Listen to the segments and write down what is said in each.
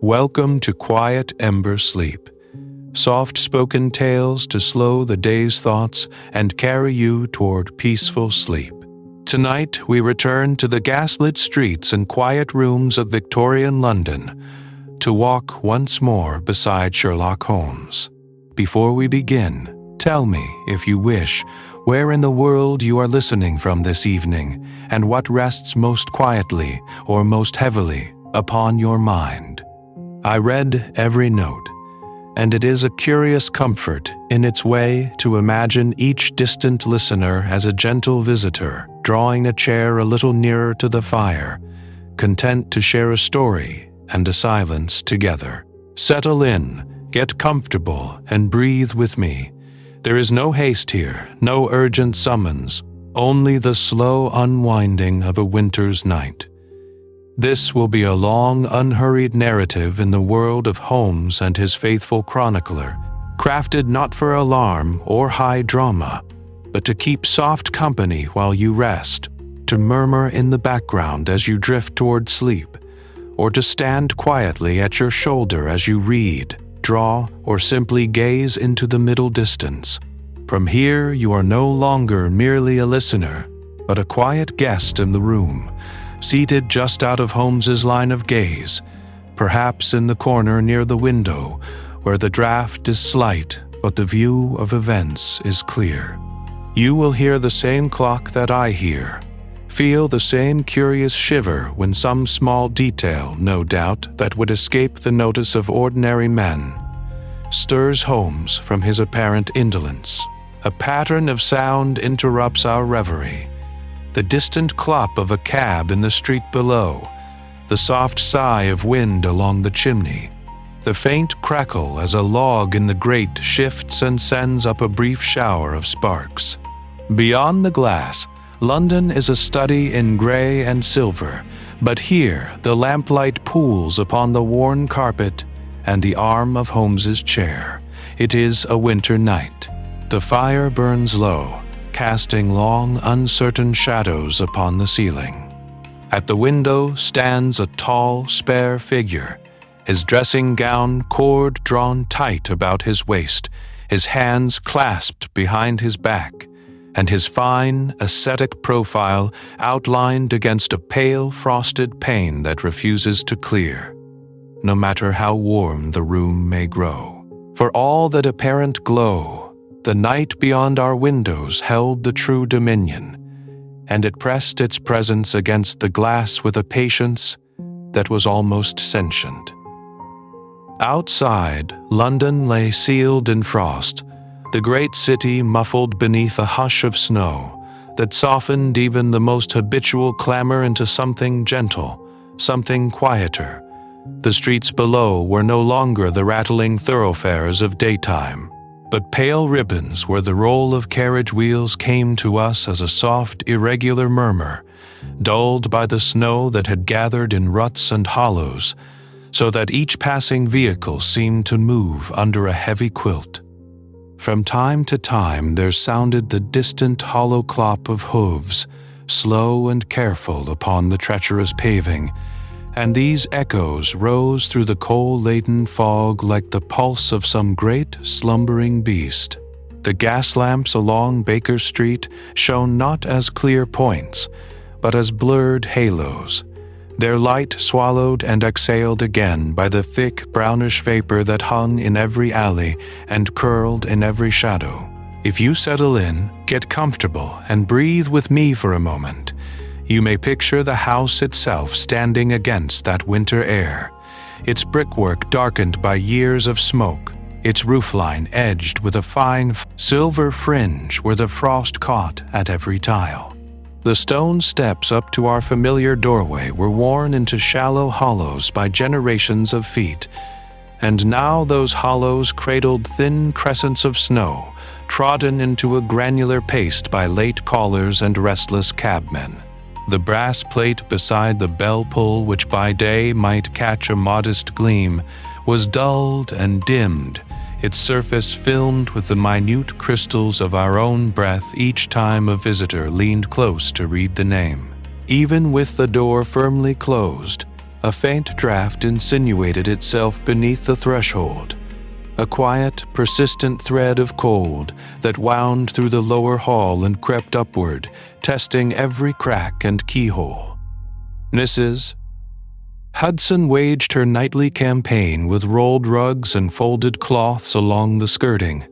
Welcome to quiet Ember sleep. Soft-spoken tales to slow the day's thoughts and carry you toward peaceful sleep. Tonight, we return to the gaslit streets and quiet rooms of Victorian London to walk once more beside Sherlock Holmes. Before we begin, tell me, if you wish, where in the world you are listening from this evening and what rests most quietly or most heavily upon your mind. I read every note, and it is a curious comfort in its way to imagine each distant listener as a gentle visitor, drawing a chair a little nearer to the fire, content to share a story and a silence together. Settle in, get comfortable, and breathe with me. There is no haste here, no urgent summons, only the slow unwinding of a winter's night. This will be a long, unhurried narrative in the world of Holmes and his faithful chronicler, crafted not for alarm or high drama, but to keep soft company while you rest, to murmur in the background as you drift toward sleep, or to stand quietly at your shoulder as you read, draw, or simply gaze into the middle distance. From here, you are no longer merely a listener, but a quiet guest in the room, seated just out of Holmes's line of gaze, perhaps in the corner near the window, where the draught is slight, but the view of events is clear. You will hear the same clock that I hear, feel the same curious shiver when some small detail, no doubt, that would escape the notice of ordinary men, stirs Holmes from his apparent indolence. A pattern of sound interrupts our reverie. The distant clop of a cab in the street below, the soft sigh of wind along the chimney, the faint crackle as a log in the grate shifts and sends up a brief shower of sparks. Beyond the glass, London is a study in gray and silver, but here the lamplight pools upon the worn carpet and the arm of Holmes's chair. It is a winter night. The fire burns low, casting long, uncertain shadows upon the ceiling. At the window stands a tall, spare figure, his dressing gown cord drawn tight about his waist, his hands clasped behind his back, and his fine, ascetic profile outlined against a pale, frosted pane that refuses to clear, no matter how warm the room may grow. For all that apparent glow, the night beyond our windows held the true dominion, and it pressed its presence against the glass with a patience that was almost sentient. Outside, London lay sealed in frost, the great city muffled beneath a hush of snow that softened even the most habitual clamor into something gentle, something quieter. The streets below were no longer the rattling thoroughfares of daytime, but pale ribbons where the roll of carriage wheels came to us as a soft, irregular murmur, dulled by the snow that had gathered in ruts and hollows, so that each passing vehicle seemed to move under a heavy quilt. From time to time there sounded the distant hollow clop of hooves, slow and careful upon the treacherous paving, and these echoes rose through the coal-laden fog like the pulse of some great slumbering beast. The gas lamps along Baker Street shone not as clear points, but as blurred halos, their light swallowed and exhaled again by the thick brownish vapor that hung in every alley and curled in every shadow. If you settle in, get comfortable, and breathe with me for a moment, you may picture the house itself standing against that winter air, its brickwork darkened by years of smoke, its roofline edged with a fine silver fringe where the frost caught at every tile. The stone steps up to our familiar doorway were worn into shallow hollows by generations of feet, and now those hollows cradled thin crescents of snow, trodden into a granular paste by late callers and restless cabmen. The brass plate beside the bell pull, which by day might catch a modest gleam, was dulled and dimmed, its surface filmed with the minute crystals of our own breath each time a visitor leaned close to read the name. Even with the door firmly closed, A faint draft insinuated itself beneath the threshold, a quiet, persistent thread of cold that wound through the lower hall and crept upward, testing every crack and keyhole. Mrs. Hudson waged her nightly campaign with rolled rugs and folded cloths along the skirting.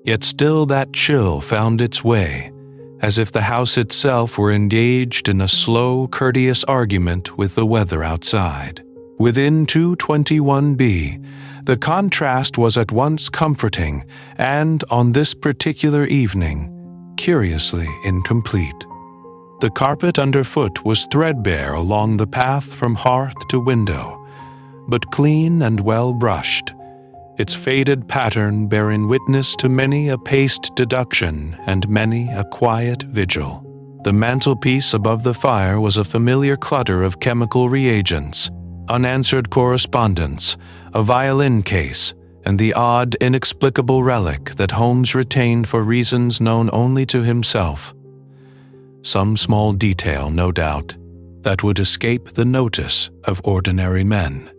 Yet still that chill found its way, as if the house itself were engaged in a slow, courteous argument with the weather outside. Within 221B, the contrast was at once comforting and, on this particular evening, curiously incomplete. The carpet underfoot was threadbare along the path from hearth to window, but clean and well brushed, its faded pattern bearing witness to many a paced deduction and many a quiet vigil. The mantelpiece above the fire was a familiar clutter of chemical reagents, unanswered correspondence, a violin case, and the odd, inexplicable relic that Holmes retained for reasons known only to himself. Some small detail, no doubt, that would escape the notice of ordinary men.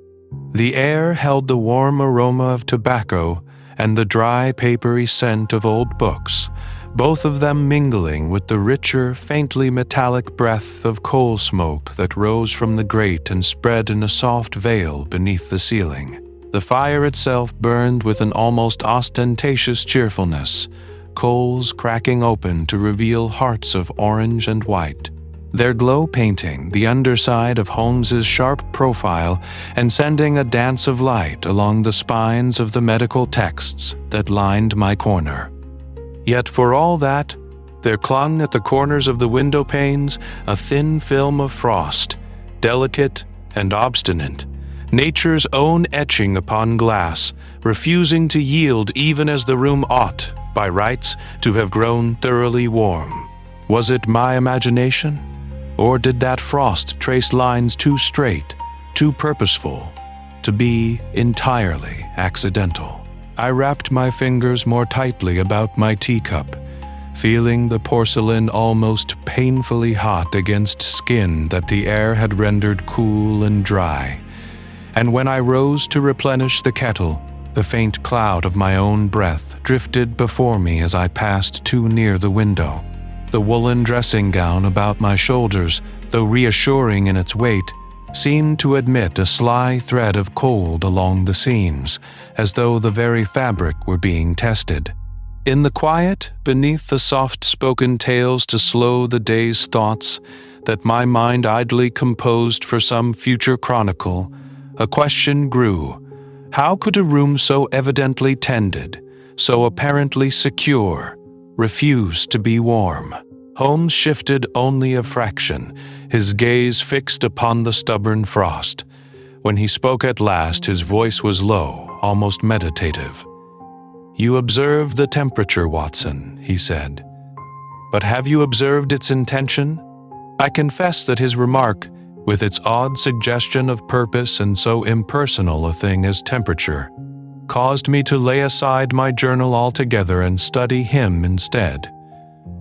The air held the warm aroma of tobacco and the dry, papery scent of old books, both of them mingling with the richer, faintly metallic breath of coal smoke that rose from the grate and spread in a soft veil beneath the ceiling. The fire itself burned with an almost ostentatious cheerfulness, coals cracking open to reveal hearts of orange and white, their glow painting the underside of Holmes's sharp profile and sending a dance of light along the spines of the medical texts that lined my corner. Yet for all that, there clung at the corners of the window panes a thin film of frost, delicate and obstinate, nature's own etching upon glass, refusing to yield even as the room ought, by rights, to have grown thoroughly warm. Was it my imagination? Or did that frost trace lines too straight, too purposeful, to be entirely accidental? I wrapped my fingers more tightly about my teacup, feeling the porcelain almost painfully hot against skin that the air had rendered cool and dry. And when I rose to replenish the kettle, the faint cloud of my own breath drifted before me as I passed too near the window. The woolen dressing gown about my shoulders, though reassuring in its weight, seemed to admit a sly thread of cold along the seams, as though the very fabric were being tested. In the quiet, beneath the soft-spoken tales to slow the day's thoughts that my mind idly composed for some future chronicle, a question grew. How could a room so evidently tended, so apparently secure, refuse to be warm? Holmes shifted only a fraction, his gaze fixed upon the stubborn frost. When he spoke at last, his voice was low, almost meditative. "You observe the temperature, Watson," he said. "But have you observed its intention?" I confess that his remark, with its odd suggestion of purpose and so impersonal a thing as temperature, caused me to lay aside my journal altogether and study him instead.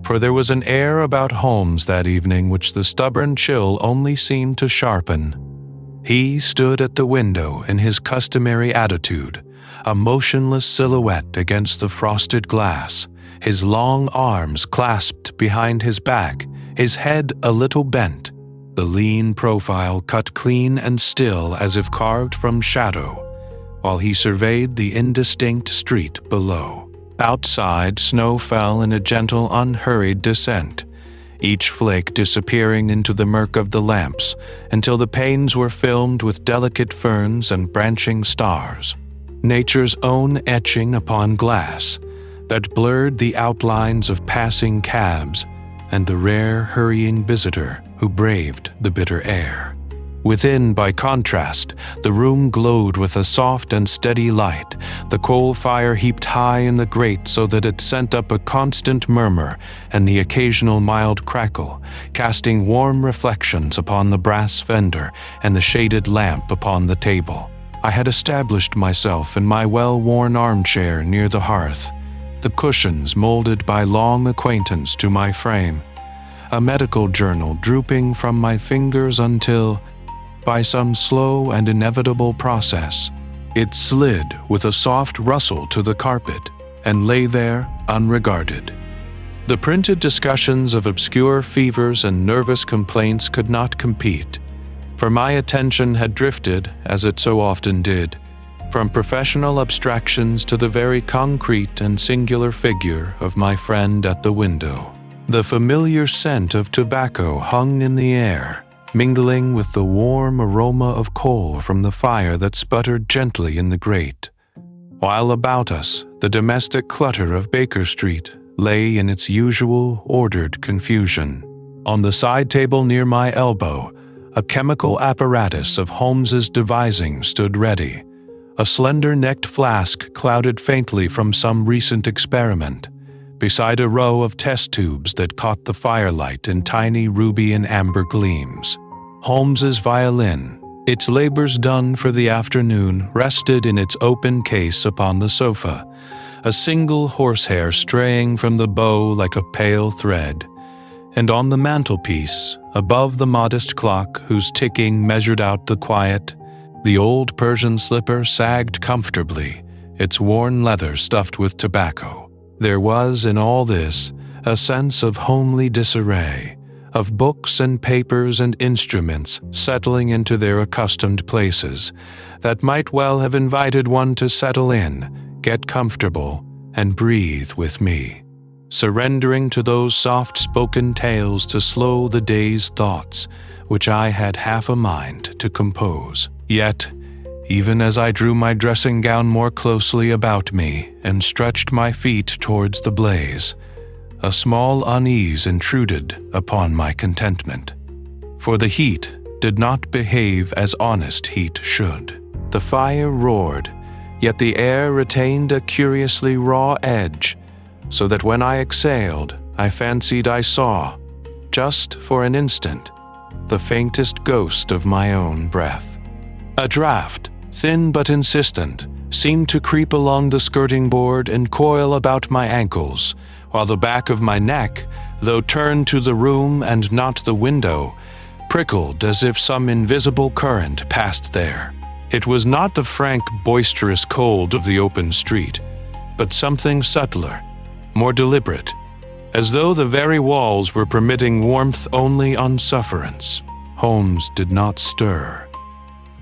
For there was an air about Holmes that evening which the stubborn chill only seemed to sharpen. He stood at the window in his customary attitude, a motionless silhouette against the frosted glass, his long arms clasped behind his back, his head a little bent, the lean profile cut clean and still as if carved from shadow, while he surveyed the indistinct street below. Outside, snow fell in a gentle, unhurried descent, each flake disappearing into the murk of the lamps until the panes were filmed with delicate ferns and branching stars, nature's own etching upon glass that blurred the outlines of passing cabs and the rare hurrying visitor who braved the bitter air. Within, by contrast, the room glowed with a soft and steady light, the coal fire heaped high in the grate so that it sent up a constant murmur and the occasional mild crackle, casting warm reflections upon the brass fender and the shaded lamp upon the table. I had established myself in my well-worn armchair near the hearth, the cushions molded by long acquaintance to my frame, a medical journal drooping from my fingers until, by some slow and inevitable process. It slid with a soft rustle to the carpet and lay there unregarded. The printed discussions of obscure fevers and nervous complaints could not compete, for my attention had drifted, as it so often did, from professional abstractions to the very concrete and singular figure of my friend at the window. The familiar scent of tobacco hung in the air, mingling with the warm aroma of coal from the fire that sputtered gently in the grate, while about us the domestic clutter of Baker Street lay in its usual ordered confusion. On the side table near my elbow, a chemical apparatus of Holmes's devising stood ready, a slender-necked flask clouded faintly from some recent experiment, beside a row of test tubes that caught the firelight in tiny ruby and amber gleams. Holmes's violin, its labors done for the afternoon, rested in its open case upon the sofa, a single horsehair straying from the bow like a pale thread. And on the mantelpiece, above the modest clock whose ticking measured out the quiet, the old Persian slipper sagged comfortably, its worn leather stuffed with tobacco. There was in all this a sense of homely disarray, of books and papers and instruments settling into their accustomed places, that might well have invited one to settle in, get comfortable, and breathe with me, surrendering to those soft-spoken tales to slow the day's thoughts, which I had half a mind to compose. Yet, even as I drew my dressing gown more closely about me and stretched my feet towards the blaze, a small unease intruded upon my contentment. For the heat did not behave as honest heat should. The fire roared, yet the air retained a curiously raw edge, so that when I exhaled, I fancied I saw, just for an instant, the faintest ghost of my own breath. A draught, thin but insistent, seemed to creep along the skirting board and coil about my ankles, while the back of my neck, though turned to the room and not the window, prickled as if some invisible current passed there. It was not the frank, boisterous cold of the open street, but something subtler, more deliberate, as though the very walls were permitting warmth only on sufferance. Holmes did not stir.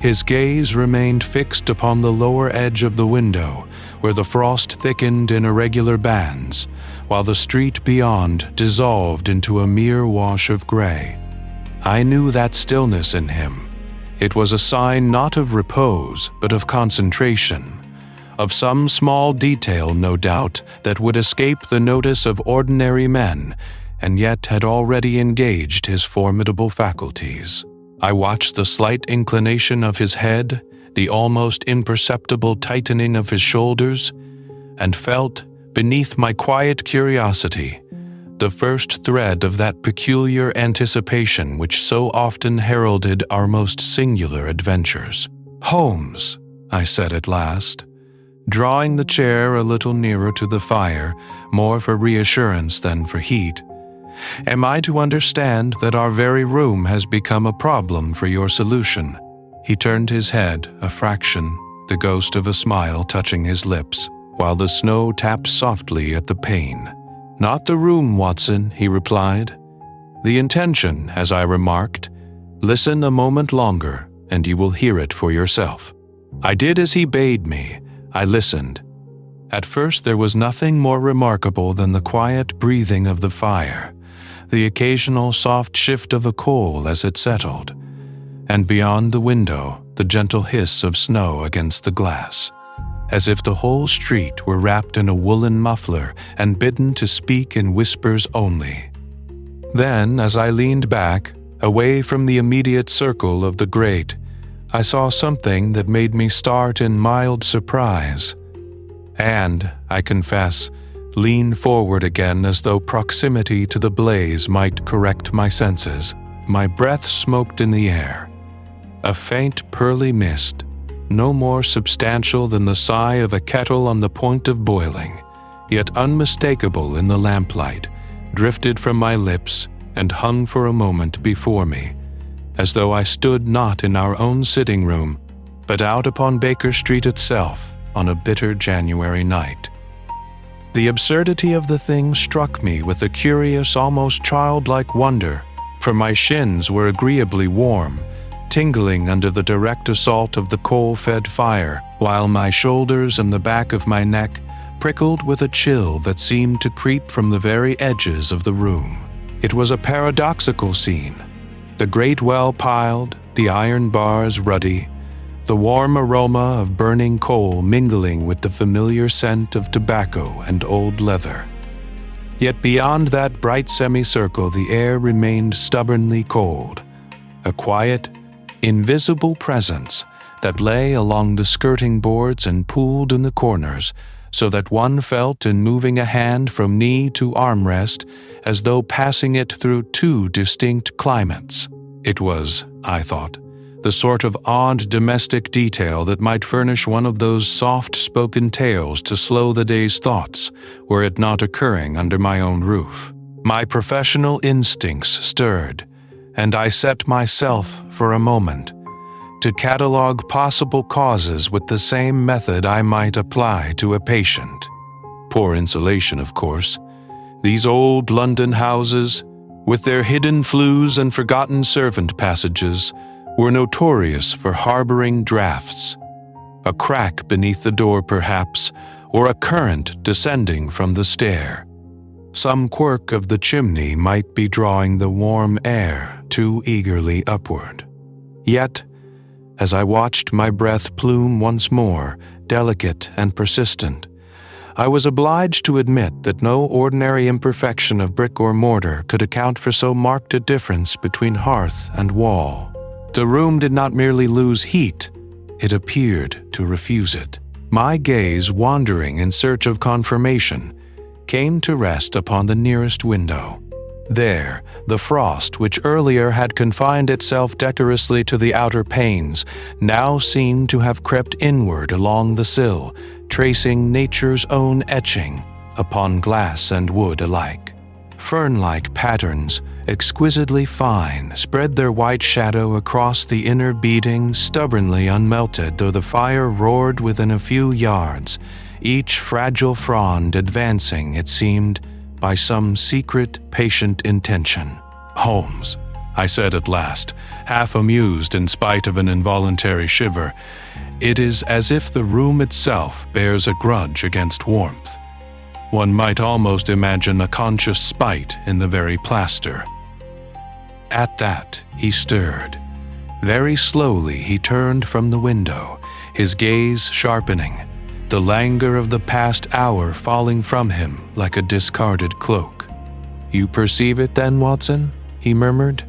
His gaze remained fixed upon the lower edge of the window, where the frost thickened in irregular bands, while the street beyond dissolved into a mere wash of gray. I knew that stillness in him. It was a sign not of repose, but of concentration, of some small detail, no doubt, that would escape the notice of ordinary men, and yet had already engaged his formidable faculties. I watched the slight inclination of his head, the almost imperceptible tightening of his shoulders, and felt, beneath my quiet curiosity, the first thread of that peculiar anticipation which so often heralded our most singular adventures. "Holmes," I said at last, drawing the chair a little nearer to the fire, more for reassurance than for heat, "am I to understand that our very room has become a problem for your solution?" He turned his head a fraction, the ghost of a smile touching his lips, while the snow tapped softly at the pane. "Not the room, Watson," he replied. "The intention, as I remarked. Listen a moment longer, and you will hear it for yourself." I did as he bade me. I listened. At first there was nothing more remarkable than the quiet breathing of the fire, the occasional soft shift of a coal as it settled, and beyond the window the gentle hiss of snow against the glass, as if the whole street were wrapped in a woolen muffler and bidden to speak in whispers only. Then, as I leaned back, away from the immediate circle of the grate, I saw something that made me start in mild surprise, and, I confess, lean forward again as though proximity to the blaze might correct my senses. My breath smoked in the air. A faint pearly mist, no more substantial than the sigh of a kettle on the point of boiling, yet unmistakable in the lamplight, drifted from my lips and hung for a moment before me, as though I stood not in our own sitting room, but out upon Baker Street itself on a bitter January night. The absurdity of the thing struck me with a curious, almost childlike wonder, for my shins were agreeably warm, tingling under the direct assault of the coal-fed fire, while my shoulders and the back of my neck prickled with a chill that seemed to creep from the very edges of the room. It was a paradoxical scene. The grate well piled, the iron bars ruddy, the warm aroma of burning coal mingling with the familiar scent of tobacco and old leather. Yet beyond that bright semicircle the air remained stubbornly cold, a quiet, invisible presence that lay along the skirting boards and pooled in the corners, so that one felt in moving a hand from knee to armrest as though passing it through two distinct climates. It was, I thought, the sort of odd domestic detail that might furnish one of those soft-spoken tales to slow the day's thoughts, were it not occurring under my own roof. My professional instincts stirred, and I set myself for a moment to catalogue possible causes with the same method I might apply to a patient. Poor insulation, of course. These old London houses, with their hidden flues and forgotten servant passages, were notorious for harboring drafts. A crack beneath the door, perhaps, or a current descending from the stair. Some quirk of the chimney might be drawing the warm air too eagerly upward. Yet, as I watched my breath plume once more, delicate and persistent, I was obliged to admit that no ordinary imperfection of brick or mortar could account for so marked a difference between hearth and wall. The room did not merely lose heat, it appeared to refuse it. My gaze, wandering in search of confirmation, came to rest upon the nearest window. There, the frost, which earlier had confined itself decorously to the outer panes, now seemed to have crept inward along the sill, tracing nature's own etching upon glass and wood alike. Fern-like patterns, exquisitely fine, spread their white shadow across the inner beading, stubbornly unmelted though the fire roared within a few yards, each fragile frond advancing, it seemed, by some secret, patient intention. "Holmes," I said at last, half amused in spite of an involuntary shiver, "it is as if the room itself bears a grudge against warmth. One might almost imagine a conscious spite in the very plaster." At that, he stirred. Very slowly he turned from the window, his gaze sharpening, the languor of the past hour falling from him like a discarded cloak. "You perceive it then, Watson?" he murmured.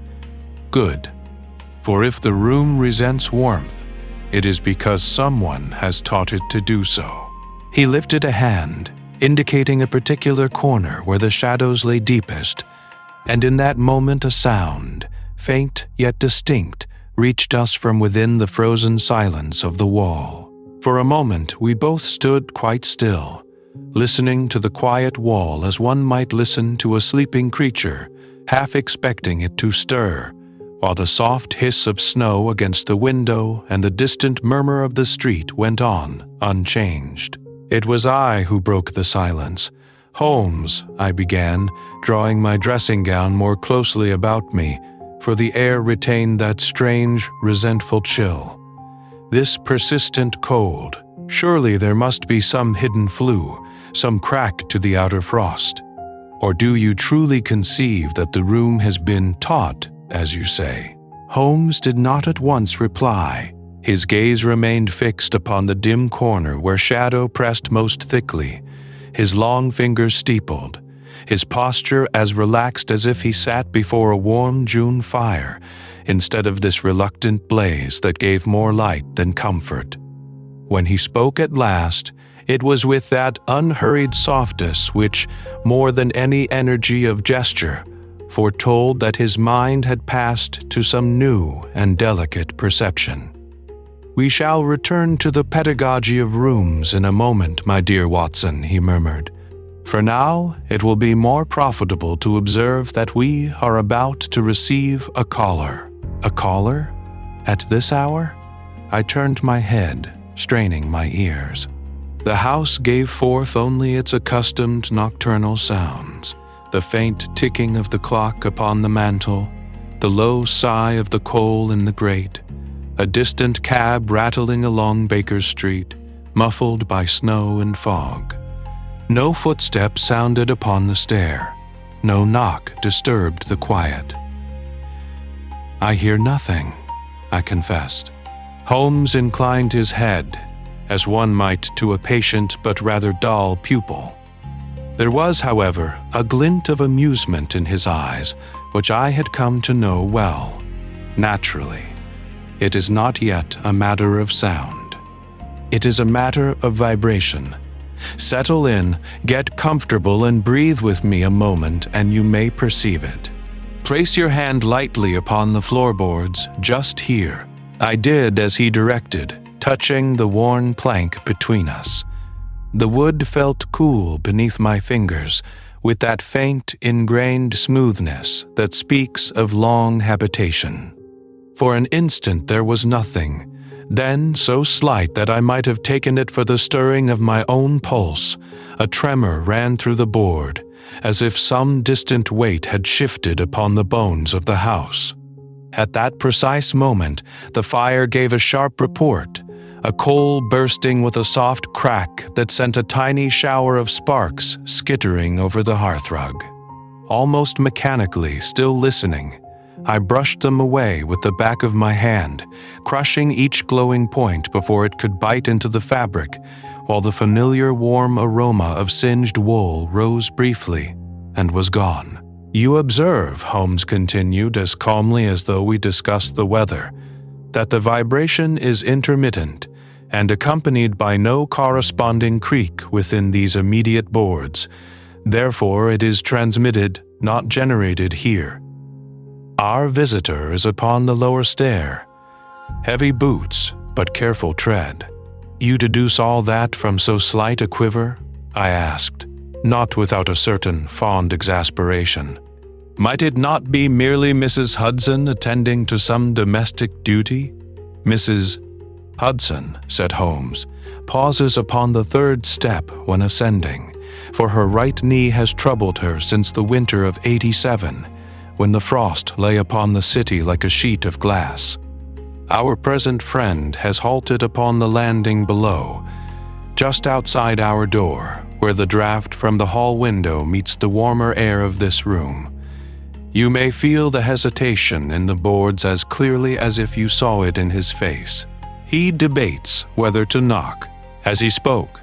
"Good. For if the room resents warmth, it is because someone has taught it to do so." He lifted a hand, indicating a particular corner where the shadows lay deepest, and in that moment a sound, faint yet distinct, reached us from within the frozen silence of the wall. For a moment we both stood quite still, listening to the quiet wall as one might listen to a sleeping creature, half expecting it to stir, while the soft hiss of snow against the window and the distant murmur of the street went on unchanged. It was I who broke the silence. "Holmes," I began, drawing my dressing gown more closely about me, for the air retained that strange, resentful chill. "This persistent cold, surely there must be some hidden flue, some crack to the outer frost. Or do you truly conceive that the room has been taught, as you say?" Holmes did not at once reply. His gaze remained fixed upon the dim corner where shadow pressed most thickly, his long fingers steepled, his posture as relaxed as if he sat before a warm June fire, instead of this reluctant blaze that gave more light than comfort. When he spoke at last, it was with that unhurried softness which, more than any energy of gesture, foretold that his mind had passed to some new and delicate perception. "We shall return to the pedagogy of rooms in a moment, my dear Watson," he murmured. "For now, it will be more profitable to observe that we are about to receive a caller." A caller? At this hour? I turned my head, straining my ears. The house gave forth only its accustomed nocturnal sounds, the faint ticking of the clock upon the mantel, the low sigh of the coal in the grate, a distant cab rattling along Baker Street, muffled by snow and fog. No footsteps sounded upon the stair. No knock disturbed the quiet. "I hear nothing," I confessed. Holmes inclined his head, as one might to a patient but rather dull pupil. There was, however, a glint of amusement in his eyes, which I had come to know well. Naturally, it is not yet a matter of sound. It is a matter of vibration. Settle in, get comfortable, and breathe with me a moment, and you may perceive it. Place your hand lightly upon the floorboards, just here. I did as he directed, touching the worn plank between us. The wood felt cool beneath my fingers, with that faint, ingrained smoothness that speaks of long habitation. For an instant there was nothing, then so slight that I might have taken it for the stirring of my own pulse. A tremor ran through the board, as if some distant weight had shifted upon the bones of the house. At that precise moment, the fire gave a sharp report, a coal bursting with a soft crack that sent a tiny shower of sparks skittering over the hearthrug. Almost mechanically, still listening, I brushed them away with the back of my hand, crushing each glowing point before it could bite into the fabric, while the familiar warm aroma of singed wool rose briefly and was gone. "You observe," Holmes continued as calmly as though we discussed the weather, "that the vibration is intermittent and accompanied by no corresponding creak within these immediate boards. Therefore, it is transmitted, not generated here. Our visitor is upon the lower stair. Heavy boots, but careful tread." "You deduce all that from so slight a quiver?" I asked, not without a certain fond exasperation. "Might it not be merely Mrs. Hudson attending to some domestic duty?" "Mrs. Hudson," said Holmes, "pauses upon the third step when ascending, for her right knee has troubled her since the winter of '87, when the frost lay upon the city like a sheet of glass. Our present friend has halted upon the landing below, just outside our door, where the draught from the hall window meets the warmer air of this room. You may feel the hesitation in the boards as clearly as if you saw it in his face. He debates whether to knock." As he spoke,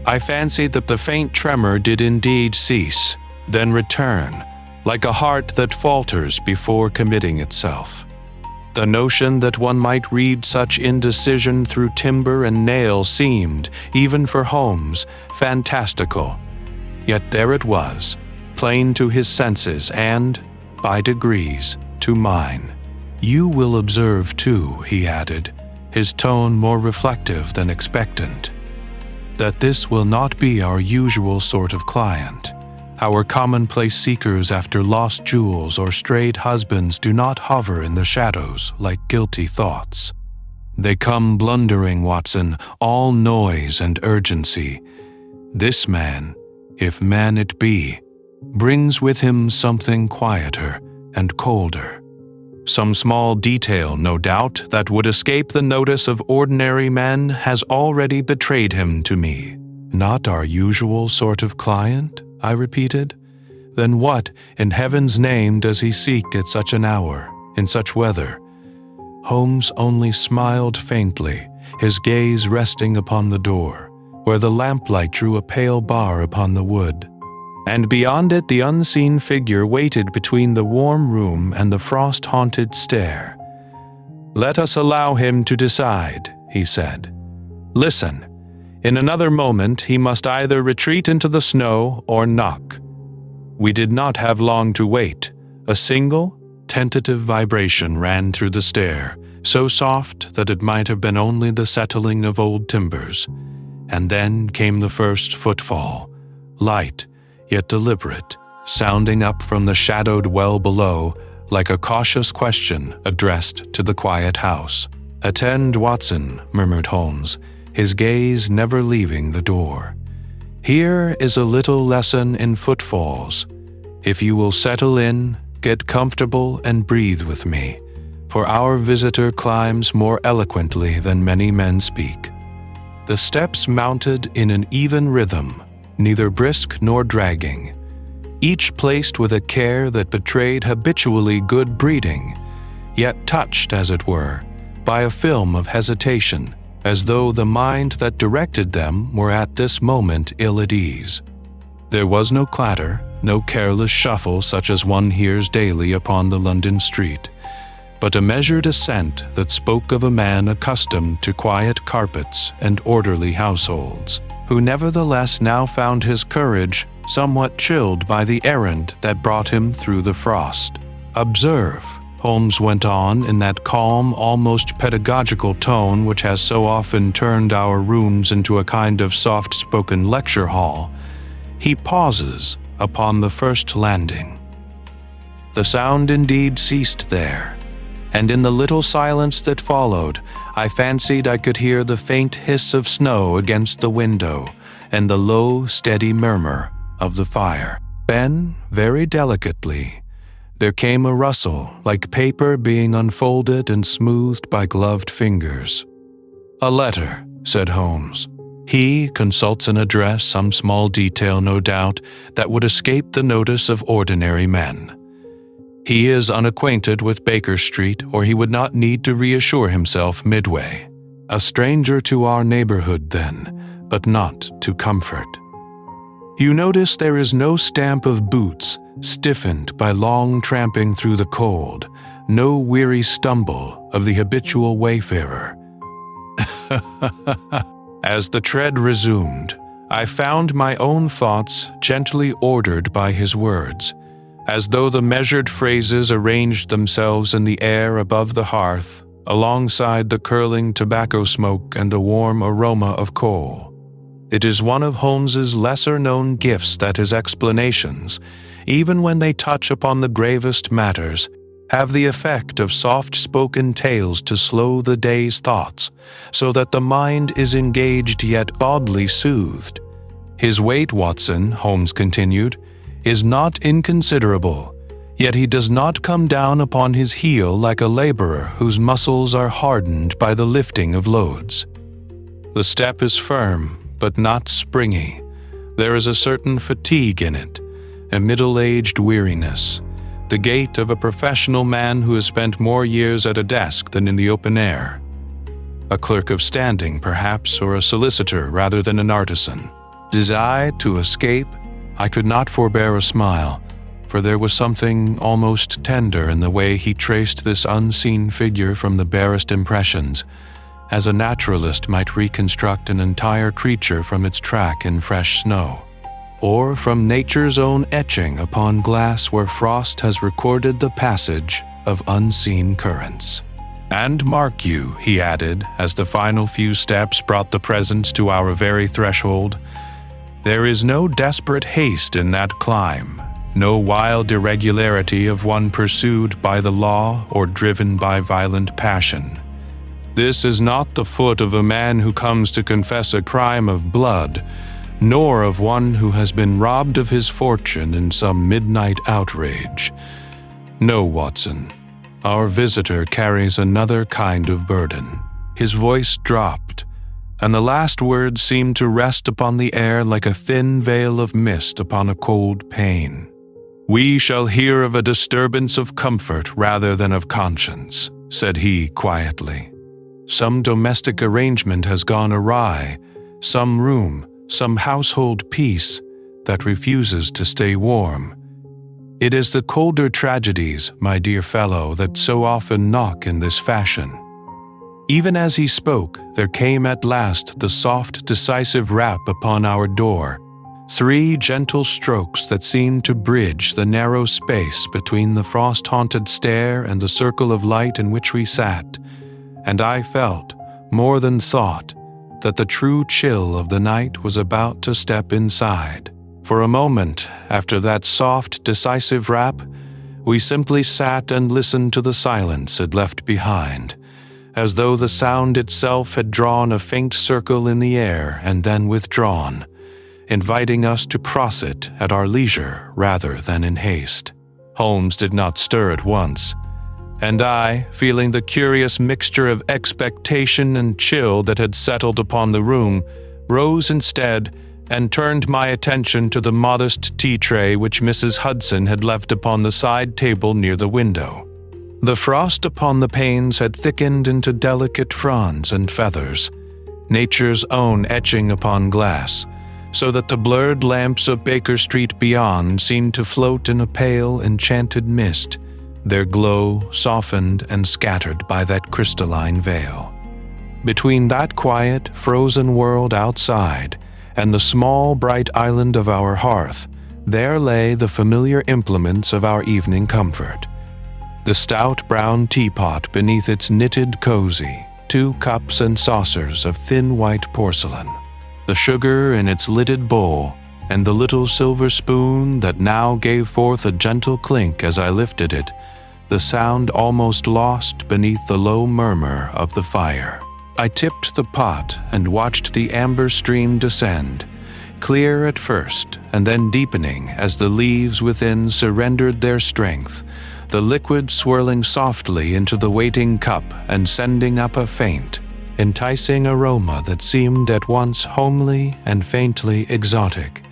I fancied that the faint tremor did indeed cease, then return, like a heart that falters before committing itself. The notion that one might read such indecision through timber and nail seemed, even for Holmes, fantastical. Yet there it was, plain to his senses and, by degrees, to mine. "You will observe, too," he added, his tone more reflective than expectant, "that this will not be our usual sort of client. Our commonplace seekers after lost jewels or strayed husbands do not hover in the shadows like guilty thoughts. They come blundering, Watson, all noise and urgency. This man, if man it be, brings with him something quieter and colder. Some small detail, no doubt, that would escape the notice of ordinary men has already betrayed him to me." "Not our usual sort of client?" I repeated. "Then what, in heaven's name, does he seek at such an hour, in such weather?" Holmes only smiled faintly, his gaze resting upon the door, where the lamplight drew a pale bar upon the wood. And beyond it the unseen figure waited between the warm room and the frost-haunted stair. "Let us allow him to decide," he said. "Listen. In another moment he must either retreat into the snow or knock." We did not have long to wait. A single, tentative vibration ran through the stair, so soft that it might have been only the settling of old timbers. And then came the first footfall, light, yet deliberate, sounding up from the shadowed well below, like a cautious question addressed to the quiet house. "Attend, Watson," murmured Holmes, his gaze never leaving the door. "Here is a little lesson in footfalls. If you will settle in, get comfortable and breathe with me, for our visitor climbs more eloquently than many men speak." The steps mounted in an even rhythm, neither brisk nor dragging, each placed with a care that betrayed habitually good breeding, yet touched, as it were, by a film of hesitation, as though the mind that directed them were at this moment ill at ease. There was no clatter, no careless shuffle such as one hears daily upon the London street, but a measured ascent that spoke of a man accustomed to quiet carpets and orderly households, who nevertheless now found his courage somewhat chilled by the errand that brought him through the frost. "Observe," Holmes went on in that calm, almost pedagogical tone which has so often turned our rooms into a kind of soft-spoken lecture hall. He pauses upon the first landing. The sound indeed ceased there, and in the little silence that followed, I fancied I could hear the faint hiss of snow against the window and the low, steady murmur of the fire. Then, very delicately, there came a rustle like paper being unfolded and smoothed by gloved fingers. "A letter," said Holmes. He consults an address, some small detail, no doubt, that would escape the notice of ordinary men. He is unacquainted with Baker Street, or he would not need to reassure himself midway. A stranger to our neighborhood, then, but not to comfort. You notice there is no stamp of boots, stiffened by long tramping through the cold, no weary stumble of the habitual wayfarer. As the tread resumed, I found my own thoughts gently ordered by his words, as though the measured phrases arranged themselves in the air above the hearth, alongside the curling tobacco smoke and the warm aroma of coal. It is one of Holmes's lesser-known gifts that his explanations, even when they touch upon the gravest matters, have the effect of soft-spoken tales to slow the day's thoughts, so that the mind is engaged yet oddly soothed. "His weight, Watson," Holmes continued, "is not inconsiderable, yet he does not come down upon his heel like a laborer whose muscles are hardened by the lifting of loads. The step is firm, but not springy. There is a certain fatigue in it, a middle-aged weariness, the gait of a professional man who has spent more years at a desk than in the open air. A clerk of standing, perhaps, or a solicitor rather than an artisan. His eye to escape, I could not forbear a smile, for there was something almost tender in the way he traced this unseen figure from the barest impressions, as a naturalist might reconstruct an entire creature from its track in fresh snow, or from nature's own etching upon glass where frost has recorded the passage of unseen currents. And mark you," he added, as the final few steps brought the presence to our very threshold, "there is no desperate haste in that climb, no wild irregularity of one pursued by the law or driven by violent passion. This is not the foot of a man who comes to confess a crime of blood, nor of one who has been robbed of his fortune in some midnight outrage. No, Watson, our visitor carries another kind of burden." His voice dropped, and the last words seemed to rest upon the air like a thin veil of mist upon a cold pane. "We shall hear of a disturbance of comfort rather than of conscience," said he quietly. "Some domestic arrangement has gone awry, some room, some household peace that refuses to stay warm. It is the colder tragedies, my dear fellow, that so often knock in this fashion." Even as he spoke, there came at last the soft, decisive rap upon our door, 3 gentle strokes that seemed to bridge the narrow space between the frost-haunted stair and the circle of light in which we sat, and I felt, more than thought, that the true chill of the night was about to step inside. For a moment, after that soft, decisive rap, We simply sat and listened to the silence it left behind, as though the sound itself had drawn a faint circle in the air and then withdrawn, inviting us to cross it at our leisure rather than in haste. Holmes did not stir at once, and I, feeling the curious mixture of expectation and chill that had settled upon the room, rose instead and turned my attention to the modest tea tray which Mrs. Hudson had left upon the side table near the window. The frost upon the panes had thickened into delicate fronds and feathers, nature's own etching upon glass, so that the blurred lamps of Baker Street beyond seemed to float in a pale, enchanted mist, their glow softened and scattered by that crystalline veil. Between that quiet, frozen world outside and the small, bright island of our hearth, there lay the familiar implements of our evening comfort. The stout brown teapot beneath its knitted cozy, 2 cups and saucers of thin white porcelain, the sugar in its lidded bowl, and the little silver spoon that now gave forth a gentle clink as I lifted it, the sound almost lost beneath the low murmur of the fire. I tipped the pot and watched the amber stream descend, clear at first and then deepening as the leaves within surrendered their strength, the liquid swirling softly into the waiting cup and sending up a faint, enticing aroma that seemed at once homely and faintly exotic,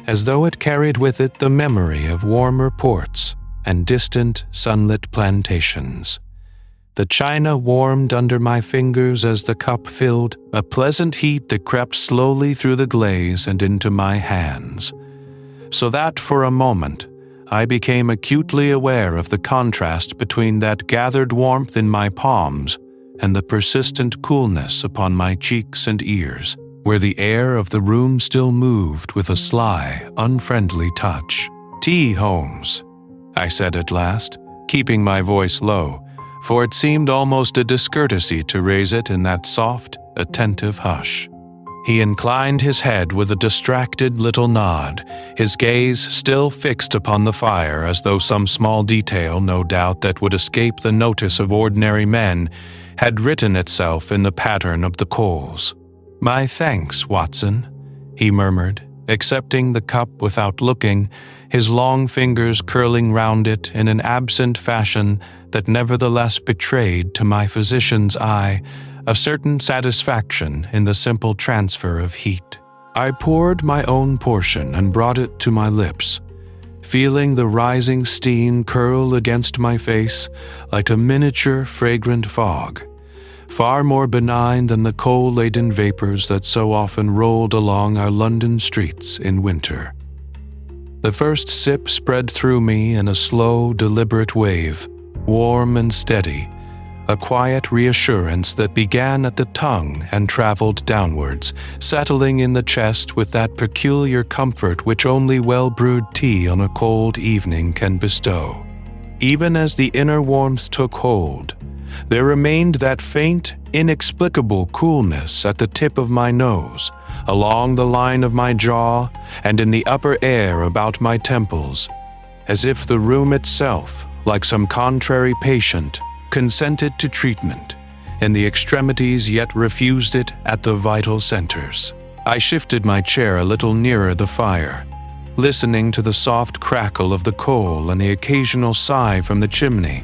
as though it carried with it the memory of warmer ports and distant sunlit plantations. The china warmed under my fingers as the cup filled, a pleasant heat that crept slowly through the glaze and into my hands, so that for a moment I became acutely aware of the contrast between that gathered warmth in my palms and the persistent coolness upon my cheeks and ears, where the air of the room still moved with a sly, unfriendly touch. "Tea, Holmes," I said at last, keeping my voice low, for it seemed almost a discourtesy to raise it in that soft, attentive hush. He inclined his head with a distracted little nod, his gaze still fixed upon the fire as though some small detail, no doubt, that would escape the notice of ordinary men had written itself in the pattern of the coals. "My thanks, Watson," he murmured, accepting the cup without looking, his long fingers curling round it in an absent fashion that nevertheless betrayed to my physician's eye a certain satisfaction in the simple transfer of heat. I poured my own portion and brought it to my lips, feeling the rising steam curl against my face like a miniature fragrant fog, far more benign than the coal-laden vapors that so often rolled along our London streets in winter. The first sip spread through me in a slow, deliberate wave, warm and steady, a quiet reassurance that began at the tongue and traveled downwards, settling in the chest with that peculiar comfort which only well-brewed tea on a cold evening can bestow. Even as the inner warmth took hold, there remained that faint, inexplicable coolness at the tip of my nose, along the line of my jaw, and in the upper air about my temples, as if the room itself, like some contrary patient, consented to treatment, and the extremities yet refused it at the vital centers. I shifted my chair a little nearer the fire, listening to the soft crackle of the coal and the occasional sigh from the chimney,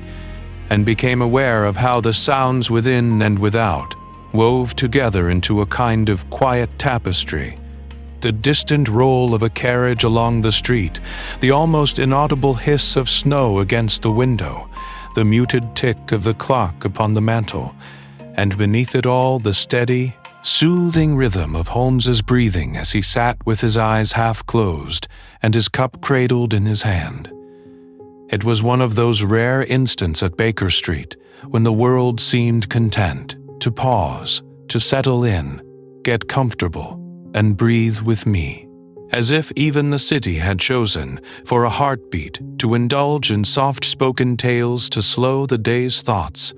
and became aware of how the sounds within and without wove together into a kind of quiet tapestry. The distant roll of a carriage along the street, the almost inaudible hiss of snow against the window, the muted tick of the clock upon the mantel, and beneath it all the steady, soothing rhythm of Holmes's breathing as he sat with his eyes half closed and his cup cradled in his hand. It was one of those rare instants at Baker Street when the world seemed content to pause, to settle in, get comfortable, and breathe with me, as if even the city had chosen, for a heartbeat, to indulge in soft-spoken tales to slow the day's thoughts,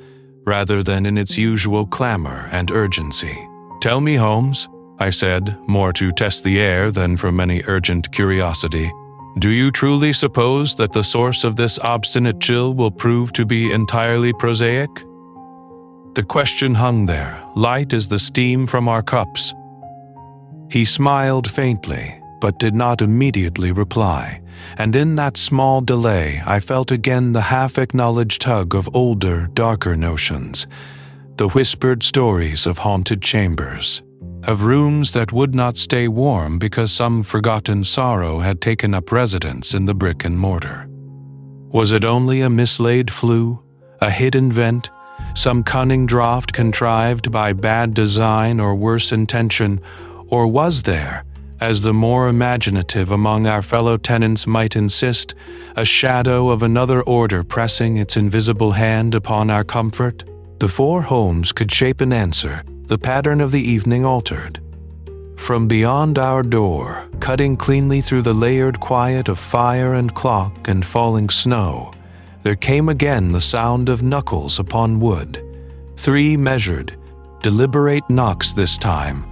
rather than in its usual clamor and urgency. "Tell me, Holmes," I said, more to test the air than from any urgent curiosity, Do you truly suppose that the source of this obstinate chill will prove to be entirely prosaic? The question hung there, light as the steam from our cups. He smiled faintly, but did not immediately reply, and in that small delay I felt again the half-acknowledged tug of older, darker notions, the whispered stories of haunted chambers, of rooms that would not stay warm because some forgotten sorrow had taken up residence in the brick and mortar. Was it only a mislaid flue, a hidden vent, some cunning draught contrived by bad design or worse intention, or was there, as the more imaginative among our fellow tenants might insist, a shadow of another order pressing its invisible hand upon our comfort? Before Holmes could shape an answer, the pattern of the evening altered. From beyond our door, cutting cleanly through the layered quiet of fire and clock and falling snow, there came again the sound of knuckles upon wood. 3 measured, deliberate knocks this time,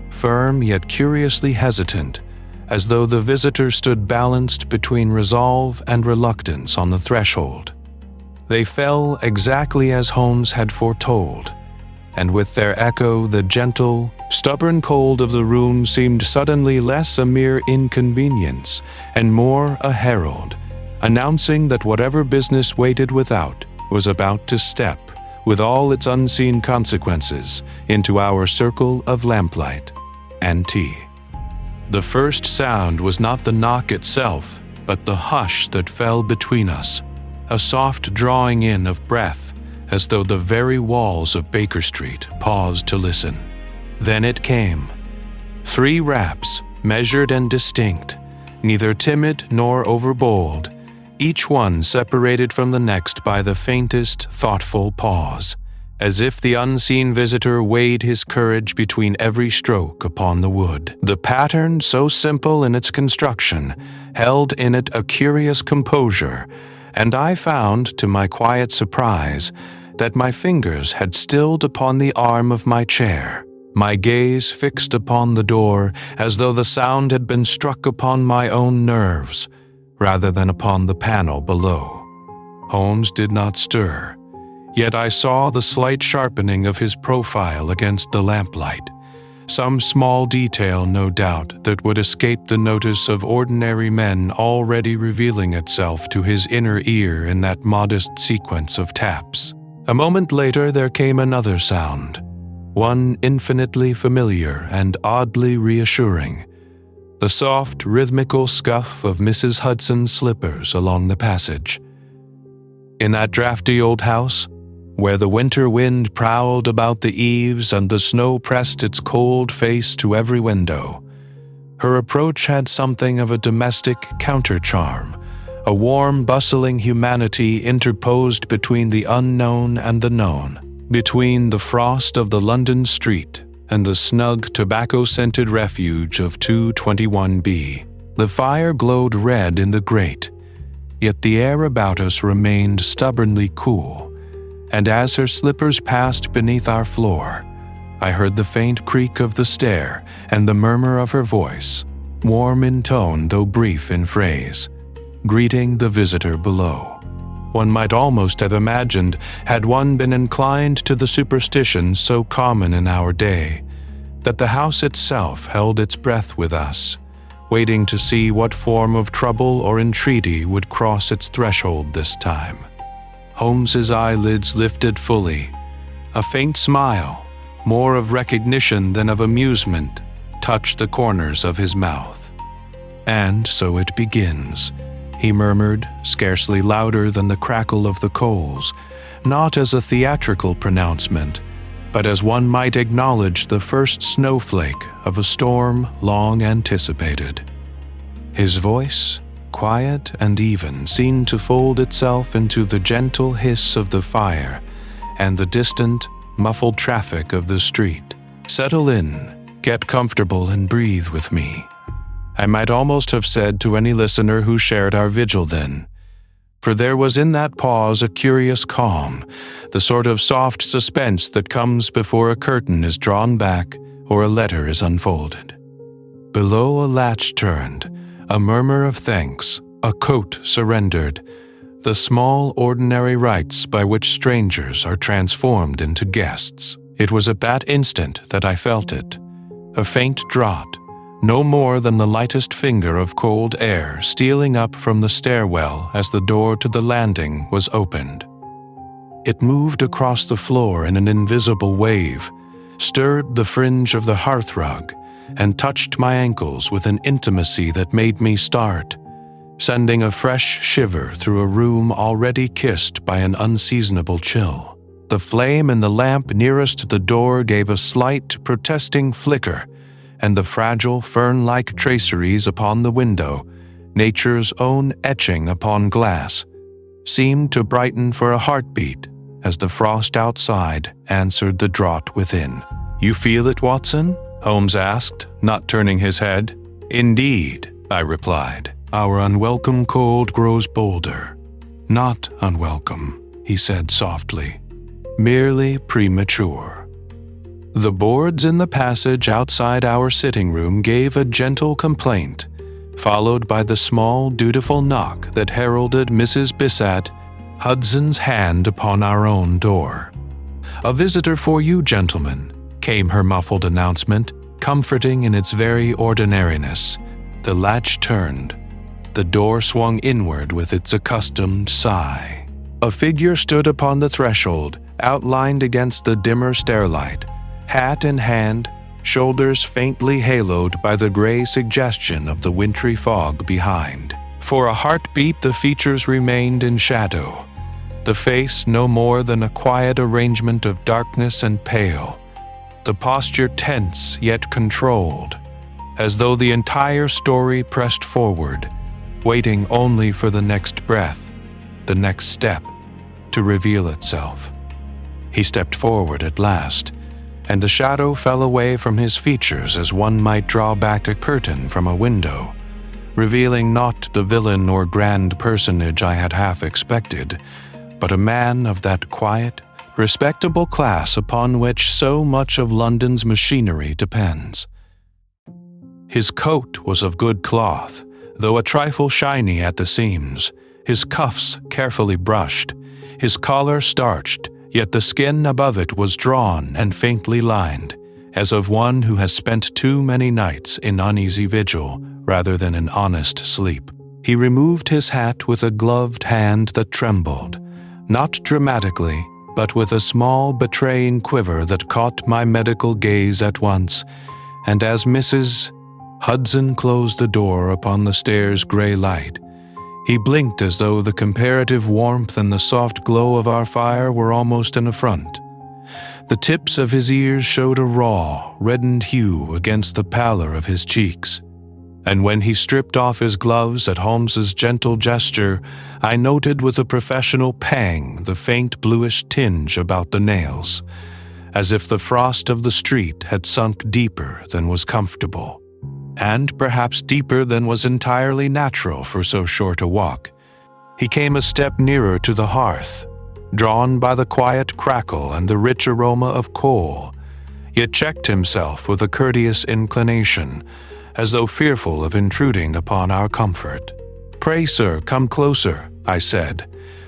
firm yet curiously hesitant, as though the visitor stood balanced between resolve and reluctance on the threshold. They fell exactly as Holmes had foretold, and with their echo the gentle, stubborn cold of the room seemed suddenly less a mere inconvenience and more a herald, announcing that whatever business waited without was about to step, with all its unseen consequences, into our circle of lamplight and tea. The first sound was not the knock itself, but the hush that fell between us, a soft drawing in of breath, as though the very walls of Baker Street paused to listen. Then it came. 3 raps, measured and distinct, neither timid nor overbold, each one separated from the next by the faintest, thoughtful pause, as if the unseen visitor weighed his courage between every stroke upon the wood. The pattern, so simple in its construction, held in it a curious composure, and I found, to my quiet surprise, that my fingers had stilled upon the arm of my chair, my gaze fixed upon the door as though the sound had been struck upon my own nerves, rather than upon the panel below. Holmes did not stir, yet I saw the slight sharpening of his profile against the lamplight, some small detail, no doubt, that would escape the notice of ordinary men already revealing itself to his inner ear in that modest sequence of taps. A moment later there came another sound, one infinitely familiar and oddly reassuring, the soft, rhythmical scuff of Mrs. Hudson's slippers along the passage. In that drafty old house, where the winter wind prowled about the eaves and the snow pressed its cold face to every window, her approach had something of a domestic counter-charm, a warm, bustling humanity interposed between the unknown and the known, between the frost of the London street and the snug, tobacco-scented refuge of 221B. The fire glowed red in the grate, yet the air about us remained stubbornly cool, and as her slippers passed beneath our floor, I heard the faint creak of the stair and the murmur of her voice, warm in tone though brief in phrase, greeting the visitor below. One might almost have imagined, had one been inclined to the superstition so common in our day, that the house itself held its breath with us, waiting to see what form of trouble or entreaty would cross its threshold this time. Holmes's eyelids lifted fully. A faint smile, more of recognition than of amusement, touched the corners of his mouth. "And so it begins," he murmured, scarcely louder than the crackle of the coals, not as a theatrical pronouncement, but as one might acknowledge the first snowflake of a storm long anticipated. His voice, quiet and even, seemed to fold itself into the gentle hiss of the fire and the distant, muffled traffic of the street. "Settle in, get comfortable and breathe with me," I might almost have said to any listener who shared our vigil then, for there was in that pause a curious calm, the sort of soft suspense that comes before a curtain is drawn back or a letter is unfolded. Below a latch turned, a murmur of thanks, a coat surrendered, the small ordinary rites by which strangers are transformed into guests. It was at that instant that I felt it, a faint draught, no more than the lightest finger of cold air stealing up from the stairwell as the door to the landing was opened. It moved across the floor in an invisible wave, stirred the fringe of the hearthrug, and touched my ankles with an intimacy that made me start, sending a fresh shiver through a room already kissed by an unseasonable chill. The flame in the lamp nearest the door gave a slight, protesting flicker, and the fragile, fern-like traceries upon the window, nature's own etching upon glass, seemed to brighten for a heartbeat as the frost outside answered the draught within. "You feel it, Watson?" Holmes asked, not turning his head. "Indeed," I replied. "Our unwelcome cold grows bolder." "Not unwelcome," he said softly. "Merely premature." The boards in the passage outside our sitting room gave a gentle complaint, followed by the small, dutiful knock that heralded Mrs. Bissett Hudson's hand upon our own door. "A visitor for you, gentlemen," came her muffled announcement, comforting in its very ordinariness. The latch turned. The door swung inward with its accustomed sigh. A figure stood upon the threshold, outlined against the dimmer starlight, hat in hand, shoulders faintly haloed by the gray suggestion of the wintry fog behind. For a heartbeat the features remained in shadow, the face no more than a quiet arrangement of darkness and pale, the posture tense yet controlled, as though the entire story pressed forward, waiting only for the next breath, the next step, to reveal itself. He stepped forward at last, and the shadow fell away from his features as one might draw back a curtain from a window, revealing not the villain or grand personage I had half expected, but a man of that quiet, respectable class upon which so much of London's machinery depends. His coat was of good cloth, though a trifle shiny at the seams, his cuffs carefully brushed, his collar starched, yet the skin above it was drawn and faintly lined, as of one who has spent too many nights in uneasy vigil rather than in honest sleep. He removed his hat with a gloved hand that trembled, not dramatically, but with a small betraying quiver that caught my medical gaze at once, and as Mrs. Hudson closed the door upon the stair's gray light, he blinked as though the comparative warmth and the soft glow of our fire were almost an affront. The tips of his ears showed a raw, reddened hue against the pallor of his cheeks, and when he stripped off his gloves at Holmes's gentle gesture, I noted with a professional pang the faint bluish tinge about the nails, as if the frost of the street had sunk deeper than was comfortable, and perhaps deeper than was entirely natural for so short a walk. He came a step nearer to the hearth, drawn by the quiet crackle and the rich aroma of coal, yet checked himself with a courteous inclination, as though fearful of intruding upon our comfort. "Pray, sir, come closer," I said,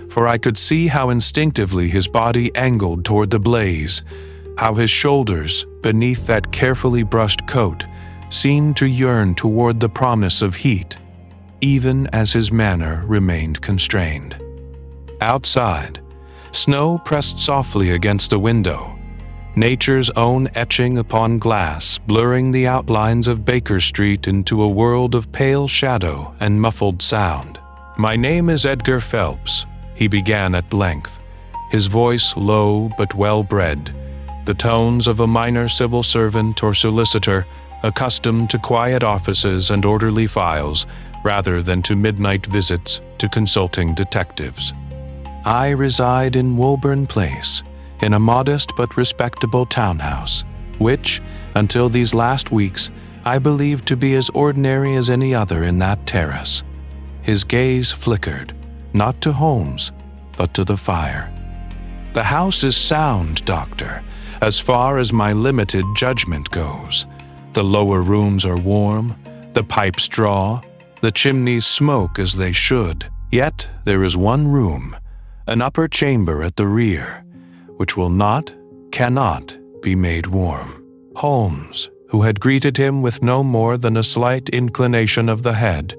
for I could see how instinctively his body angled toward the blaze, how his shoulders, beneath that carefully brushed coat, seemed to yearn toward the promise of heat, even as his manner remained constrained. Outside, snow pressed softly against the window, nature's own etching upon glass, blurring the outlines of Baker Street into a world of pale shadow and muffled sound. "My name is Edgar Phelps," he began at length, his voice low but well-bred, the tones of a minor civil servant or solicitor accustomed to quiet offices and orderly files rather than to midnight visits to consulting detectives. "I reside in Woburn Place, in a modest but respectable townhouse, which, until these last weeks, I believed to be as ordinary as any other in that terrace." His gaze flickered, not to Holmes, but to the fire. "The house is sound, Doctor, as far as my limited judgment goes. The lower rooms are warm, the pipes draw, The chimneys smoke as they should. Yet there is one room, an upper chamber at the rear, which cannot be made warm. Holmes, who had greeted him with no more than a slight inclination of the head,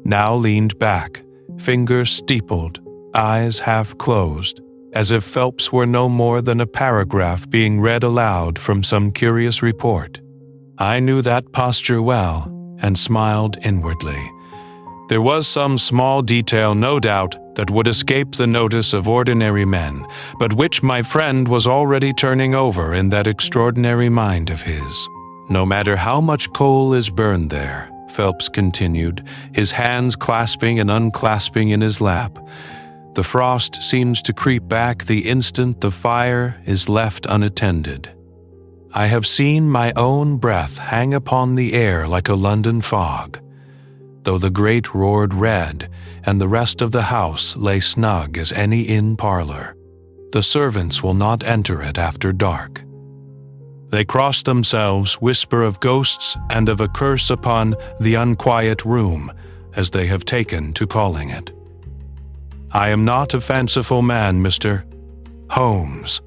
now leaned back, fingers steepled, eyes half closed, as if Phelps were no more than a paragraph being read aloud from some curious report. I knew that posture well, and smiled inwardly. There was some small detail, no doubt, that would escape the notice of ordinary men, but which my friend was already turning over in that extraordinary mind of his. No matter how much coal is burned there, Phelps continued, his hands clasping and unclasping in his lap, the frost seems to creep back the instant the fire is left unattended. I have seen my own breath hang upon the air like a London fog, though the grate roared red and the rest of the house lay snug as any inn parlor. The servants will not enter it after dark. They cross themselves, whisper of ghosts and of a curse upon the unquiet room, as they have taken to calling it. I am not a fanciful man, Mr. Holmes.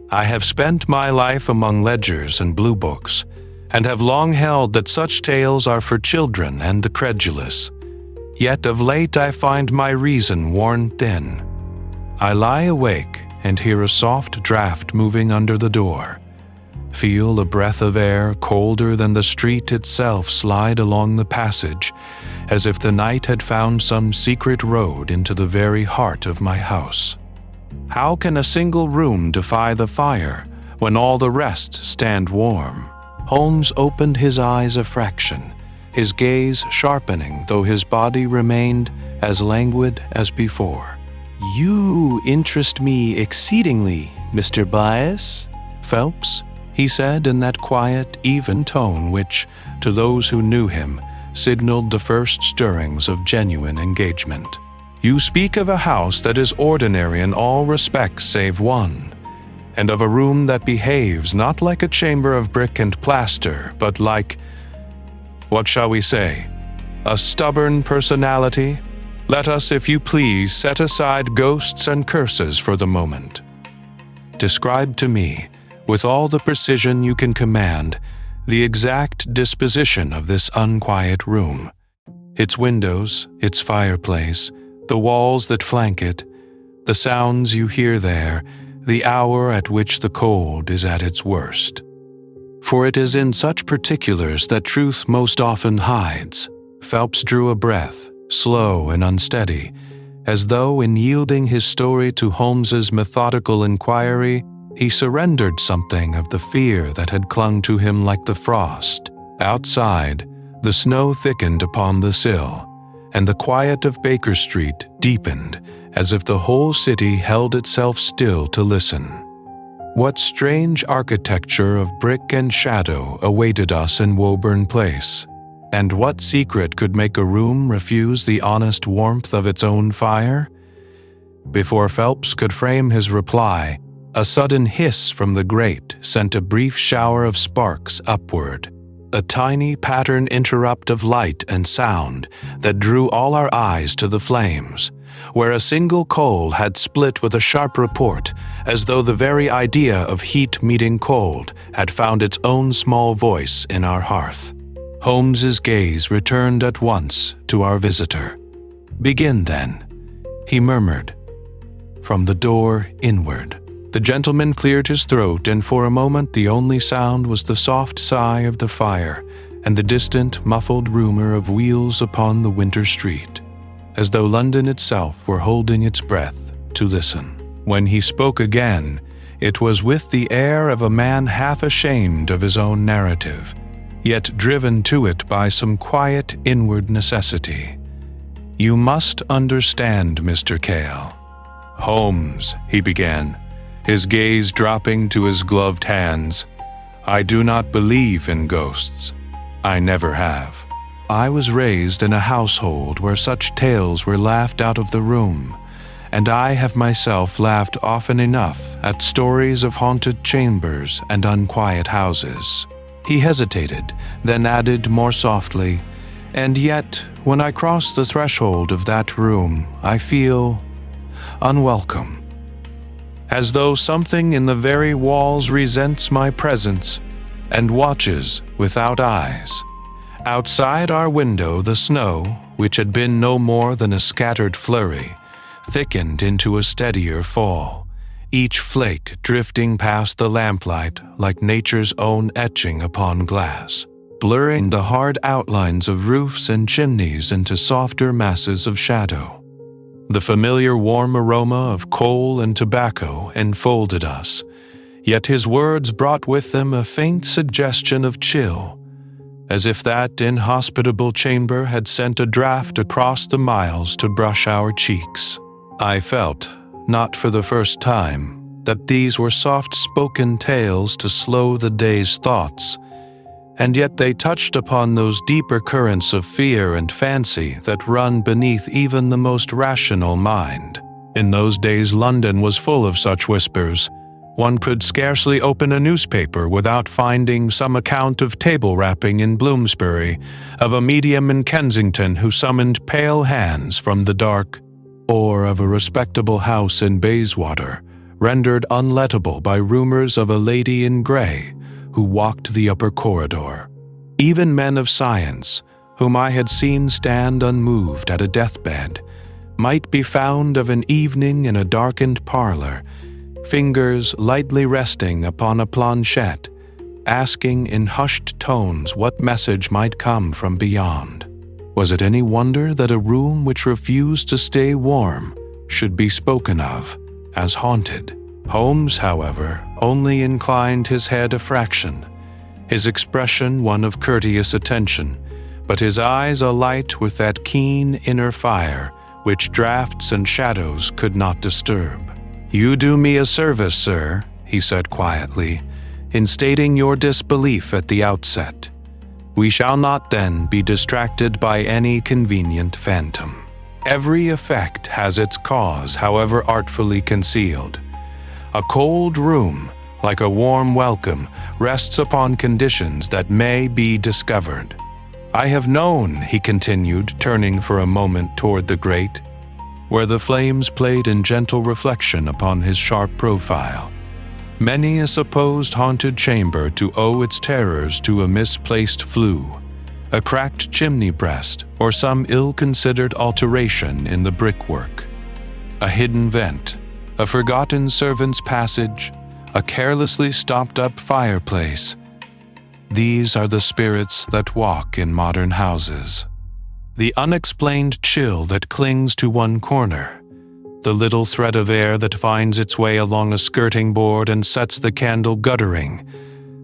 I have spent my life among ledgers and blue books, and have long held that such tales are for children and the credulous. Yet of late I find my reason worn thin. I lie awake and hear a soft draught moving under the door, feel a breath of air colder than the street itself slide along the passage, as if the night had found some secret road into the very heart of my house. How can a single room defy the fire when all the rest stand warm? Holmes opened his eyes a fraction, his gaze sharpening, though his body remained as languid as before. "You interest me exceedingly, Mr. Bias, Phelps," he said in that quiet, even tone which, to those who knew him, signaled the first stirrings of genuine engagement. "You speak of a house that is ordinary in all respects save one, and of a room that behaves not like a chamber of brick and plaster, but like, what shall we say, a stubborn personality? Let us, if you please, set aside ghosts and curses for the moment. Describe to me, with all the precision you can command, the exact disposition of this unquiet room, its windows, its fireplace, the walls that flank it, the sounds you hear there, the hour at which the cold is at its worst. For it is in such particulars that truth most often hides." Phelps drew a breath, slow and unsteady, as though in yielding his story to Holmes's methodical inquiry, he surrendered something of the fear that had clung to him like the frost. Outside, the snow thickened upon the sill, and the quiet of Baker Street deepened, as if the whole city held itself still to listen. What strange architecture of brick and shadow awaited us in Woburn Place? And what secret could make a room refuse the honest warmth of its own fire? Before Phelps could frame his reply, a sudden hiss from the grate sent a brief shower of sparks upward, a tiny pattern interrupt of light and sound that drew all our eyes to the flames, where a single coal had split with a sharp report, as though the very idea of heat meeting cold had found its own small voice in our hearth. Holmes's gaze returned at once to our visitor. "Begin, then," he murmured. From the door inward, the gentleman cleared his throat, and for a moment the only sound was the soft sigh of the fire and the distant, muffled rumor of wheels upon the winter street, as though London itself were holding its breath to listen. When he spoke again, it was with the air of a man half ashamed of his own narrative, yet driven to it by some quiet inward necessity. "You must understand, Mr. Cale." "Holmes," he began, his gaze dropping to his gloved hands, "I do not believe in ghosts. I never have. I was raised in a household where such tales were laughed out of the room, and I have myself laughed often enough at stories of haunted chambers and unquiet houses." He hesitated, then added more softly, And yet, when I cross the threshold of that room, I feel unwelcome, as though something in the very walls resents my presence and watches without eyes. Outside our window, the snow, which had been no more than a scattered flurry, thickened into a steadier fall, each flake drifting past the lamplight like nature's own etching upon glass, blurring the hard outlines of roofs and chimneys into softer masses of shadow. The familiar warm aroma of coal and tobacco enfolded us, yet his words brought with them a faint suggestion of chill, as if that inhospitable chamber had sent a draught across the miles to brush our cheeks. I felt, not for the first time, that these were soft-spoken tales to slow the day's thoughts, and yet they touched upon those deeper currents of fear and fancy that run beneath even the most rational mind. In those days, London was full of such whispers. One could scarcely open a newspaper without finding some account of table rapping in Bloomsbury, of a medium in Kensington who summoned pale hands from the dark, or of a respectable house in Bayswater, rendered unlettable by rumors of a lady in grey who walked the upper corridor. Even men of science, whom I had seen stand unmoved at a deathbed, might be found of an evening in a darkened parlor, fingers lightly resting upon a planchette, asking in hushed tones what message might come from beyond. Was it any wonder that a room which refused to stay warm should be spoken of as haunted? Holmes, however, only inclined his head a fraction, his expression one of courteous attention, but his eyes alight with that keen inner fire which draughts and shadows could not disturb. "You do me a service, sir," he said quietly, "in stating your disbelief at the outset. We shall not then be distracted by any convenient phantom. Every effect has its cause, however artfully concealed. A cold room, like a warm welcome, rests upon conditions that may be discovered. I have known," he continued, turning for a moment toward the grate, where the flames played in gentle reflection upon his sharp profile, "many a supposed haunted chamber to owe its terrors to a misplaced flue, a cracked chimney breast, or some ill-considered alteration in the brickwork. A hidden vent, a forgotten servant's passage, a carelessly stopped-up fireplace. These are the spirits that walk in modern houses. The unexplained chill that clings to one corner, the little thread of air that finds its way along a skirting board and sets the candle guttering.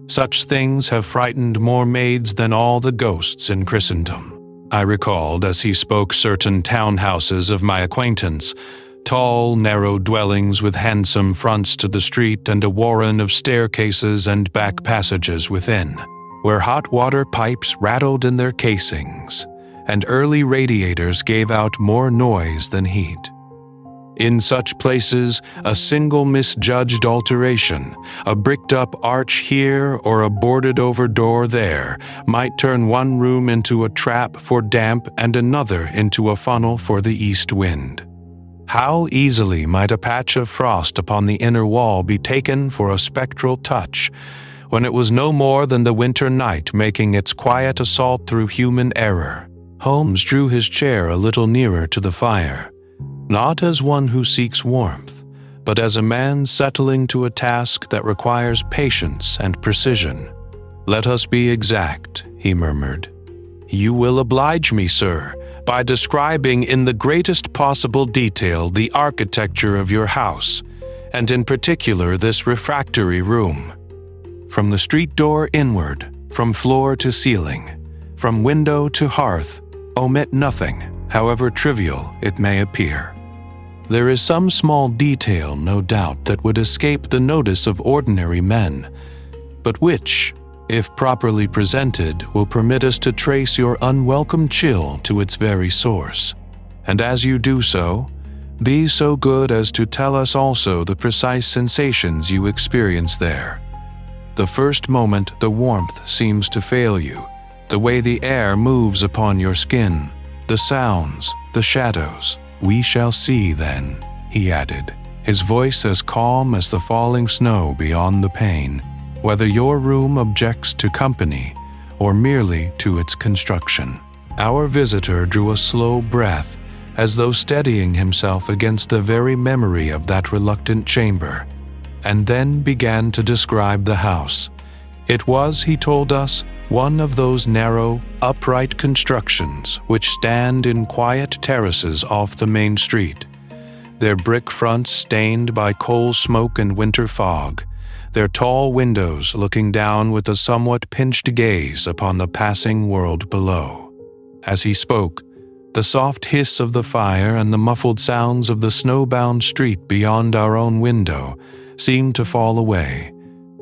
Such things have frightened more maids than all the ghosts in Christendom." I recalled as he spoke certain townhouses of my acquaintance, tall, narrow dwellings with handsome fronts to the street and a warren of staircases and back passages within, where hot water pipes rattled in their casings, and early radiators gave out more noise than heat. In such places, a single misjudged alteration, a bricked-up arch here or a boarded-over door there, might turn one room into a trap for damp and another into a funnel for the east wind. How easily might a patch of frost upon the inner wall be taken for a spectral touch, when it was no more than the winter night making its quiet assault through human error. Holmes drew his chair a little nearer to the fire, not as one who seeks warmth, but as a man settling to a task that requires patience and precision. "Let us be exact," he murmured. "You will oblige me, sir, by describing in the greatest possible detail the architecture of your house, and in particular this refractory room. From the street door inward, from floor to ceiling, from window to hearth, omit nothing, however trivial it may appear. There is some small detail, no doubt, that would escape the notice of ordinary men, but which, if properly presented, will permit us to trace your unwelcome chill to its very source. And as you do so, be so good as to tell us also the precise sensations you experience there. The first moment the warmth seems to fail you, the way the air moves upon your skin, the sounds, the shadows. We shall see then," he added, his voice as calm as the falling snow beyond the pane, "whether your room objects to company or merely to its construction." Our visitor drew a slow breath, as though steadying himself against the very memory of that reluctant chamber, and then began to describe the house. It was, he told us, one of those narrow, upright constructions which stand in quiet terraces off the main street, their brick fronts stained by coal smoke and winter fog, their tall windows looking down with a somewhat pinched gaze upon the passing world below. As he spoke, the soft hiss of the fire and the muffled sounds of the snowbound street beyond our own window seemed to fall away,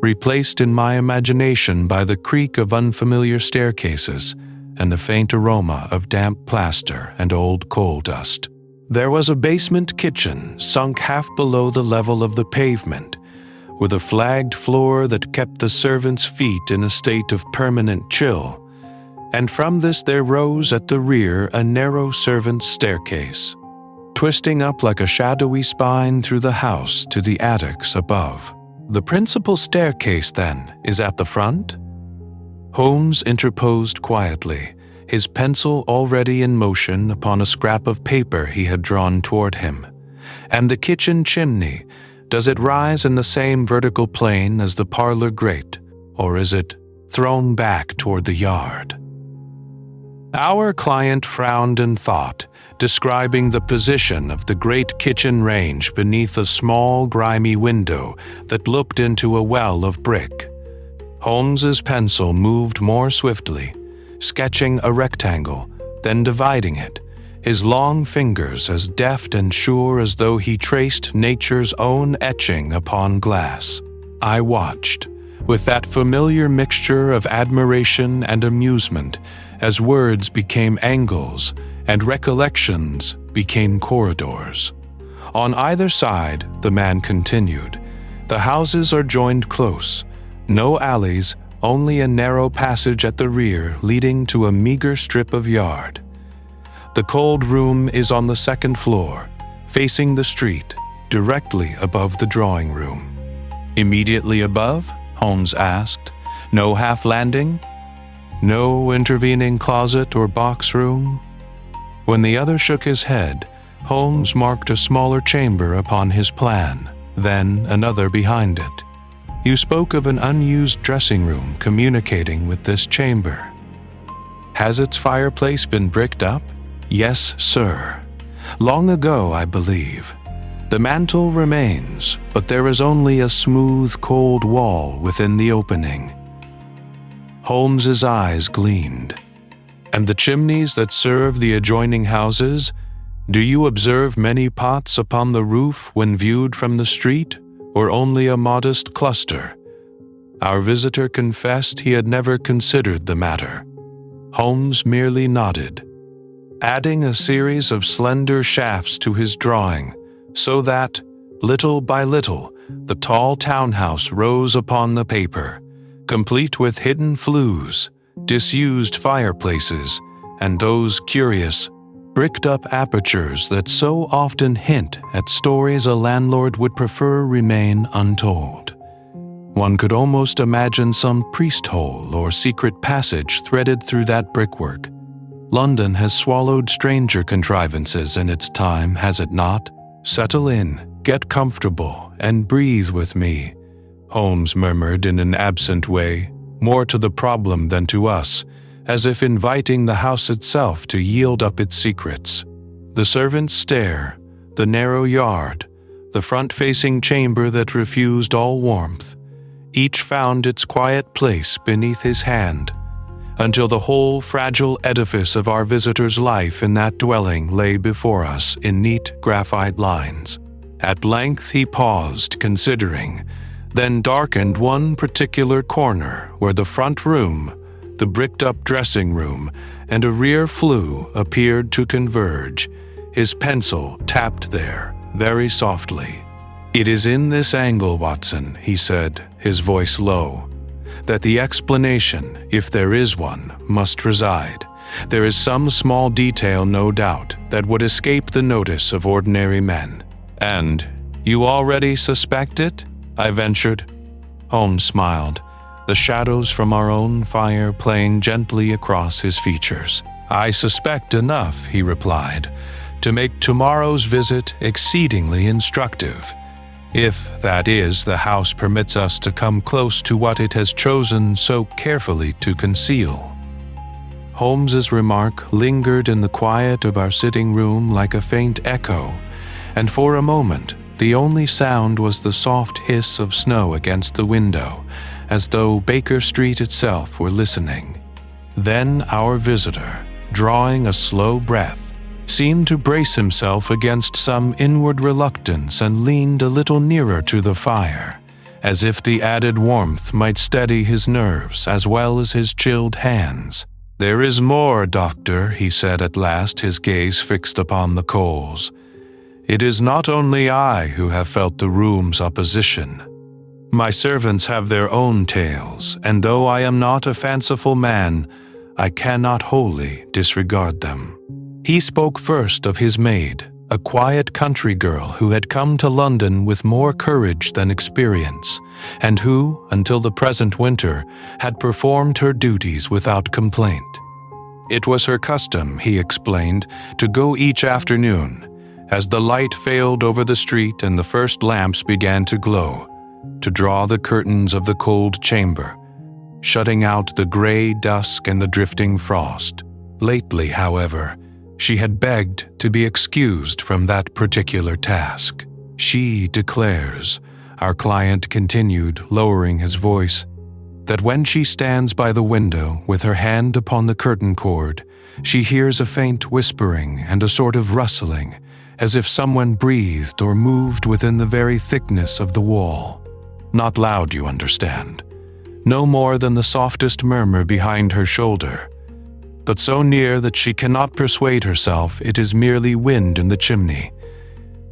replaced in my imagination by the creak of unfamiliar staircases and the faint aroma of damp plaster and old coal dust. There was a basement kitchen sunk half below the level of the pavement, with a flagged floor that kept the servants' feet in a state of permanent chill, and from this there rose at the rear a narrow servants' staircase, twisting up like a shadowy spine through the house to the attics above. "The principal staircase, then, is at the front?" Holmes interposed quietly, his pencil already in motion upon a scrap of paper he had drawn toward him. "And the kitchen chimney, does it rise in the same vertical plane as the parlor grate, or is it thrown back toward the yard?" Our client frowned and thought, describing the position of the great kitchen range beneath a small, grimy window that looked into a well of brick. Holmes's pencil moved more swiftly, sketching a rectangle, then dividing it, his long fingers as deft and sure as though he traced nature's own etching upon glass. I watched, with that familiar mixture of admiration and amusement, as words became angles and recollections became corridors. On either side, the man continued, the houses are joined close, no alleys, only a narrow passage at the rear leading to a meager strip of yard. The cold room is on the second floor, facing the street, directly above the drawing room. "Immediately above?" Holmes asked. "No half landing? No intervening closet or box room?" When the other shook his head, Holmes marked a smaller chamber upon his plan, then another behind it. "You spoke of an unused dressing room communicating with this chamber. Has its fireplace been bricked up?" "Yes, sir. Long ago, I believe. The mantel remains, but there is only a smooth, cold wall within the opening." Holmes's eyes gleamed. "And the chimneys that serve the adjoining houses, do you observe many pots upon the roof when viewed from the street, or only a modest cluster?" Our visitor confessed he had never considered the matter. Holmes merely nodded, adding a series of slender shafts to his drawing, so that, little by little, the tall townhouse rose upon the paper, complete with hidden flues, disused fireplaces, and those curious, bricked-up apertures that so often hint at stories a landlord would prefer remain untold. One could almost imagine some priest-hole or secret passage threaded through that brickwork. London has swallowed stranger contrivances in its time, has it not? "Settle in, get comfortable, and breathe with me," Holmes murmured in an absent way, more to the problem than to us, as if inviting the house itself to yield up its secrets. The servants' stair, the narrow yard, the front-facing chamber that refused all warmth, each found its quiet place beneath his hand, until the whole fragile edifice of our visitor's life in that dwelling lay before us in neat graphite lines. At length he paused, considering, then darkened one particular corner where the front room, the bricked-up dressing room, and a rear flue appeared to converge. His pencil tapped there, very softly. "It is in this angle, Watson," he said, his voice low, that the explanation, if there is one, must reside. There is some small detail, no doubt, that would escape the notice of ordinary men. And you already suspect it? I ventured. Holmes smiled, the shadows from our own fire playing gently across his features. I suspect enough, he replied, to make tomorrow's visit exceedingly instructive. If, that is, the house permits us to come close to what it has chosen so carefully to conceal. Holmes's remark lingered in the quiet of our sitting room like a faint echo, and for a moment the only sound was the soft hiss of snow against the window, as though Baker Street itself were listening. Then our visitor, drawing a slow breath, seemed to brace himself against some inward reluctance and leaned a little nearer to the fire, as if the added warmth might steady his nerves as well as his chilled hands. "There is more, Doctor," he said at last, his gaze fixed upon the coals. "It is not only I who have felt the room's opposition. My servants have their own tales, and though I am not a fanciful man, I cannot wholly disregard them." He spoke first of his maid, a quiet country girl who had come to London with more courage than experience, and who, until the present winter, had performed her duties without complaint. It was her custom, he explained, to go each afternoon, as the light failed over the street and the first lamps began to glow, to draw the curtains of the cold chamber, shutting out the gray dusk and the drifting frost. Lately, however, she had begged to be excused from that particular task. She declares, our client continued, lowering his voice, that when she stands by the window with her hand upon the curtain cord, she hears a faint whispering and a sort of rustling, as if someone breathed or moved within the very thickness of the wall. Not loud, you understand. No more than the softest murmur behind her shoulder, but so near that she cannot persuade herself it is merely wind in the chimney.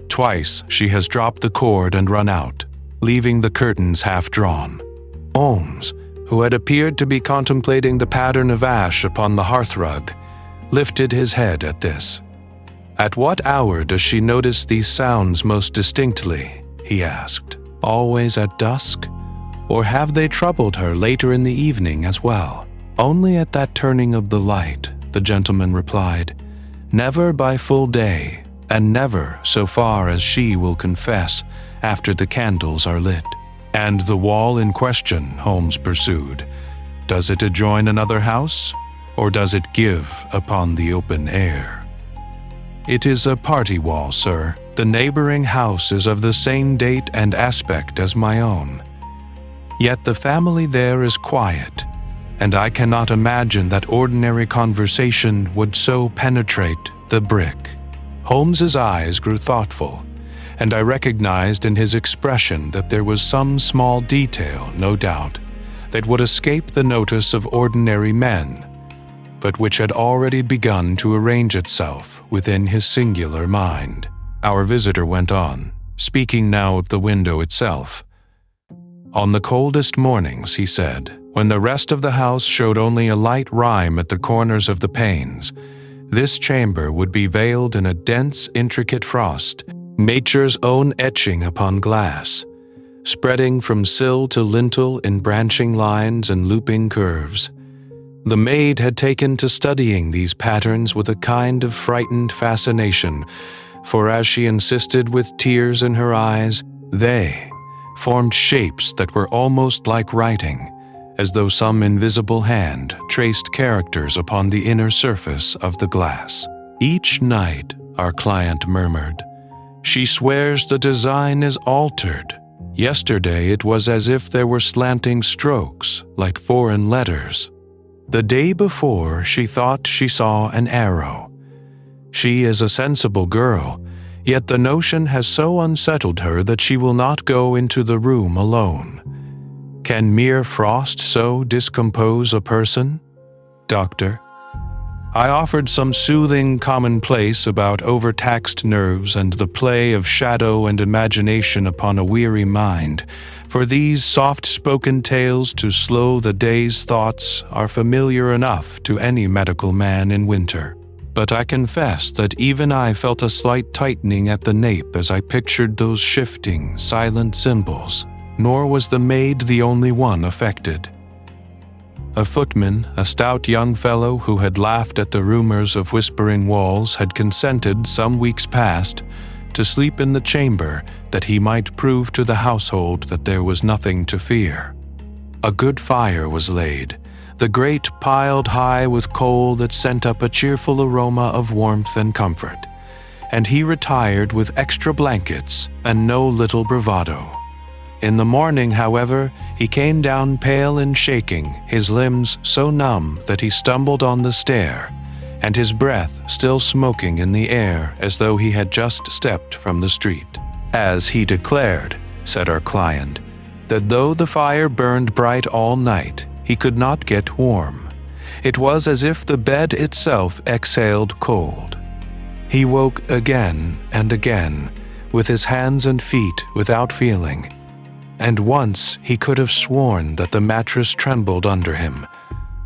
Twice she has dropped the cord and run out, leaving the curtains half drawn. Holmes, who had appeared to be contemplating the pattern of ash upon the hearthrug, lifted his head at this. "At what hour does she notice these sounds most distinctly?" he asked. "Always at dusk? Or have they troubled her later in the evening as well?" "Only at that turning of the light," the gentleman replied. "Never by full day, and never, so far as she will confess, after the candles are lit." "And the wall in question," Holmes pursued, "does it adjoin another house, or does it give upon the open air?" "It is a party wall, sir. The neighboring house is of the same date and aspect as my own. Yet the family there is quiet, and I cannot imagine that ordinary conversation would so penetrate the brick." Holmes's eyes grew thoughtful, and I recognized in his expression that there was some small detail, no doubt, that would escape the notice of ordinary men, but which had already begun to arrange itself within his singular mind. Our visitor went on, speaking now of the window itself. "On the coldest mornings," he said, "when the rest of the house showed only a light rime at the corners of the panes, this chamber would be veiled in a dense, intricate frost, nature's own etching upon glass, spreading from sill to lintel in branching lines and looping curves. The maid had taken to studying these patterns with a kind of frightened fascination, for as she insisted with tears in her eyes, they formed shapes that were almost like writing, as though some invisible hand traced characters upon the inner surface of the glass. Each night, our client murmured, she swears the design is altered. Yesterday it was as if there were slanting strokes, like foreign letters. The day before she thought she saw an arrow. She is a sensible girl, yet the notion has so unsettled her that she will not go into the room alone. Can mere frost so discompose a person? Doctor, I offered some soothing commonplace about overtaxed nerves and the play of shadow and imagination upon a weary mind, for these soft-spoken tales to slow the day's thoughts are familiar enough to any medical man in winter. But I confess that even I felt a slight tightening at the nape as I pictured those shifting, silent symbols, nor was the maid the only one affected. A footman, a stout young fellow who had laughed at the rumors of whispering walls, had consented some weeks past to sleep in the chamber that he might prove to the household that there was nothing to fear. A good fire was laid, the grate piled high with coal that sent up a cheerful aroma of warmth and comfort, and he retired with extra blankets and no little bravado. In the morning, however, he came down pale and shaking, his limbs so numb that he stumbled on the stair, and his breath still smoking in the air as though he had just stepped from the street. As he declared, said our client, that though the fire burned bright all night, he could not get warm. It was as if the bed itself exhaled cold. He woke again and again, with his hands and feet without feeling, and once he could have sworn that the mattress trembled under him,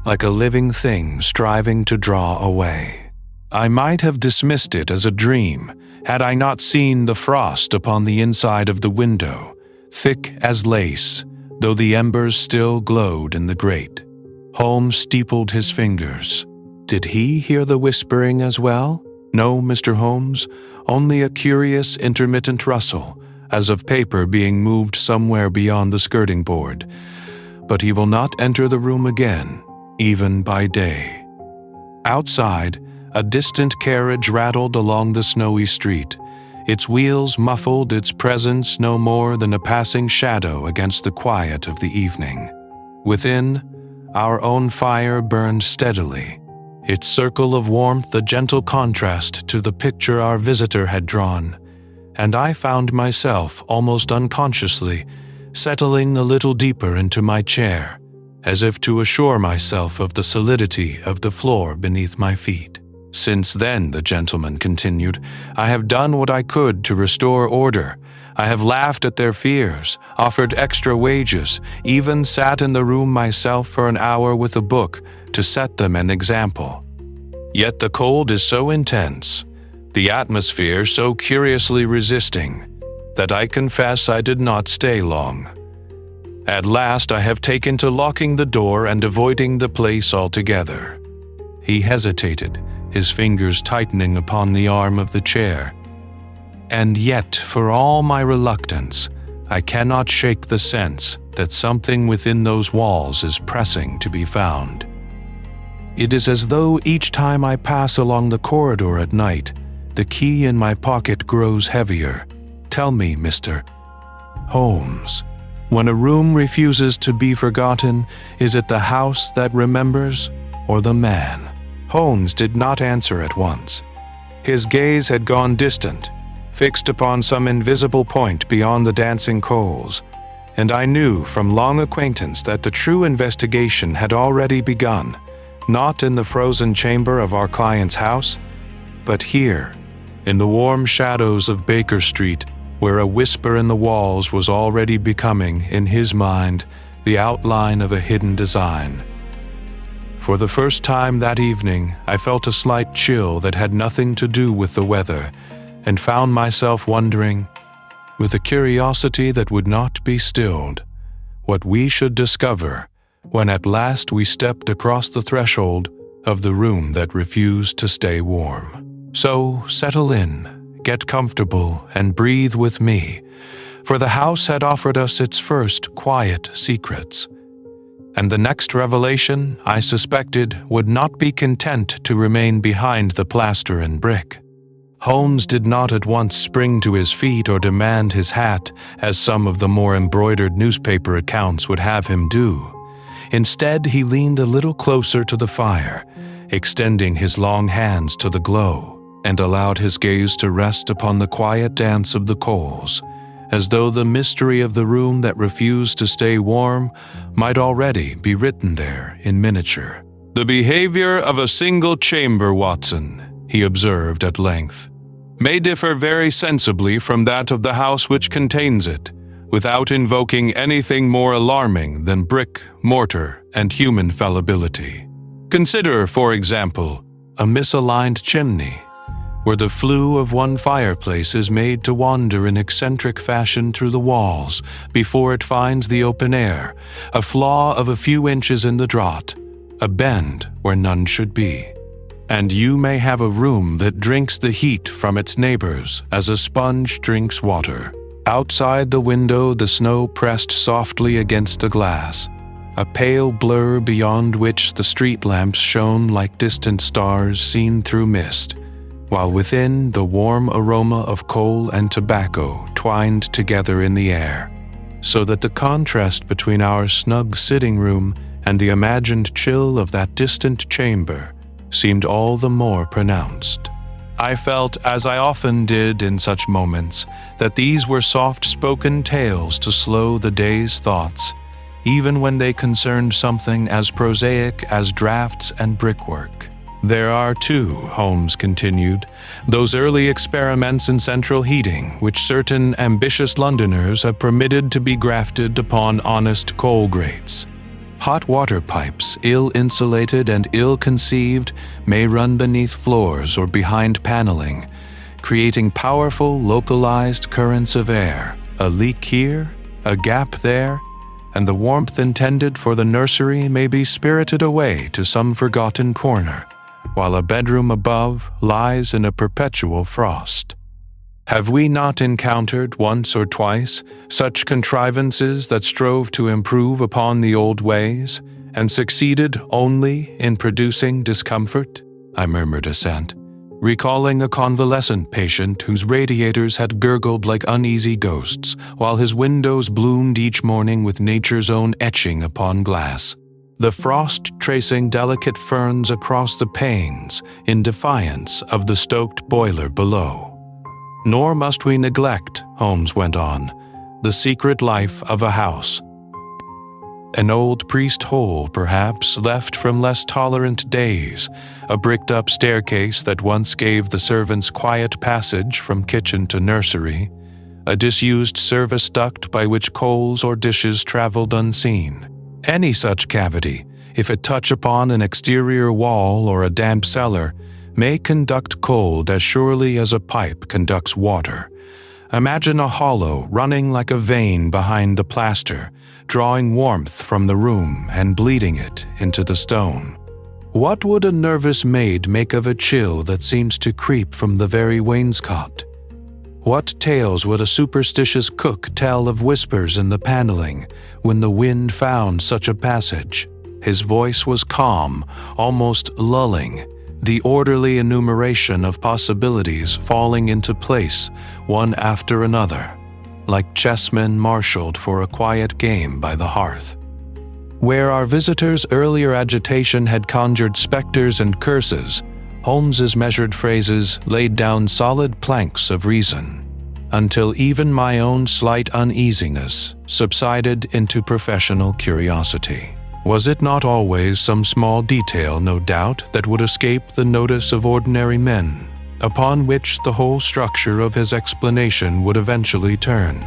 like a living thing striving to draw away. I might have dismissed it as a dream had I not seen the frost upon the inside of the window, thick as lace, though the embers still glowed in the grate. Holmes steepled his fingers. Did he hear the whispering as well? No, Mr. Holmes, only a curious intermittent rustle, as of paper being moved somewhere beyond the skirting board. But he will not enter the room again, even by day. Outside, a distant carriage rattled along the snowy street. Its wheels muffled its presence no more than a passing shadow against the quiet of the evening. Within, our own fire burned steadily, its circle of warmth a gentle contrast to the picture our visitor had drawn, and I found myself, almost unconsciously, settling a little deeper into my chair, as if to assure myself of the solidity of the floor beneath my feet. Since then, the gentleman continued, I have done what I could to restore order. I have laughed at their fears, offered extra wages, even sat in the room myself for an hour with a book to set them an example. Yet the cold is so intense, the atmosphere so curiously resisting, that I confess I did not stay long. At last I have taken to locking the door and avoiding the place altogether. He hesitated, his fingers tightening upon the arm of the chair. And yet, for all my reluctance, I cannot shake the sense that something within those walls is pressing to be found. It is as though each time I pass along the corridor at night, the key in my pocket grows heavier. Tell me, Mr. Holmes, when a room refuses to be forgotten, is it the house that remembers, or the man? Holmes did not answer at once. His gaze had gone distant, fixed upon some invisible point beyond the dancing coals, and I knew from long acquaintance that the true investigation had already begun, not in the frozen chamber of our client's house, but here, in the warm shadows of Baker Street, where a whisper in the walls was already becoming, in his mind, the outline of a hidden design. For the first time that evening, I felt a slight chill that had nothing to do with the weather, and found myself wondering, with a curiosity that would not be stilled, what we should discover when at last we stepped across the threshold of the room that refused to stay warm. So settle in, get comfortable, and breathe with me, for the house had offered us its first quiet secrets. And the next revelation, I suspected, would not be content to remain behind the plaster and brick. Holmes did not at once spring to his feet or demand his hat, as some of the more embroidered newspaper accounts would have him do. Instead, he leaned a little closer to the fire, extending his long hands to the glow, and allowed his gaze to rest upon the quiet dance of the coals, as though the mystery of the room that refused to stay warm might already be written there in miniature. "The behavior of a single chamber, Watson," he observed at length, "may differ very sensibly from that of the house which contains it, without invoking anything more alarming than brick, mortar, and human fallibility. Consider, for example, a misaligned chimney, where the flue of one fireplace is made to wander in eccentric fashion through the walls before it finds the open air, a flaw of a few inches in the draught, a bend where none should be. And you may have a room that drinks the heat from its neighbors as a sponge drinks water. Outside the window, the snow pressed softly against the glass, a pale blur beyond which the street lamps shone like distant stars seen through mist, while within the warm aroma of coal and tobacco twined together in the air, so that the contrast between our snug sitting room and the imagined chill of that distant chamber seemed all the more pronounced. I felt, as I often did in such moments, that these were soft-spoken tales to slow the day's thoughts, even when they concerned something as prosaic as drafts and brickwork. "There are, too," Holmes continued, "those early experiments in central heating which certain ambitious Londoners have permitted to be grafted upon honest coal grates. Hot water pipes, ill-insulated and ill-conceived, may run beneath floors or behind paneling, creating powerful, localized currents of air. A leak here, a gap there, and the warmth intended for the nursery may be spirited away to some forgotten corner, while a bedroom above lies in a perpetual frost. Have we not encountered once or twice such contrivances that strove to improve upon the old ways, and succeeded only in producing discomfort?" I murmured assent, recalling a convalescent patient whose radiators had gurgled like uneasy ghosts, while his windows bloomed each morning with nature's own etching upon glass, the frost tracing delicate ferns across the panes in defiance of the stoked boiler below. "Nor must we neglect," Holmes went on, "the secret life of a house. An old priest hole, perhaps, left from less tolerant days, a bricked-up staircase that once gave the servants quiet passage from kitchen to nursery, a disused service duct by which coals or dishes traveled unseen. Any such cavity, if it touch upon an exterior wall or a damp cellar, may conduct cold as surely as a pipe conducts water. Imagine a hollow running like a vein behind the plaster, drawing warmth from the room and bleeding it into the stone. What would a nervous maid make of a chill that seems to creep from the very wainscot? What tales would a superstitious cook tell of whispers in the paneling when the wind found such a passage? His voice was calm, almost lulling, the orderly enumeration of possibilities falling into place, one after another, like chessmen marshaled for a quiet game by the hearth. Where our visitor's earlier agitation had conjured specters and curses, Holmes's measured phrases laid down solid planks of reason, until even my own slight uneasiness subsided into professional curiosity. Was it not always some small detail, no doubt, that would escape the notice of ordinary men, upon which the whole structure of his explanation would eventually turn?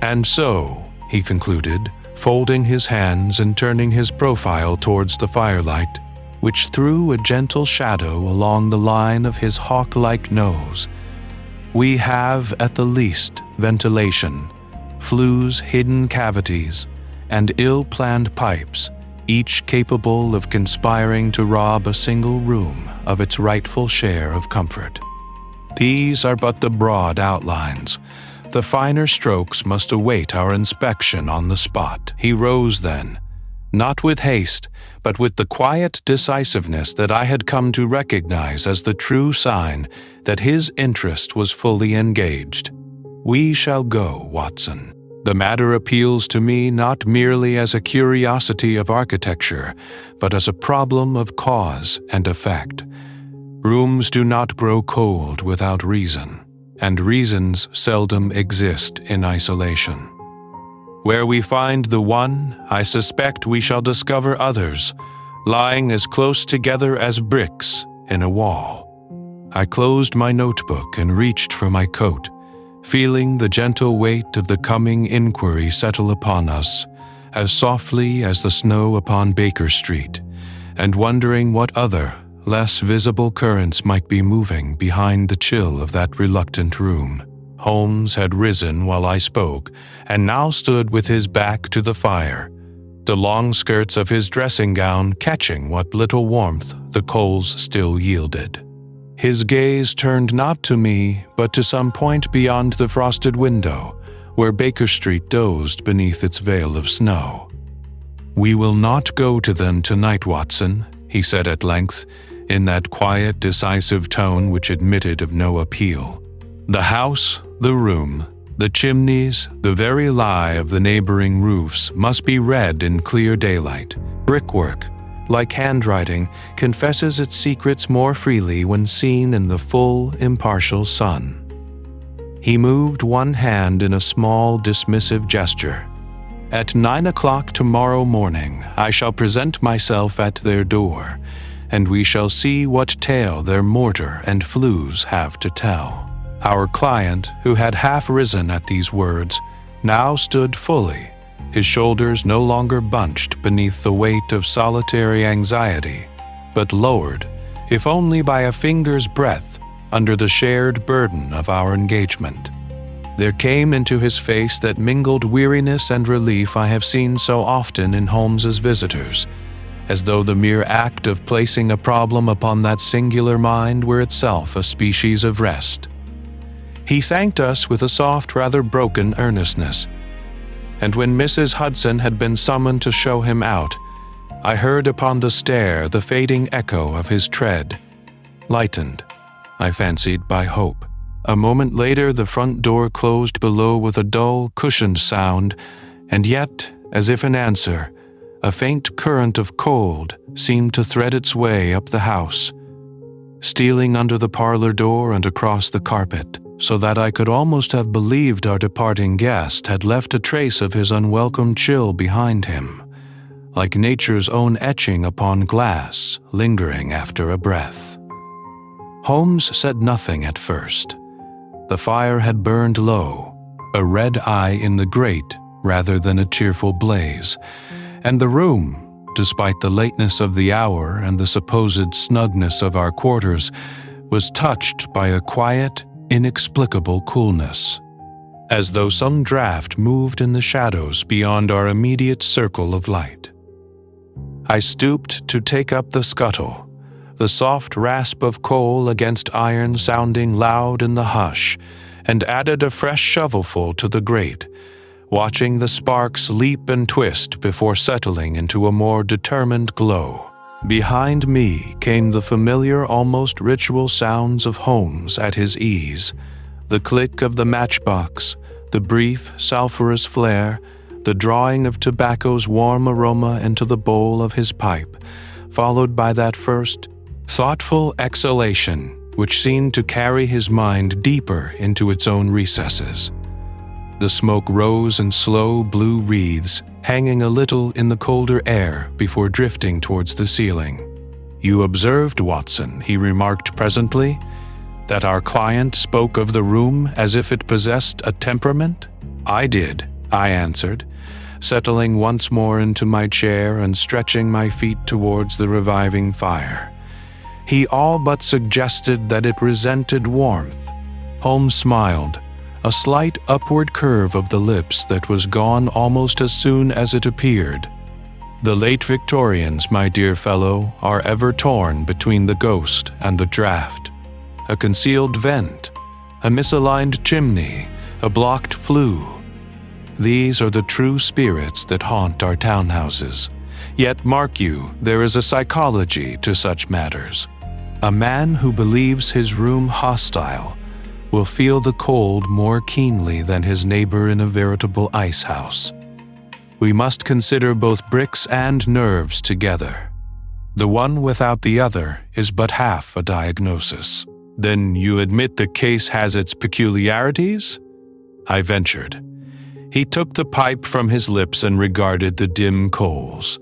"And so," he concluded, folding his hands and turning his profile towards the firelight, which threw a gentle shadow along the line of his hawk-like nose, "we have, at the least, ventilation, flues, hidden cavities, and ill-planned pipes, each capable of conspiring to rob a single room of its rightful share of comfort. These are but the broad outlines. The finer strokes must await our inspection on the spot." He rose then, not with haste, but with the quiet decisiveness that I had come to recognize as the true sign that his interest was fully engaged. "We shall go, Watson. The matter appeals to me not merely as a curiosity of architecture, but as a problem of cause and effect. Rooms do not grow cold without reason, and reasons seldom exist in isolation. Where we find the one, I suspect we shall discover others, lying as close together as bricks in a wall. I closed my notebook and reached for my coat, feeling the gentle weight of the coming inquiry settle upon us, as softly as the snow upon Baker Street, and wondering what other, less visible currents might be moving behind the chill of that reluctant room. Holmes had risen while I spoke, and now stood with his back to the fire, the long skirts of his dressing gown catching what little warmth the coals still yielded. His gaze turned not to me, but to some point beyond the frosted window, where Baker Street dozed beneath its veil of snow. "We will not go to them tonight, Watson," he said at length, in that quiet, decisive tone which admitted of no appeal. "The house, the room, the chimneys, the very lie of the neighboring roofs must be read in clear daylight. Brickwork, like handwriting, confesses its secrets more freely when seen in the full, impartial sun." He moved one hand in a small, dismissive gesture. "At 9 o'clock tomorrow morning I shall present myself at their door, and we shall see what tale their mortar and flues have to tell." Our client, who had half risen at these words, now stood fully, his shoulders no longer bunched beneath the weight of solitary anxiety, but lowered, if only by a finger's breadth, under the shared burden of our engagement. There came into his face that mingled weariness and relief I have seen so often in Holmes's visitors, as though the mere act of placing a problem upon that singular mind were itself a species of rest. He thanked us with a soft, rather broken earnestness, and when Mrs. Hudson had been summoned to show him out, I heard upon the stair the fading echo of his tread, lightened, I fancied, by hope. A moment later the front door closed below with a dull, cushioned sound, and yet, as if in answer, a faint current of cold seemed to thread its way up the house, stealing under the parlor door and across the carpet, so that I could almost have believed our departing guest had left a trace of his unwelcome chill behind him, like nature's own etching upon glass, lingering after a breath. Holmes said nothing at first. The fire had burned low, a red eye in the grate rather than a cheerful blaze, and the room, despite the lateness of the hour and the supposed snugness of our quarters, was touched by a quiet, inexplicable coolness, as though some draught moved in the shadows beyond our immediate circle of light. I stooped to take up the scuttle, the soft rasp of coal against iron sounding loud in the hush, and added a fresh shovelful to the grate, watching the sparks leap and twist before settling into a more determined glow. Behind me came the familiar, almost ritual sounds of Holmes at his ease, the click of the matchbox, the brief, sulphurous flare, the drawing of tobacco's warm aroma into the bowl of his pipe, followed by that first, thoughtful exhalation which seemed to carry his mind deeper into its own recesses. The smoke rose in slow blue wreaths, hanging a little in the colder air before drifting towards the ceiling. "You observed, Watson," he remarked presently, "that our client spoke of the room as if it possessed a temperament?" "I did," I answered, settling once more into my chair and stretching my feet towards the reviving fire. "He all but suggested that it resented warmth." Holmes smiled, a slight upward curve of the lips that was gone almost as soon as it appeared. "The late Victorians, my dear fellow, are ever torn between the ghost and the draught. A concealed vent, a misaligned chimney, a blocked flue. These are the true spirits that haunt our townhouses. Yet, mark you, there is a psychology to such matters. A man who believes his room hostile will feel the cold more keenly than his neighbor in a veritable ice house. We must consider both bricks and nerves together. The one without the other is but half a diagnosis." "Then you admit the case has its peculiarities?" I ventured. He took the pipe from his lips and regarded the dim coals.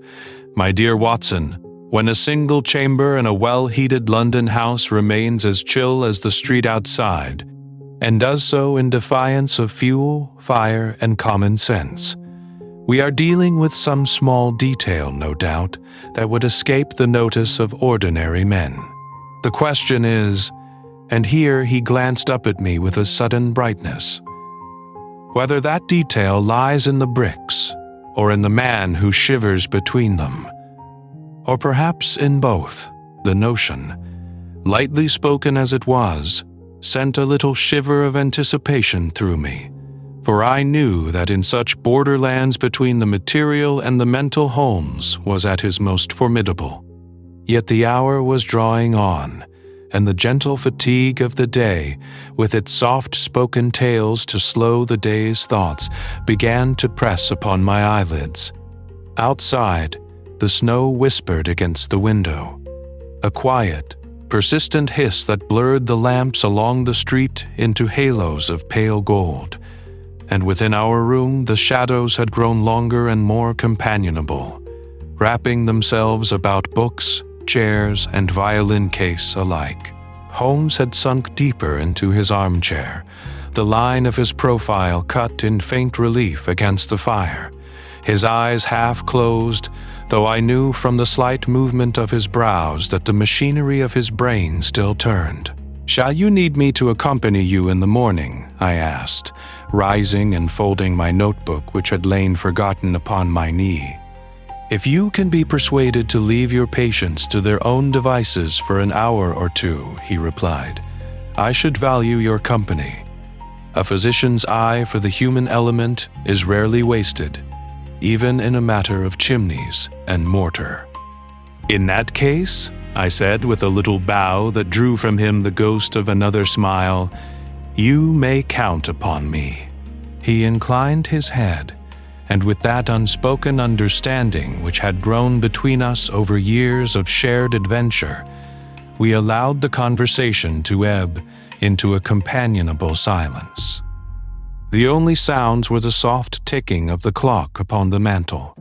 "My dear Watson, When a single chamber in a well-heated London house remains as chill as the street outside, and does so in defiance of fuel, fire, and common sense, we are dealing with some small detail, no doubt, that would escape the notice of ordinary men. The question is, and here he glanced up at me with a sudden brightness, whether that detail lies in the bricks, or in the man who shivers between them, or perhaps in both. The notion, lightly spoken as it was, sent a little shiver of anticipation through me, for I knew that in such borderlands between the material and the mental Holmes was at his most formidable. Yet the hour was drawing on, and the gentle fatigue of the day, with its soft-spoken tales to slow the day's thoughts, began to press upon my eyelids. Outside, the snow whispered against the window, a quiet, persistent hiss that blurred the lamps along the street into halos of pale gold, and within our room the shadows had grown longer and more companionable, wrapping themselves about books, chairs, and violin case alike. Holmes had sunk deeper into his armchair, the line of his profile cut in faint relief against the fire, his eyes half closed, though I knew from the slight movement of his brows that the machinery of his brain still turned. "Shall you need me to accompany you in the morning?" I asked, rising and folding my notebook which had lain forgotten upon my knee. "If you can be persuaded to leave your patients to their own devices for an hour or two," he replied, "I should value your company. A physician's eye for the human element is rarely wasted, even in a matter of chimneys and mortar." "In that case," I said with a little bow that drew from him the ghost of another smile, "you may count upon me." He inclined his head, and with that unspoken understanding which had grown between us over years of shared adventure, we allowed the conversation to ebb into a companionable silence. The only sounds were the soft ticking of the clock upon the mantel,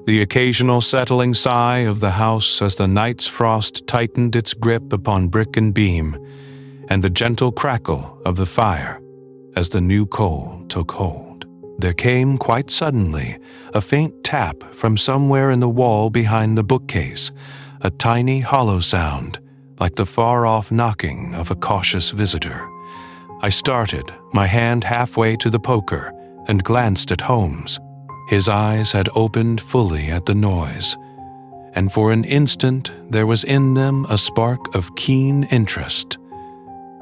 the occasional settling sigh of the house as the night's frost tightened its grip upon brick and beam, and the gentle crackle of the fire as the new coal took hold. There came quite suddenly a faint tap from somewhere in the wall behind the bookcase, a tiny hollow sound, like the far-off knocking of a cautious visitor. I started, my hand halfway to the poker, and glanced at Holmes. His eyes had opened fully at the noise, and for an instant there was in them a spark of keen interest.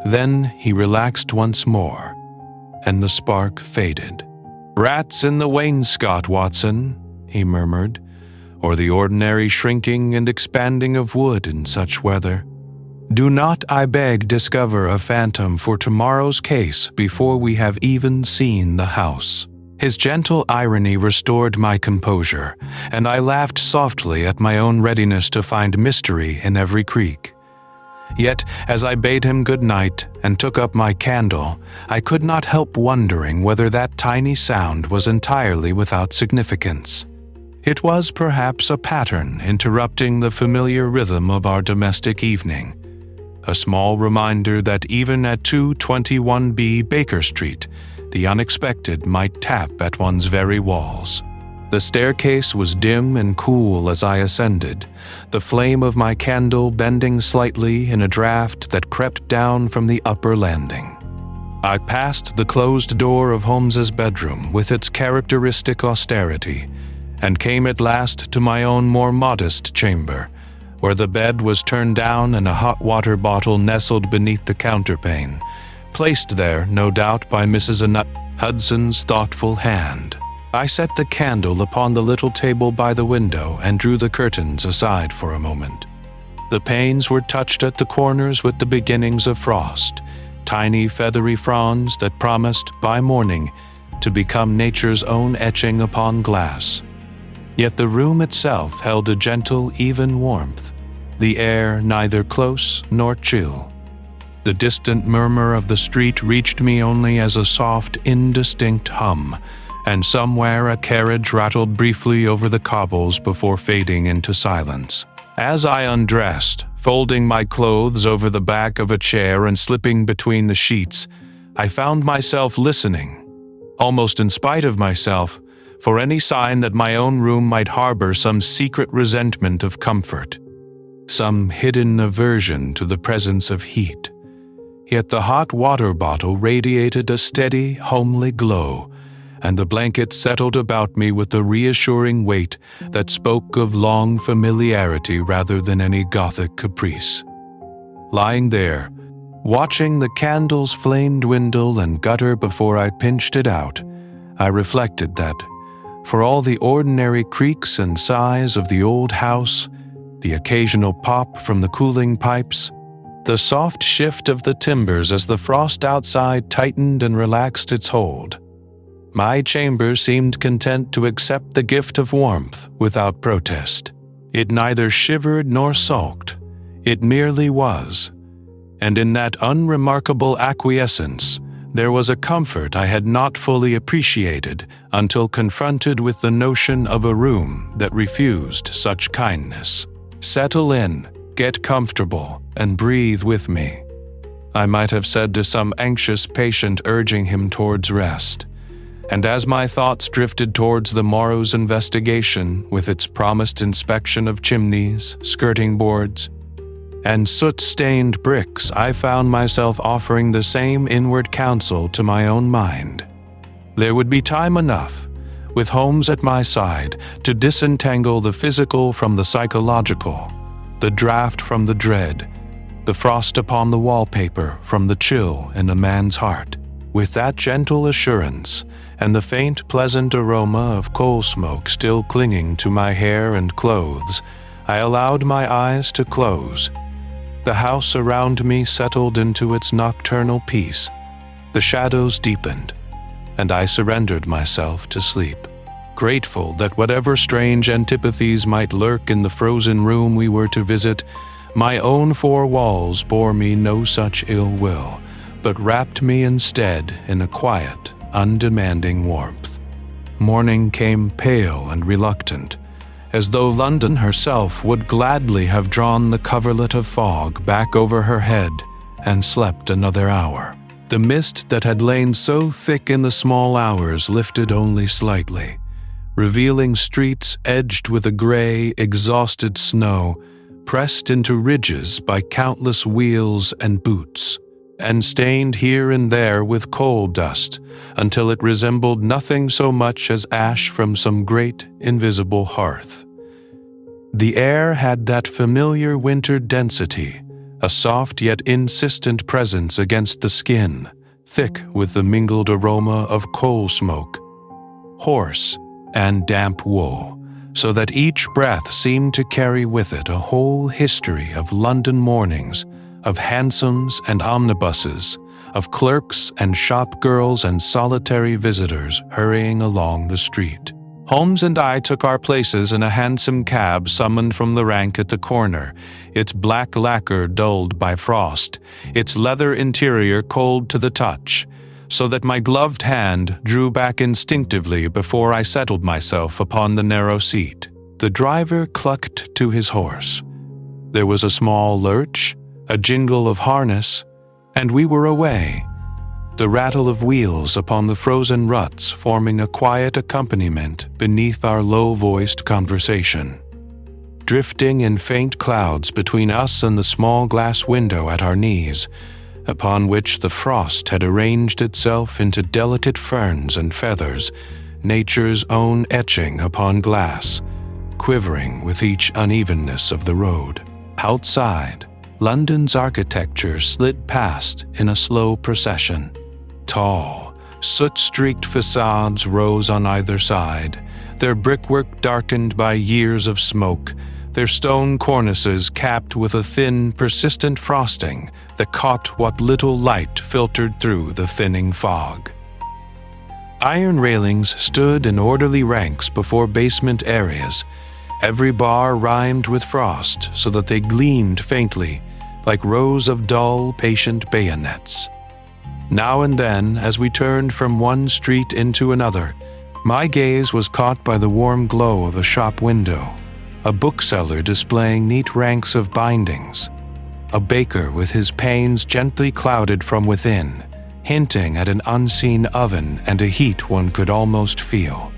Then he relaxed once more, and the spark faded. "Rats in the wainscot, Watson," he murmured, "or the ordinary shrinking and expanding of wood in such weather. Do not, I beg, discover a phantom for tomorrow's case before we have even seen the house." His gentle irony restored my composure, and I laughed softly at my own readiness to find mystery in every creak. Yet, as I bade him good night and took up my candle, I could not help wondering whether that tiny sound was entirely without significance. It was perhaps a pattern interrupting the familiar rhythm of our domestic evening, a small reminder that even at 221B Baker Street, the unexpected might tap at one's very walls. The staircase was dim and cool as I ascended, the flame of my candle bending slightly in a draught that crept down from the upper landing. I passed the closed door of Holmes's bedroom with its characteristic austerity, and came at last to my own more modest chamber, where the bed was turned down and a hot water bottle nestled beneath the counterpane, placed there, no doubt, by Mrs. Hudson's thoughtful hand. I set the candle upon the little table by the window and drew the curtains aside for a moment. The panes were touched at the corners with the beginnings of frost, tiny feathery fronds that promised, by morning, to become nature's own etching upon glass. Yet the room itself held a gentle, even warmth, the air neither close nor chill. The distant murmur of the street reached me only as a soft, indistinct hum, and somewhere a carriage rattled briefly over the cobbles before fading into silence. As I undressed, folding my clothes over the back of a chair and slipping between the sheets, I found myself listening, almost in spite of myself, for any sign that my own room might harbor some secret resentment of comfort, some hidden aversion to the presence of heat. Yet the hot water bottle radiated a steady, homely glow, and the blanket settled about me with a reassuring weight that spoke of long familiarity rather than any Gothic caprice. Lying there, watching the candle's flame dwindle and gutter before I pinched it out, I reflected that, for all the ordinary creaks and sighs of the old house, the occasional pop from the cooling pipes, the soft shift of the timbers as the frost outside tightened and relaxed its hold, my chamber seemed content to accept the gift of warmth without protest. It neither shivered nor sulked. It merely was. And in that unremarkable acquiescence, there was a comfort I had not fully appreciated until confronted with the notion of a room that refused such kindness. Settle in, get comfortable, and breathe with me, I might have said to some anxious patient urging him towards rest. And as my thoughts drifted towards the morrow's investigation with its promised inspection of chimneys, skirting boards, and soot-stained bricks, I found myself offering the same inward counsel to my own mind. There would be time enough, with Holmes at my side, to disentangle the physical from the psychological, the draft from the dread, the frost upon the wallpaper from the chill in a man's heart. With that gentle assurance, and the faint, pleasant aroma of coal smoke still clinging to my hair and clothes, I allowed my eyes to close. The house around me settled into its nocturnal peace. The shadows deepened, and I surrendered myself to sleep, grateful that whatever strange antipathies might lurk in the frozen room we were to visit, my own four walls bore me no such ill will, but wrapped me instead in a quiet, undemanding warmth. Morning came pale and reluctant, as though London herself would gladly have drawn the coverlet of fog back over her head and slept another hour. The mist that had lain so thick in the small hours lifted only slightly, revealing streets edged with a gray, exhausted snow, pressed into ridges by countless wheels and boots, and stained here and there with coal dust until it resembled nothing so much as ash from some great invisible hearth. The air had that familiar winter density, a soft yet insistent presence against the skin, thick with the mingled aroma of coal smoke, horse, and damp wool, so that each breath seemed to carry with it a whole history of London mornings, of hansoms and omnibuses, of clerks and shop girls and solitary visitors hurrying along the street. Holmes and I took our places in a hansom cab summoned from the rank at the corner, its black lacquer dulled by frost, its leather interior cold to the touch, so that my gloved hand drew back instinctively before I settled myself upon the narrow seat. The driver clucked to his horse. There was a small lurch, a jingle of harness, and we were away, the rattle of wheels upon the frozen ruts forming a quiet accompaniment beneath our low-voiced conversation. Drifting in faint clouds between us and the small glass window at our knees, upon which the frost had arranged itself into delicate ferns and feathers, nature's own etching upon glass, quivering with each unevenness of the road. Outside, London's architecture slid past in a slow procession. Tall, soot-streaked facades rose on either side, their brickwork darkened by years of smoke, their stone cornices capped with a thin, persistent frosting that caught what little light filtered through the thinning fog. Iron railings stood in orderly ranks before basement areas, every bar rimed with frost so that they gleamed faintly, like rows of dull, patient bayonets. Now and then, as we turned from one street into another, my gaze was caught by the warm glow of a shop window, a bookseller displaying neat ranks of bindings, a baker with his panes gently clouded from within, hinting at an unseen oven and a heat one could almost feel.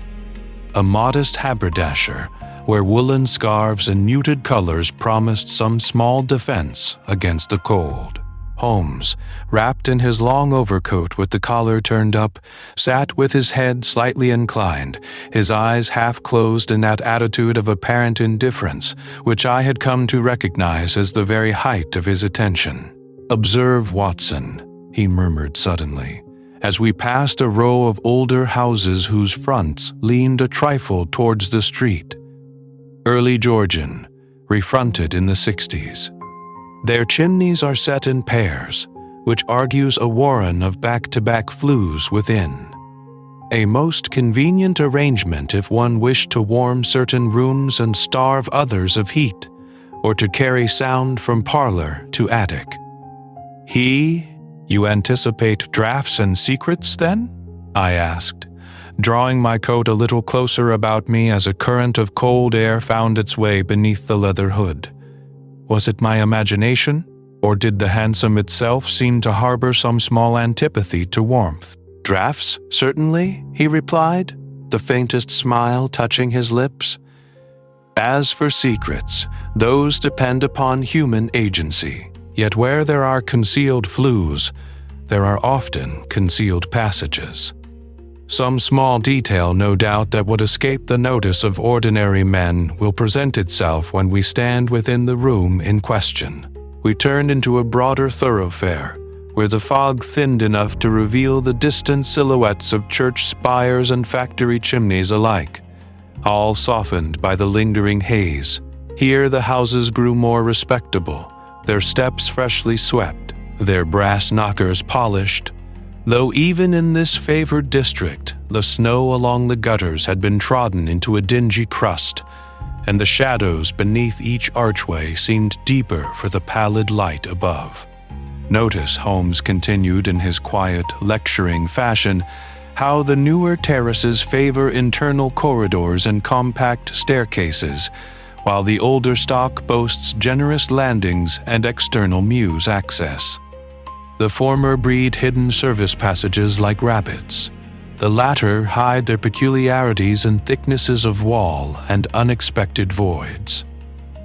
A modest haberdasher, where woolen scarves and muted colors promised some small defense against the cold. Holmes, wrapped in his long overcoat with the collar turned up, sat with his head slightly inclined, his eyes half closed in that attitude of apparent indifference, which I had come to recognize as the very height of his attention. "Observe, Watson," he murmured suddenly, as we passed a row of older houses whose fronts leaned a trifle towards the street. Early Georgian, refronted in the 60s. Their chimneys are set in pairs, which argues a warren of back-to-back flues within. A most convenient arrangement if one wished to warm certain rooms and starve others of heat, or to carry sound from parlor to attic. You anticipate drafts and secrets, then?" I asked, drawing my coat a little closer about me as a current of cold air found its way beneath the leather hood. Was it my imagination, or did the hansom itself seem to harbor some small antipathy to warmth? "Drafts, certainly," he replied, the faintest smile touching his lips. "As for secrets, those depend upon human agency. Yet where there are concealed flues, there are often concealed passages. Some small detail, no doubt, that would escape the notice of ordinary men will present itself when we stand within the room in question." We turned into a broader thoroughfare, where the fog thinned enough to reveal the distant silhouettes of church spires and factory chimneys alike, all softened by the lingering haze. Here the houses grew more respectable, their steps freshly swept, their brass knockers polished, though even in this favored district, the snow along the gutters had been trodden into a dingy crust, and the shadows beneath each archway seemed deeper for the pallid light above. "Notice," Holmes continued in his quiet, lecturing fashion, "how the newer terraces favor internal corridors and compact staircases, while the older stock boasts generous landings and external mews access. The former breed hidden service passages like rabbits. The latter hide their peculiarities in thicknesses of wall and unexpected voids.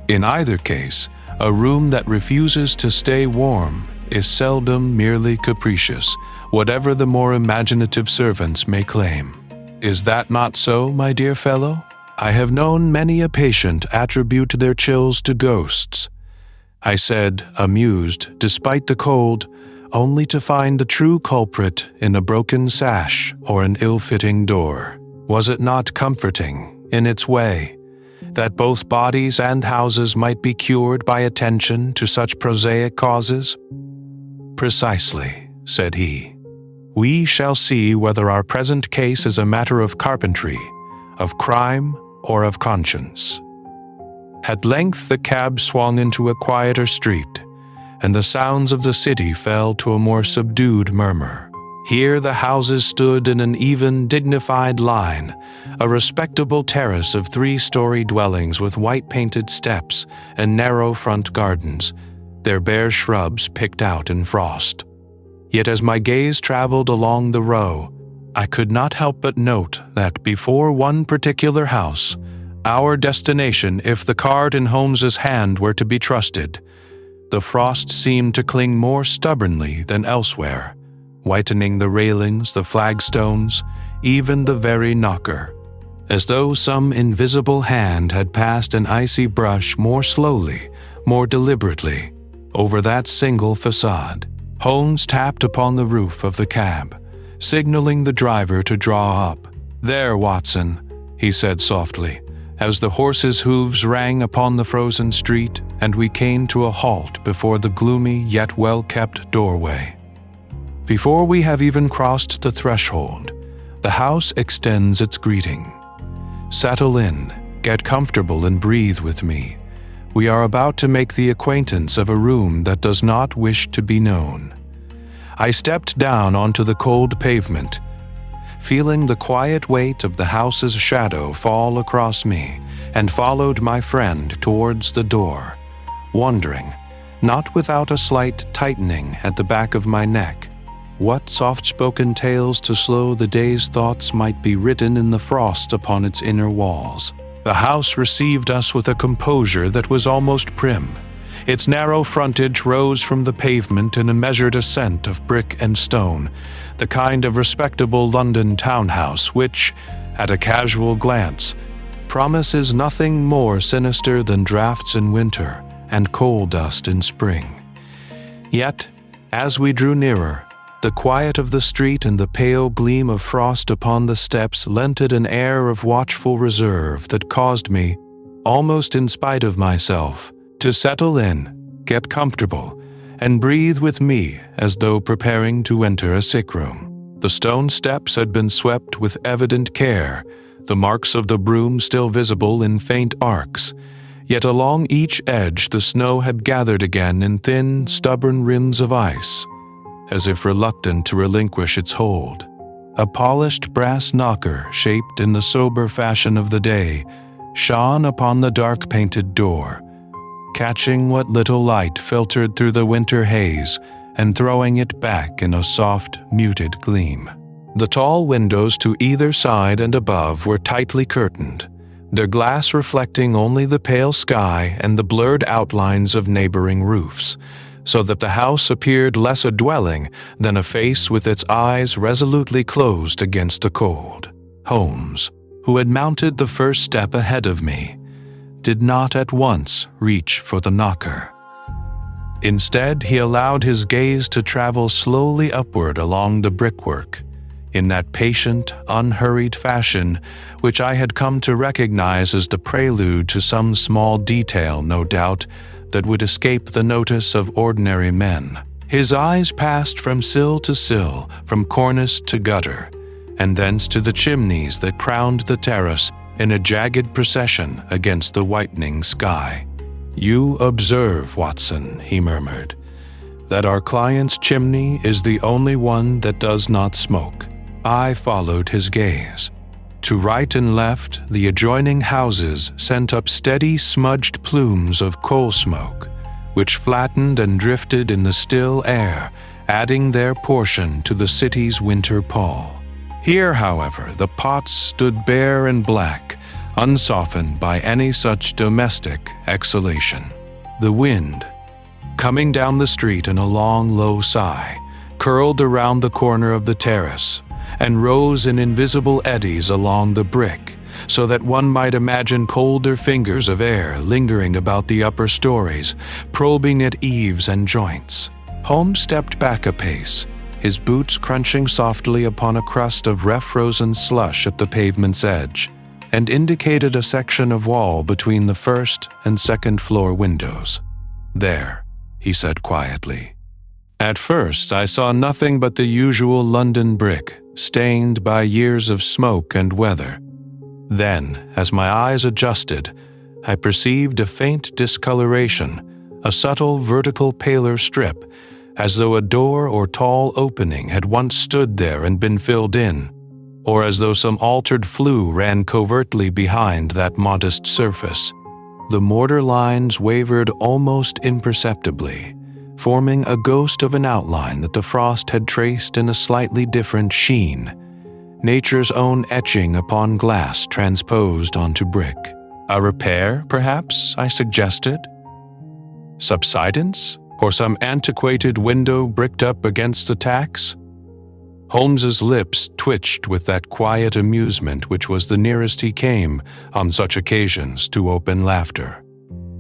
In either case, a room that refuses to stay warm is seldom merely capricious, whatever the more imaginative servants may claim. Is that not so, my dear fellow? I have known many a patient attribute their chills to ghosts," I said, amused, despite the cold, only to find the true culprit in a broken sash or an ill-fitting door. Was it not comforting, in its way, that both bodies and houses might be cured by attention to such prosaic causes? "Precisely," said he. "We shall see whether our present case is a matter of carpentry, of crime, or of conscience." At length the cab swung into a quieter street, and the sounds of the city fell to a more subdued murmur. Here the houses stood in an even, dignified line, a respectable terrace of 3-story dwellings with white-painted steps and narrow front gardens, their bare shrubs picked out in frost. Yet as my gaze traveled along the row, I could not help but note that before one particular house, our destination, if the card in Holmes's hand were to be trusted, the frost seemed to cling more stubbornly than elsewhere, whitening the railings, the flagstones, even the very knocker, as though some invisible hand had passed an icy brush more slowly, more deliberately, over that single facade. Holmes tapped upon the roof of the cab, signaling the driver to draw up. "There, Watson," he said softly, as the horse's hooves rang upon the frozen street and we came to a halt before the gloomy yet well-kept doorway. Before we have even crossed the threshold, the house extends its greeting. "Settle in, get comfortable and breathe with me. We are about to make the acquaintance of a room that does not wish to be known." I stepped down onto the cold pavement, feeling the quiet weight of the house's shadow fall across me, and followed my friend towards the door, wondering, not without a slight tightening at the back of my neck, what soft-spoken tales to slow the day's thoughts might be written in the frost upon its inner walls. The house received us with a composure that was almost prim. Its narrow frontage rose from the pavement in a measured ascent of brick and stone, the kind of respectable London townhouse which, at a casual glance, promises nothing more sinister than drafts in winter and coal dust in spring. Yet, as we drew nearer, the quiet of the street and the pale gleam of frost upon the steps lent it an air of watchful reserve that caused me, almost in spite of myself, to settle in, get comfortable, and breathe with me as though preparing to enter a sick room. The stone steps had been swept with evident care, the marks of the broom still visible in faint arcs, yet along each edge the snow had gathered again in thin, stubborn rims of ice, as if reluctant to relinquish its hold. A polished brass knocker, shaped in the sober fashion of the day, shone upon the dark-painted door, catching what little light filtered through the winter haze and throwing it back in a soft, muted gleam. The tall windows to either side and above were tightly curtained, their glass reflecting only the pale sky and the blurred outlines of neighboring roofs, so that the house appeared less a dwelling than a face with its eyes resolutely closed against the cold. Holmes, who had mounted the first step ahead of me, did not at once reach for the knocker. Instead, he allowed his gaze to travel slowly upward along the brickwork, in that patient, unhurried fashion which I had come to recognize as the prelude to some small detail, no doubt, that would escape the notice of ordinary men. His eyes passed from sill to sill, from cornice to gutter, and thence to the chimneys that crowned the terrace in a jagged procession against the whitening sky. "You observe, Watson," he murmured, "that our client's chimney is the only one that does not smoke." I followed his gaze. To right and left, the adjoining houses sent up steady, smudged plumes of coal smoke, which flattened and drifted in the still air, adding their portion to the city's winter pall. Here, however, the pots stood bare and black, unsoftened by any such domestic exhalation. The wind, coming down the street in a long, low sigh, curled around the corner of the terrace, and rose in invisible eddies along the brick, so that one might imagine colder fingers of air lingering about the upper stories, probing at eaves and joints. Holmes stepped back a pace, his boots crunching softly upon a crust of rough-frozen slush at the pavement's edge, and indicated a section of wall between the first and second floor windows. "There," he said quietly. At first, I saw nothing but the usual London brick, stained by years of smoke and weather. Then, as my eyes adjusted, I perceived a faint discoloration, a subtle vertical paler strip, as though a door or tall opening had once stood there and been filled in, or as though some altered flue ran covertly behind that modest surface. The mortar lines wavered almost imperceptibly, forming a ghost of an outline that the frost had traced in a slightly different sheen, nature's own etching upon glass transposed onto brick. "A repair, perhaps?" I suggested. "Subsidence? Or some antiquated window bricked up against the tacks?" Holmes's lips twitched with that quiet amusement which was the nearest he came, on such occasions, to open laughter.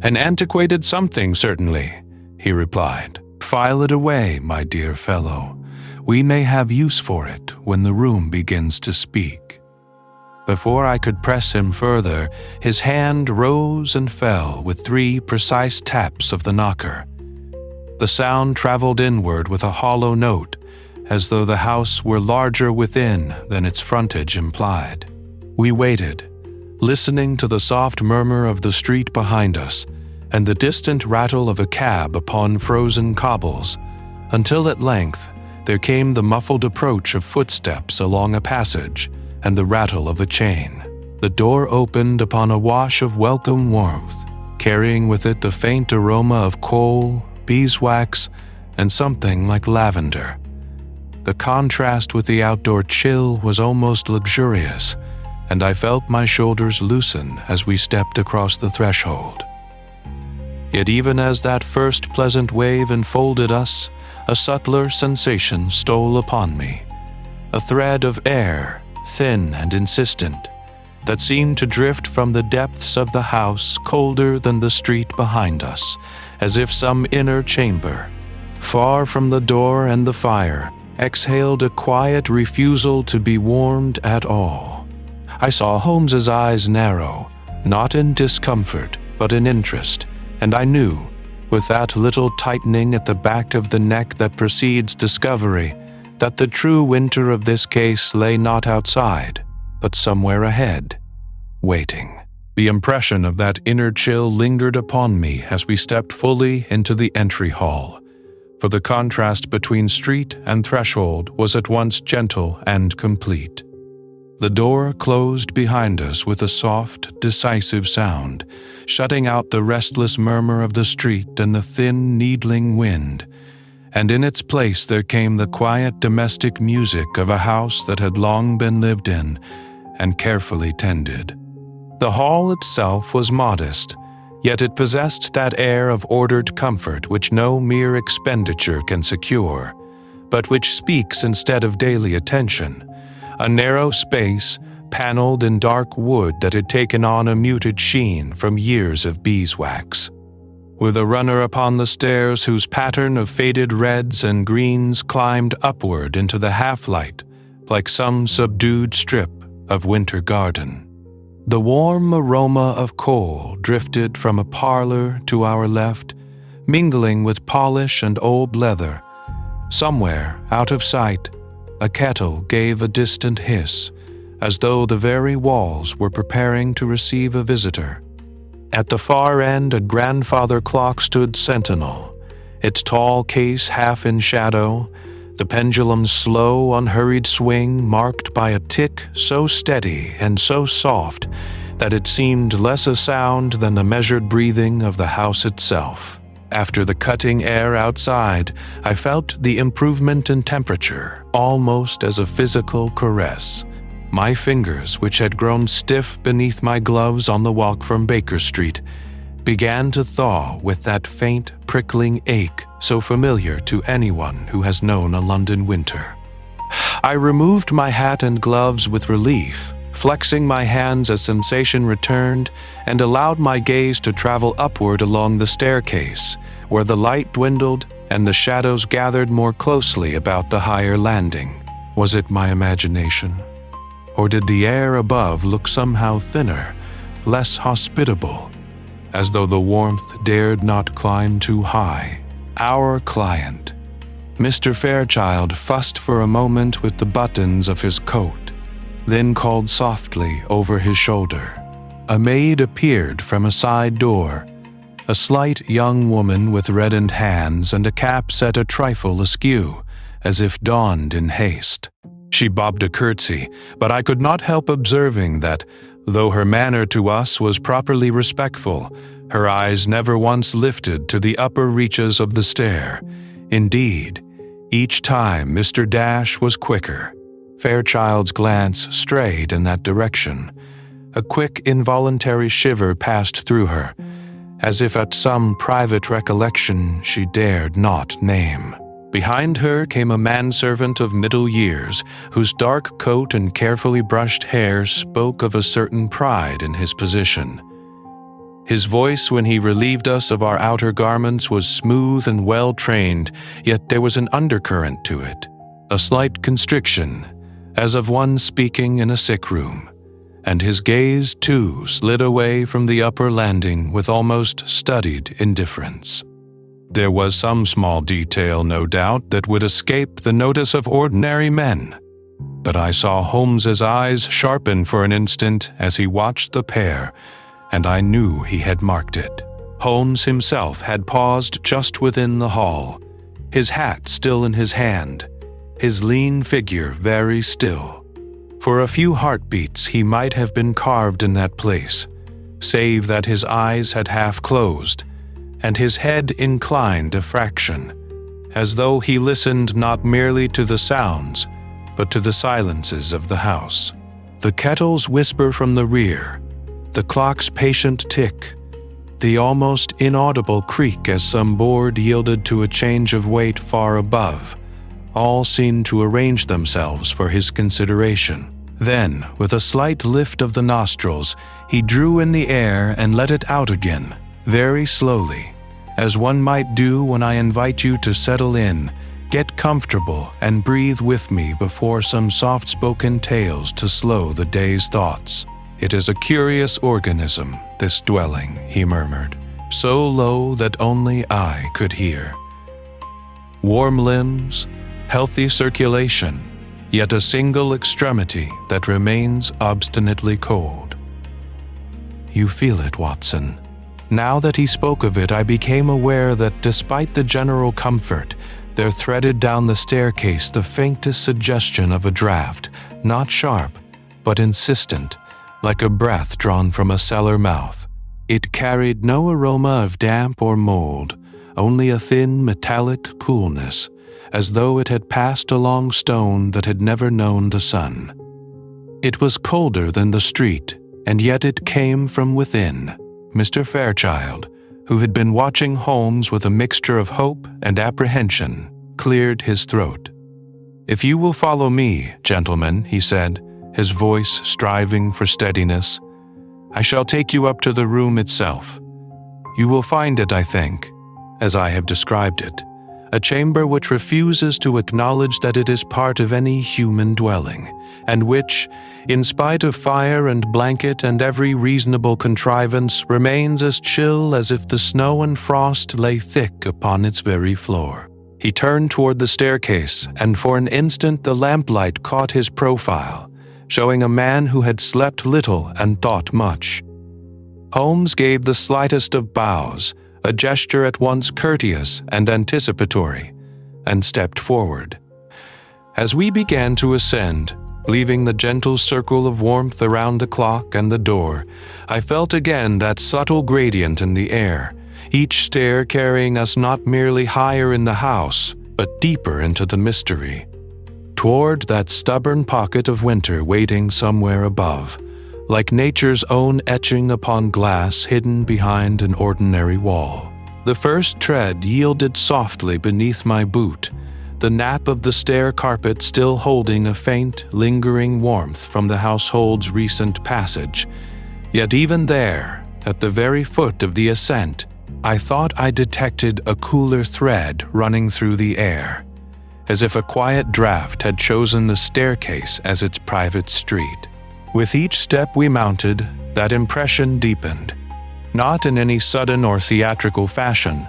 "An antiquated something, certainly," he replied. "File it away, my dear fellow. We may have use for it when the room begins to speak." Before I could press him further, his hand rose and fell with 3 precise taps of the knocker. The sound traveled inward with a hollow note, as though the house were larger within than its frontage implied. We waited, listening to the soft murmur of the street behind us and the distant rattle of a cab upon frozen cobbles, until at length, there came the muffled approach of footsteps along a passage and the rattle of a chain. The door opened upon a wash of welcome warmth, carrying with it the faint aroma of coal, beeswax, and something like lavender. The contrast with the outdoor chill was almost luxurious, and I felt my shoulders loosen as we stepped across the threshold. Yet even as that first pleasant wave enfolded us, a subtler sensation stole upon me, a thread of air, thin and insistent, that seemed to drift from the depths of the house colder than the street behind us, as if some inner chamber, far from the door and the fire, exhaled a quiet refusal to be warmed at all. I saw Holmes's eyes narrow, not in discomfort, but in interest, and I knew, with that little tightening at the back of the neck that precedes discovery, that the true winter of this case lay not outside, but somewhere ahead, waiting. The impression of that inner chill lingered upon me as we stepped fully into the entry hall, for the contrast between street and threshold was at once gentle and complete. The door closed behind us with a soft, decisive sound, shutting out the restless murmur of the street and the thin, needling wind, and in its place there came the quiet domestic music of a house that had long been lived in and carefully tended. The hall itself was modest, yet it possessed that air of ordered comfort which no mere expenditure can secure, but which speaks instead of daily attention. A narrow space, paneled in dark wood that had taken on a muted sheen from years of beeswax, with a runner upon the stairs whose pattern of faded reds and greens climbed upward into the half-light like some subdued strip of winter garden. The warm aroma of coal drifted from a parlor to our left, mingling with polish and old leather. Somewhere, out of sight, a kettle gave a distant hiss, as though the very walls were preparing to receive a visitor. At the far end, a grandfather clock stood sentinel, its tall case half in shadow, the pendulum's slow, unhurried swing marked by a tick so steady and so soft that it seemed less a sound than the measured breathing of the house itself. After the cutting air outside, I felt the improvement in temperature, almost as a physical caress. My fingers, which had grown stiff beneath my gloves on the walk from Baker Street, began to thaw with that faint, prickling ache so familiar to anyone who has known a London winter. I removed my hat and gloves with relief, flexing my hands as sensation returned, and allowed my gaze to travel upward along the staircase, where the light dwindled and the shadows gathered more closely about the higher landing. Was it my imagination? Or did the air above look somehow thinner, less hospitable, as though the warmth dared not climb too high? Our client, Mr. Fairchild, fussed for a moment with the buttons of his coat, then called softly over his shoulder. A maid appeared from a side door, a slight young woman with reddened hands and a cap set a trifle askew, as if donned in haste. She bobbed a curtsy, but I could not help observing that, though her manner to us was properly respectful, her eyes never once lifted to the upper reaches of the stair. Indeed, each time Mr. Dash was quicker. Fairchild's glance strayed in that direction. A quick, involuntary shiver passed through her, as if at some private recollection she dared not name. Behind her came a manservant of middle years, whose dark coat and carefully brushed hair spoke of a certain pride in his position. His voice, when he relieved us of our outer garments, was smooth and well-trained, yet there was an undercurrent to it, a slight constriction, as of one speaking in a sick room, and his gaze, too, slid away from the upper landing with almost studied indifference. There was some small detail, no doubt, that would escape the notice of ordinary men, but I saw Holmes's eyes sharpen for an instant as he watched the pair, and I knew he had marked it. Holmes himself had paused just within the hall, his hat still in his hand, his lean figure very still. For a few heartbeats he might have been carved in that place, save that his eyes had half closed, and his head inclined a fraction, as though he listened not merely to the sounds, but to the silences of the house. The kettle's whisper from the rear, the clock's patient tick, the almost inaudible creak as some board yielded to a change of weight far above, all seemed to arrange themselves for his consideration. Then, with a slight lift of the nostrils, he drew in the air and let it out again, very slowly, as one might do when I invite you to settle in, get comfortable, and breathe with me before some soft-spoken tales to slow the day's thoughts. "It is a curious organism, this dwelling," he murmured, so low that only I could hear. "Warm limbs, healthy circulation, yet a single extremity that remains obstinately cold. You feel it, Watson." Now that he spoke of it, I became aware that despite the general comfort, there threaded down the staircase the faintest suggestion of a draft, not sharp, but insistent, like a breath drawn from a cellar mouth. It carried no aroma of damp or mold, only a thin metallic coolness, as though it had passed along stone that had never known the sun. It was colder than the street, and yet it came from within. Mr. Fairchild, who had been watching Holmes with a mixture of hope and apprehension, cleared his throat. "If you will follow me, gentlemen," he said, his voice striving for steadiness, "I shall take you up to the room itself. You will find it, I think, as I have described it, a chamber which refuses to acknowledge that it is part of any human dwelling, and which, in spite of fire and blanket and every reasonable contrivance, remains as chill as if the snow and frost lay thick upon its very floor." He turned toward the staircase, and for an instant the lamplight caught his profile, showing a man who had slept little and thought much. Holmes gave the slightest of bows, a gesture at once courteous and anticipatory, and stepped forward. As we began to ascend, leaving the gentle circle of warmth around the clock and the door, I felt again that subtle gradient in the air, each stair carrying us not merely higher in the house, but deeper into the mystery, toward that stubborn pocket of winter waiting somewhere above, like nature's own etching upon glass hidden behind an ordinary wall. The first tread yielded softly beneath my boot, the nap of the stair carpet still holding a faint, lingering warmth from the household's recent passage. Yet even there, at the very foot of the ascent, I thought I detected a cooler thread running through the air, as if a quiet draught had chosen the staircase as its private street. With each step we mounted, that impression deepened, not in any sudden or theatrical fashion,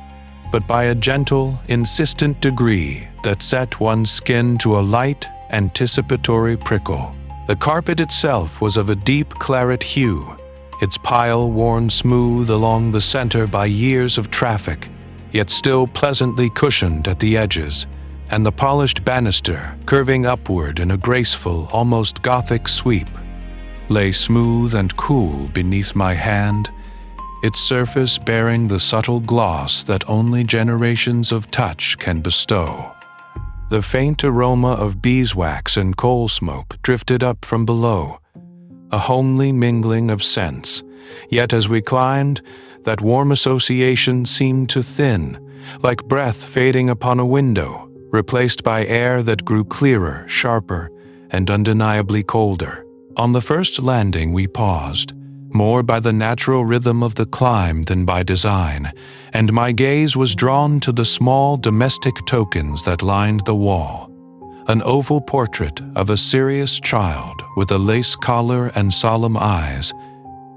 but by a gentle, insistent degree that set one's skin to a light, anticipatory prickle. The carpet itself was of a deep claret hue, its pile worn smooth along the center by years of traffic, yet still pleasantly cushioned at the edges, and the polished banister, curving upward in a graceful, almost Gothic sweep, lay smooth and cool beneath my hand, its surface bearing the subtle gloss that only generations of touch can bestow. The faint aroma of beeswax and coal smoke drifted up from below, a homely mingling of scents, yet as we climbed, that warm association seemed to thin, like breath fading upon a window, replaced by air that grew clearer, sharper, and undeniably colder. On the first landing we paused, more by the natural rhythm of the climb than by design, and my gaze was drawn to the small domestic tokens that lined the wall. An oval portrait of a serious child with a lace collar and solemn eyes,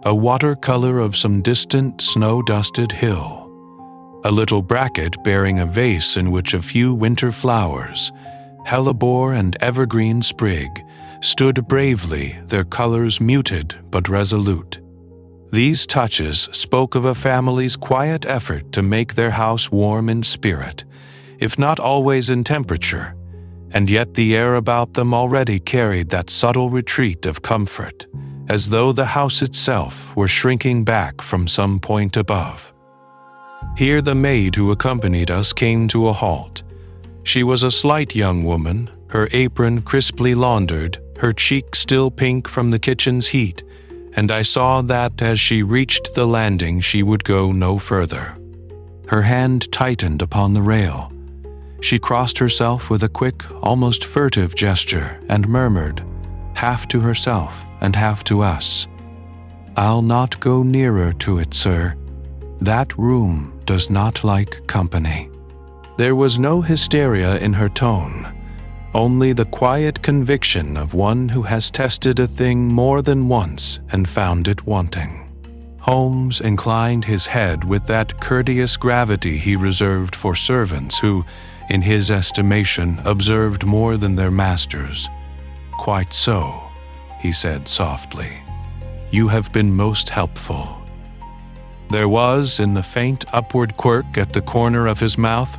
a watercolor of some distant snow-dusted hill, a little bracket bearing a vase in which a few winter flowers, hellebore and evergreen sprig, stood bravely, their colors muted but resolute. These touches spoke of a family's quiet effort to make their house warm in spirit, if not always in temperature, and yet the air about them already carried that subtle retreat of comfort, as though the house itself were shrinking back from some point above. Here the maid who accompanied us came to a halt. She was a slight young woman, her apron crisply laundered, her cheek still pink from the kitchen's heat, and I saw that as she reached the landing she would go no further. Her hand tightened upon the rail. She crossed herself with a quick, almost furtive gesture and murmured, half to herself and half to us, "I'll not go nearer to it, sir. That room does not like company." There was no hysteria in her tone, only the quiet conviction of one who has tested a thing more than once and found it wanting. Holmes inclined his head with that courteous gravity he reserved for servants who, in his estimation, observed more than their masters. "Quite so," he said softly. "You have been most helpful." There was, in the faint upward quirk at the corner of his mouth,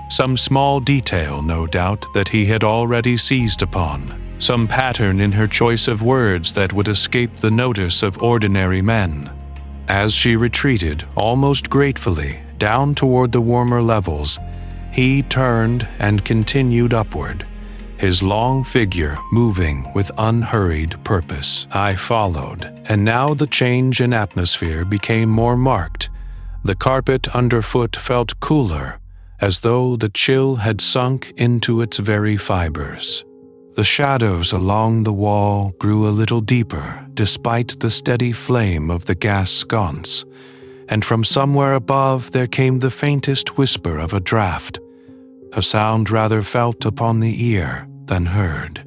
some small detail, no doubt, that he had already seized upon, some pattern in her choice of words that would escape the notice of ordinary men. As she retreated, almost gratefully, down toward the warmer levels, he turned and continued upward, his long figure moving with unhurried purpose. I followed, and now the change in atmosphere became more marked. The carpet underfoot felt cooler, as though the chill had sunk into its very fibers. The shadows along the wall grew a little deeper, despite the steady flame of the gas sconce, and from somewhere above there came the faintest whisper of a draught, a sound rather felt upon the ear than heard.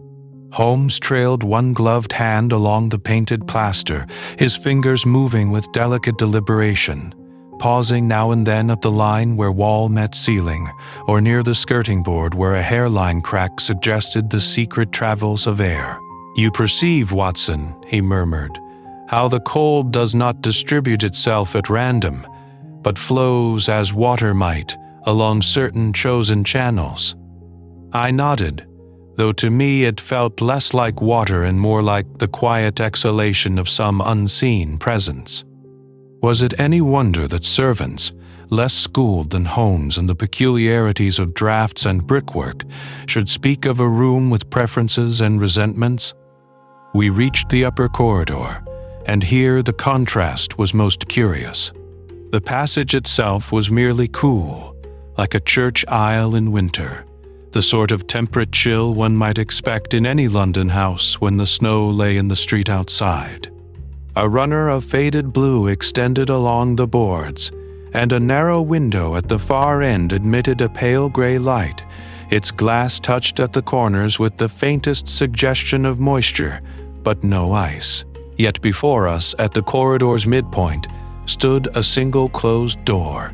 Holmes trailed one gloved hand along the painted plaster, his fingers moving with delicate deliberation, pausing now and then at the line where wall met ceiling, or near the skirting board where a hairline crack suggested the secret travels of air. "You perceive, Watson," he murmured, "how the cold does not distribute itself at random, but flows as water might along certain chosen channels." I nodded, though to me it felt less like water and more like the quiet exhalation of some unseen presence. Was it any wonder that servants, less schooled than Holmes in the peculiarities of drafts and brickwork, should speak of a room with preferences and resentments? We reached the upper corridor, and here the contrast was most curious. The passage itself was merely cool, like a church aisle in winter, the sort of temperate chill one might expect in any London house when the snow lay in the street outside. A runner of faded blue extended along the boards, and a narrow window at the far end admitted a pale gray light, its glass touched at the corners with the faintest suggestion of moisture, but no ice. Yet before us, at the corridor's midpoint, stood a single closed door.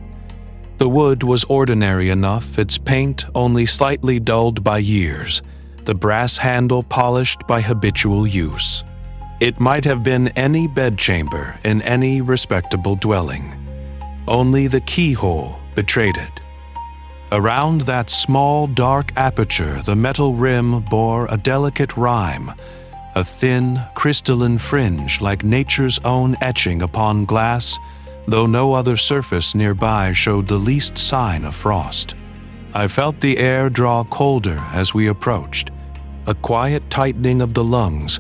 The wood was ordinary enough, its paint only slightly dulled by years, the brass handle polished by habitual use. It might have been any bedchamber in any respectable dwelling. Only the keyhole betrayed it. Around that small, dark aperture, the metal rim bore a delicate rime, a thin, crystalline fringe like nature's own etching upon glass, though no other surface nearby showed the least sign of frost. I felt the air draw colder as we approached, a quiet tightening of the lungs,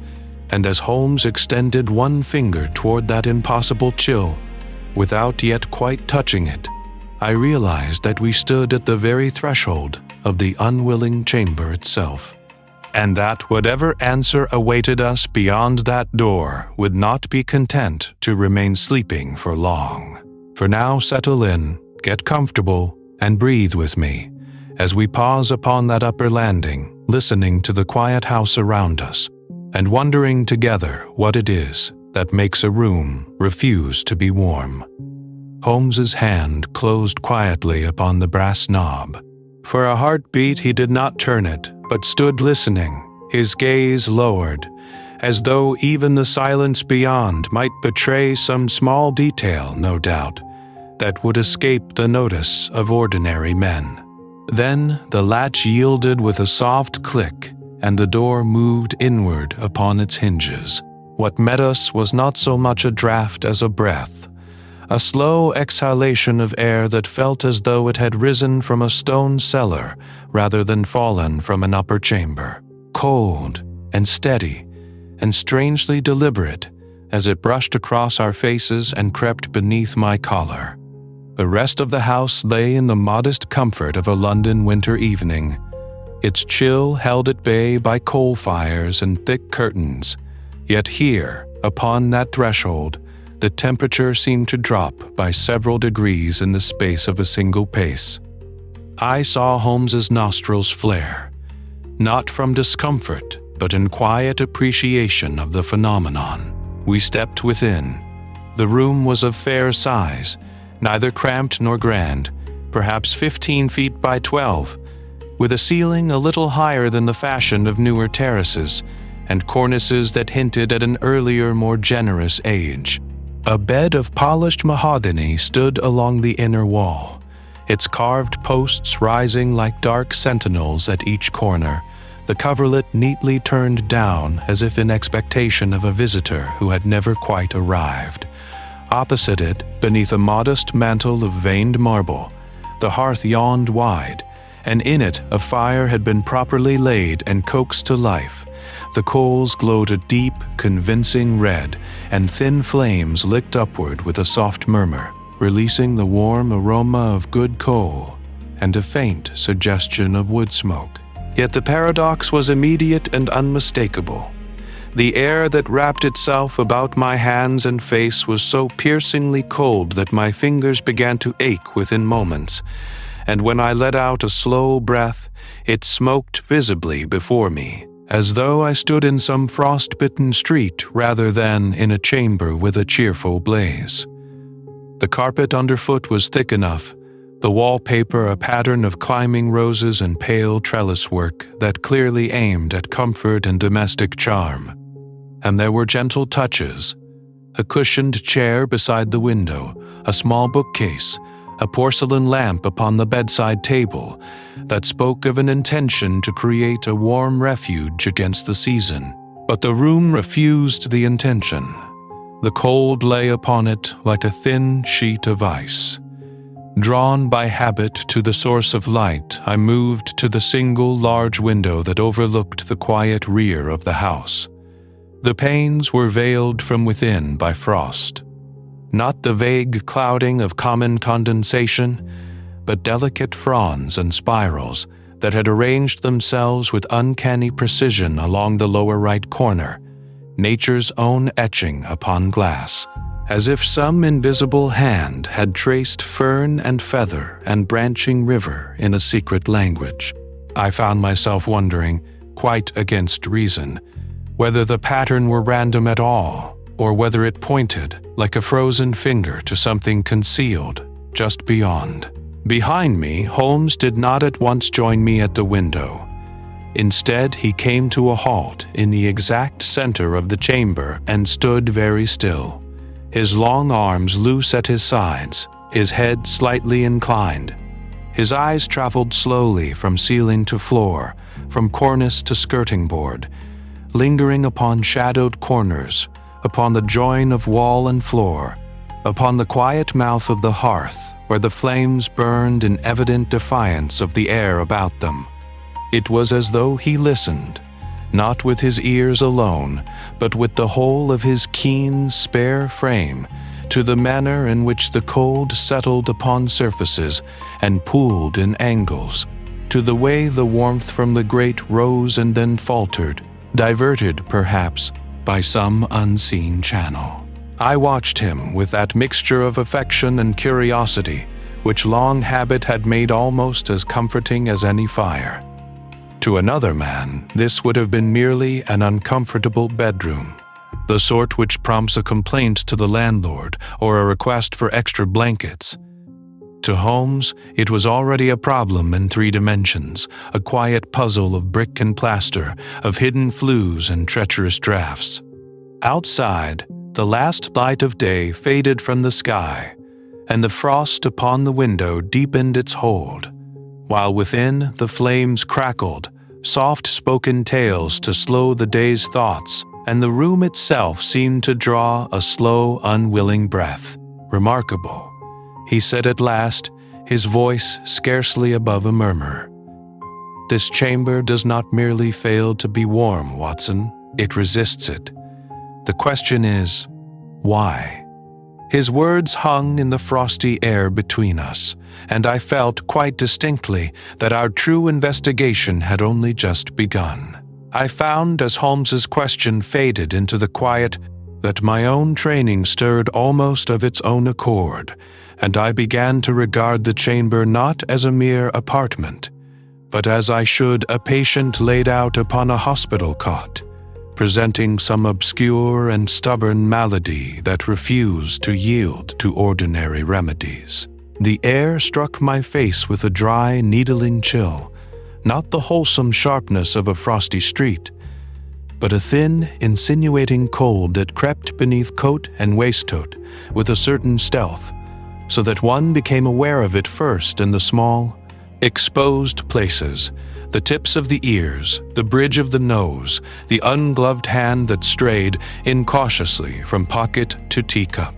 and as Holmes extended one finger toward that impossible chill, without yet quite touching it, I realized that we stood at the very threshold of the unwilling chamber itself, and that whatever answer awaited us beyond that door would not be content to remain sleeping for long. For now, settle in, get comfortable, and breathe with me, as we pause upon that upper landing, listening to the quiet house around us, and wondering together what it is that makes a room refuse to be warm. Holmes's hand closed quietly upon the brass knob. For a heartbeat he did not turn it, but stood listening, his gaze lowered, as though even the silence beyond might betray some small detail, no doubt, that would escape the notice of ordinary men. Then the latch yielded with a soft click, and the door moved inward upon its hinges. What met us was not so much a draught as a breath, a slow exhalation of air that felt as though it had risen from a stone cellar rather than fallen from an upper chamber, cold and steady and strangely deliberate as it brushed across our faces and crept beneath my collar. The rest of the house lay in the modest comfort of a London winter evening, its chill held at bay by coal fires and thick curtains. Yet here, upon that threshold, the temperature seemed to drop by several degrees in the space of a single pace. I saw Holmes's nostrils flare, not from discomfort, but in quiet appreciation of the phenomenon. We stepped within. The room was of fair size, neither cramped nor grand, perhaps 15 feet by 12, with a ceiling a little higher than the fashion of newer terraces, and cornices that hinted at an earlier, more generous age. A bed of polished mahogany stood along the inner wall, its carved posts rising like dark sentinels at each corner, the coverlet neatly turned down as if in expectation of a visitor who had never quite arrived. Opposite it, beneath a modest mantle of veined marble, the hearth yawned wide, and in it a fire had been properly laid and coaxed to life. The coals glowed a deep, convincing red, and thin flames licked upward with a soft murmur, releasing the warm aroma of good coal and a faint suggestion of wood smoke. Yet the paradox was immediate and unmistakable. The air that wrapped itself about my hands and face was so piercingly cold that my fingers began to ache within moments, and when I let out a slow breath, it smoked visibly before me, as though I stood in some frost-bitten street rather than in a chamber with a cheerful blaze. The carpet underfoot was thick enough, the wallpaper a pattern of climbing roses and pale trellis work that clearly aimed at comfort and domestic charm. And there were gentle touches, a cushioned chair beside the window, a small bookcase, a porcelain lamp upon the bedside table that spoke of an intention to create a warm refuge against the season. But the room refused the intention. The cold lay upon it like a thin sheet of ice. Drawn by habit to the source of light, I moved to the single large window that overlooked the quiet rear of the house. The panes were veiled from within by frost. Not the vague clouding of common condensation, but delicate fronds and spirals that had arranged themselves with uncanny precision along the lower right corner, nature's own etching upon glass, as if some invisible hand had traced fern and feather and branching river in a secret language. I found myself wondering, quite against reason, whether the pattern were random at all, or whether it pointed, like a frozen finger, to something concealed just beyond. Behind me, Holmes did not at once join me at the window. Instead, he came to a halt in the exact center of the chamber and stood very still, his long arms loose at his sides, his head slightly inclined. His eyes traveled slowly from ceiling to floor, from cornice to skirting board, lingering upon shadowed corners, upon the join of wall and floor, upon the quiet mouth of the hearth where the flames burned in evident defiance of the air about them. It was as though he listened, not with his ears alone, but with the whole of his keen, spare frame, to the manner in which the cold settled upon surfaces and pooled in angles, to the way the warmth from the grate rose and then faltered, diverted, perhaps, by some unseen channel. I watched him with that mixture of affection and curiosity, which long habit had made almost as comforting as any fire. To another man, this would have been merely an uncomfortable bedroom, the sort which prompts a complaint to the landlord or a request for extra blankets. To Holmes, it was already a problem in 3 dimensions, a quiet puzzle of brick and plaster, of hidden flues and treacherous drafts. Outside, the last light of day faded from the sky, and the frost upon the window deepened its hold, while within the flames crackled, soft-spoken tales to slow the day's thoughts, and the room itself seemed to draw a slow, unwilling breath. "Remarkable," he said at last, his voice scarcely above a murmur. "This chamber does not merely fail to be warm, Watson. It resists it. The question is, why?" His words hung in the frosty air between us, and I felt quite distinctly that our true investigation had only just begun. I found, as Holmes's question faded into the quiet, that my own training stirred almost of its own accord, and I began to regard the chamber not as a mere apartment, but as I should a patient laid out upon a hospital cot, presenting some obscure and stubborn malady that refused to yield to ordinary remedies. The air struck my face with a dry, needling chill, not the wholesome sharpness of a frosty street, but a thin, insinuating cold that crept beneath coat and waistcoat with a certain stealth, so that one became aware of it first in the small, exposed places, the tips of the ears, the bridge of the nose, the ungloved hand that strayed incautiously from pocket to teacup.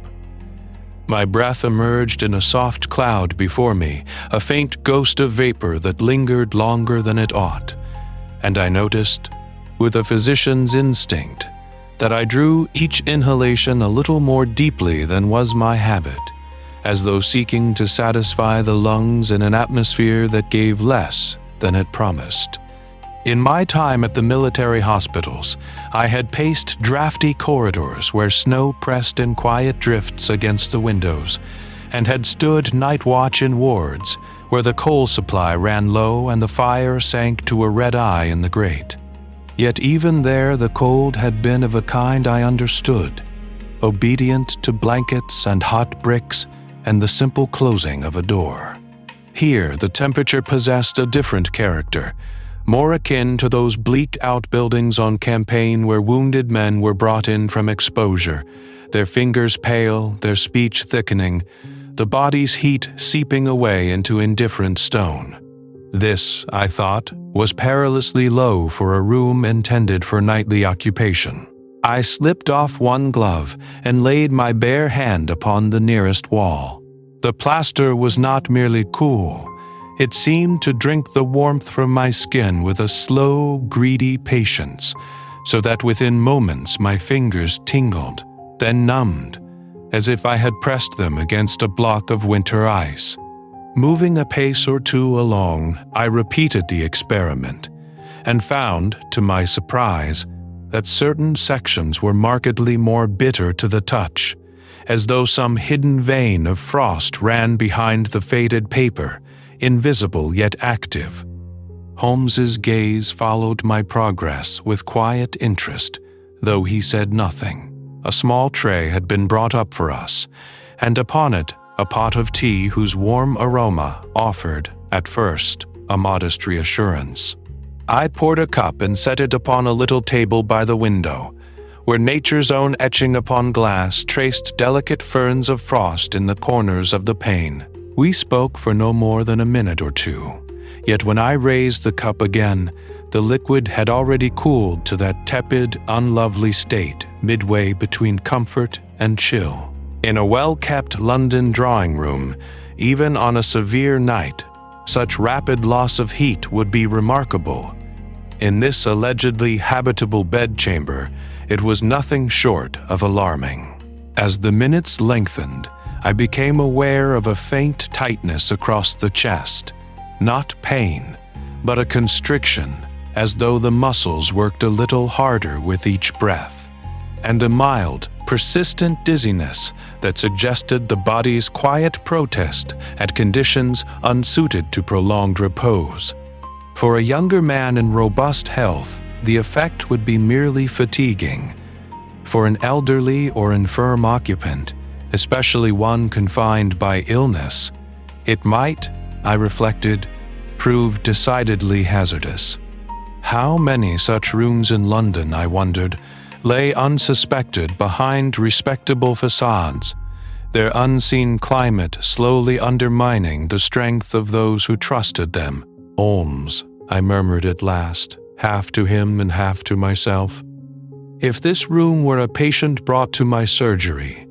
My breath emerged in a soft cloud before me, a faint ghost of vapor that lingered longer than it ought, and I noticed, with a physician's instinct, that I drew each inhalation a little more deeply than was my habit, as though seeking to satisfy the lungs in an atmosphere that gave less than it promised. In my time at the military hospitals, I had paced drafty corridors where snow pressed in quiet drifts against the windows, and had stood night watch in wards where the coal supply ran low and the fire sank to a red eye in the grate. Yet even there the cold had been of a kind I understood, obedient to blankets and hot bricks and the simple closing of a door. Here the temperature possessed a different character, more akin to those bleak outbuildings on campaign where wounded men were brought in from exposure, their fingers pale, their speech thickening, the body's heat seeping away into indifferent stone. This, I thought, was perilously low for a room intended for nightly occupation. I slipped off one glove and laid my bare hand upon the nearest wall. The plaster was not merely cool. It seemed to drink the warmth from my skin with a slow, greedy patience, so that within moments my fingers tingled, then numbed, as if I had pressed them against a block of winter ice. Moving a pace or two along, I repeated the experiment, and found, to my surprise, that certain sections were markedly more bitter to the touch, as though some hidden vein of frost ran behind the faded paper, invisible yet active. Holmes's gaze followed my progress with quiet interest, though he said nothing. A small tray had been brought up for us, and upon it a pot of tea whose warm aroma offered, at first, a modest reassurance. I poured a cup and set it upon a little table by the window, where nature's own etching upon glass traced delicate ferns of frost in the corners of the pane. We spoke for no more than a minute or two, yet when I raised the cup again, the liquid had already cooled to that tepid, unlovely state midway between comfort and chill. In a well-kept London drawing room, even on a severe night, such rapid loss of heat would be remarkable. In this allegedly habitable bedchamber, it was nothing short of alarming. As the minutes lengthened, I became aware of a faint tightness across the chest, not pain, but a constriction, as though the muscles worked a little harder with each breath, and a mild, persistent dizziness that suggested the body's quiet protest at conditions unsuited to prolonged repose. For a younger man in robust health, the effect would be merely fatiguing. For an elderly or infirm occupant, especially one confined by illness, it might, I reflected, prove decidedly hazardous. How many such rooms in London, I wondered, lay unsuspected behind respectable facades, their unseen climate slowly undermining the strength of those who trusted them. "Holmes," I murmured at last, half to him and half to myself. If this room were a patient brought to my surgery,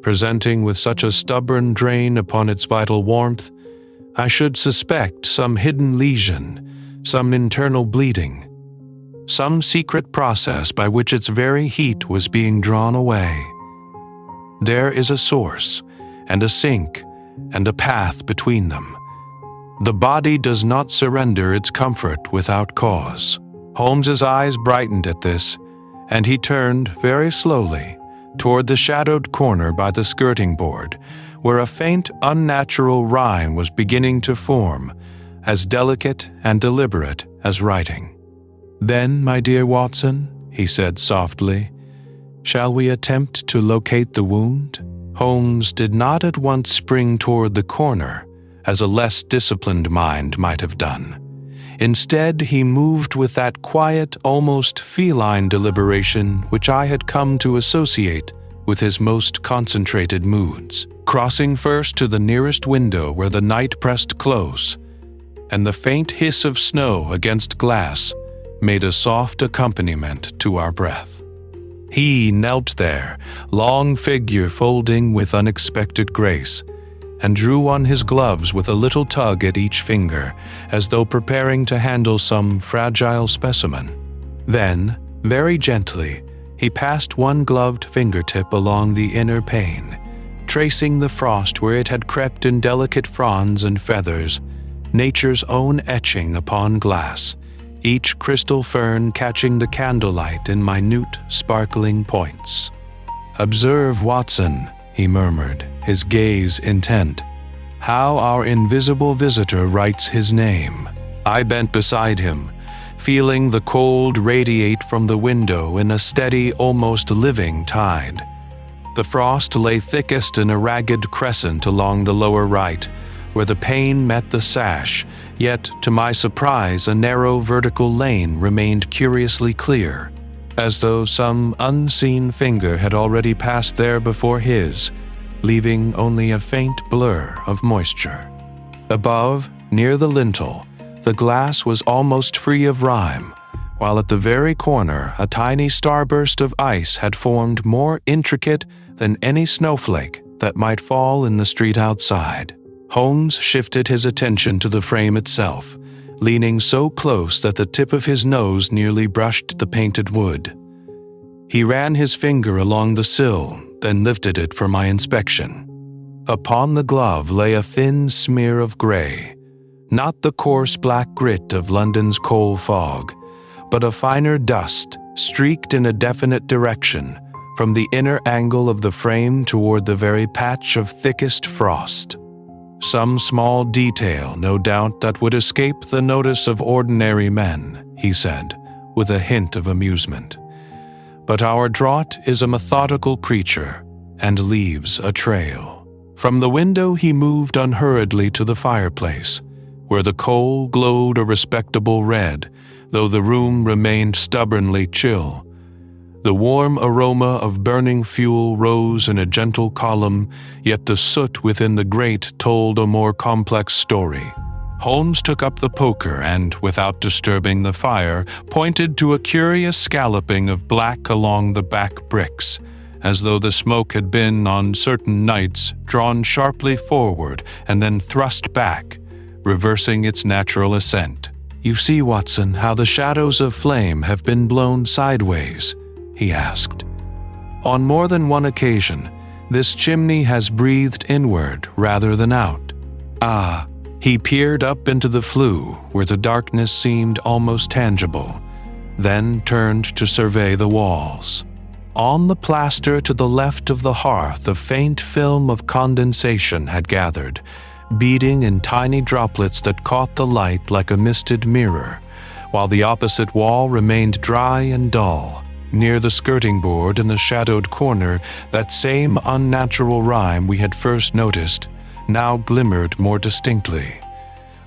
presenting with such a stubborn drain upon its vital warmth, I should suspect some hidden lesion, some internal bleeding, some secret process by which its very heat was being drawn away. There is a source, and a sink, and a path between them. The body does not surrender its comfort without cause. Holmes's eyes brightened at this, and he turned very slowly toward the shadowed corner by the skirting board, where a faint, unnatural rhyme was beginning to form, as delicate and deliberate as writing. "Then, my dear Watson," he said softly, "shall we attempt to locate the wound?" Holmes did not at once spring toward the corner, as a less disciplined mind might have done. Instead, he moved with that quiet, almost feline deliberation which I had come to associate with his most concentrated moods, crossing first to the nearest window where the night pressed close, and the faint hiss of snow against glass made a soft accompaniment to our breath. He knelt there, long figure folding with unexpected grace, and drew on his gloves with a little tug at each finger, as though preparing to handle some fragile specimen. Then, very gently, he passed one gloved fingertip along the inner pane, tracing the frost where it had crept in delicate fronds and feathers, nature's own etching upon glass, each crystal fern catching the candlelight in minute, sparkling points. "Observe, Watson," he murmured, his gaze intent, "how our invisible visitor writes his name." I bent beside him, feeling the cold radiate from the window in a steady, almost living tide. The frost lay thickest in a ragged crescent along the lower right, where the pane met the sash, yet, to my surprise, a narrow vertical lane remained curiously clear, as though some unseen finger had already passed there before his, leaving only a faint blur of moisture. Above, near the lintel, the glass was almost free of rime, while at the very corner a tiny starburst of ice had formed more intricate than any snowflake that might fall in the street outside. Holmes shifted his attention to the frame itself, leaning so close that the tip of his nose nearly brushed the painted wood. He ran his finger along the sill, then lifted it for my inspection. Upon the glove lay a thin smear of gray, not the coarse black grit of London's coal fog, but a finer dust streaked in a definite direction from the inner angle of the frame toward the very patch of thickest frost. Some small detail, no doubt, that would escape the notice of ordinary men, he said, with a hint of amusement. But our draught is a methodical creature and leaves a trail. From the window he moved unhurriedly to the fireplace, where the coal glowed a respectable red, though the room remained stubbornly chill. The warm aroma of burning fuel rose in a gentle column, yet the soot within the grate told a more complex story. Holmes took up the poker and, without disturbing the fire, pointed to a curious scalloping of black along the back bricks, as though the smoke had been, on certain nights, drawn sharply forward and then thrust back, reversing its natural ascent. "You see, Watson, how the shadows of flame have been blown sideways?" he asked. "On more than one occasion, this chimney has breathed inward rather than out." "Ah." He peered up into the flue, where the darkness seemed almost tangible, then turned to survey the walls. On the plaster to the left of the hearth, a faint film of condensation had gathered, beading in tiny droplets that caught the light like a misted mirror, while the opposite wall remained dry and dull. Near the skirting board in the shadowed corner, that same unnatural rime we had first noticed now glimmered more distinctly,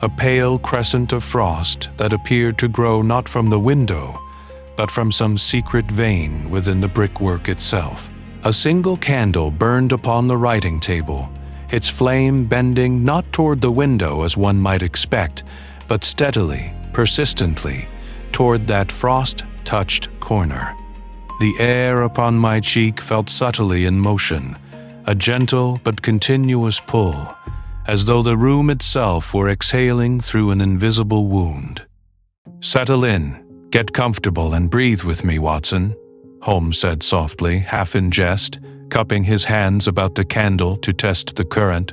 a pale crescent of frost that appeared to grow not from the window, but from some secret vein within the brickwork itself. A single candle burned upon the writing table, its flame bending not toward the window as one might expect, but steadily, persistently, toward that frost-touched corner. The air upon my cheek felt subtly in motion, a gentle but continuous pull, as though the room itself were exhaling through an invisible wound. "Settle in, get comfortable, and breathe with me, Watson," Holmes said softly, half in jest, cupping his hands about the candle to test the current.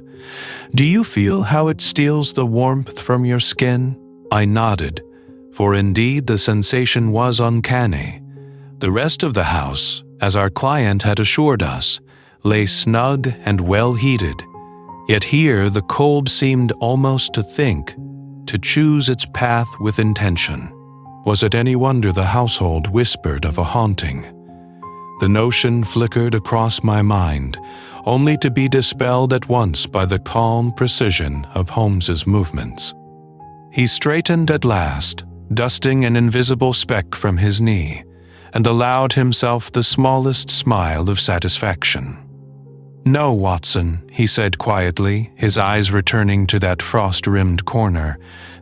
"Do you feel how it steals the warmth from your skin?" I nodded, for indeed the sensation was uncanny. The rest of the house, as our client had assured us, lay snug and well heated, yet here the cold seemed almost to think, to choose its path with intention. Was it any wonder the household whispered of a haunting? The notion flickered across my mind, only to be dispelled at once by the calm precision of Holmes's movements. He straightened at last, dusting an invisible speck from his knee, and allowed himself the smallest smile of satisfaction. "No, Watson," he said quietly, his eyes returning to that frost-rimmed corner.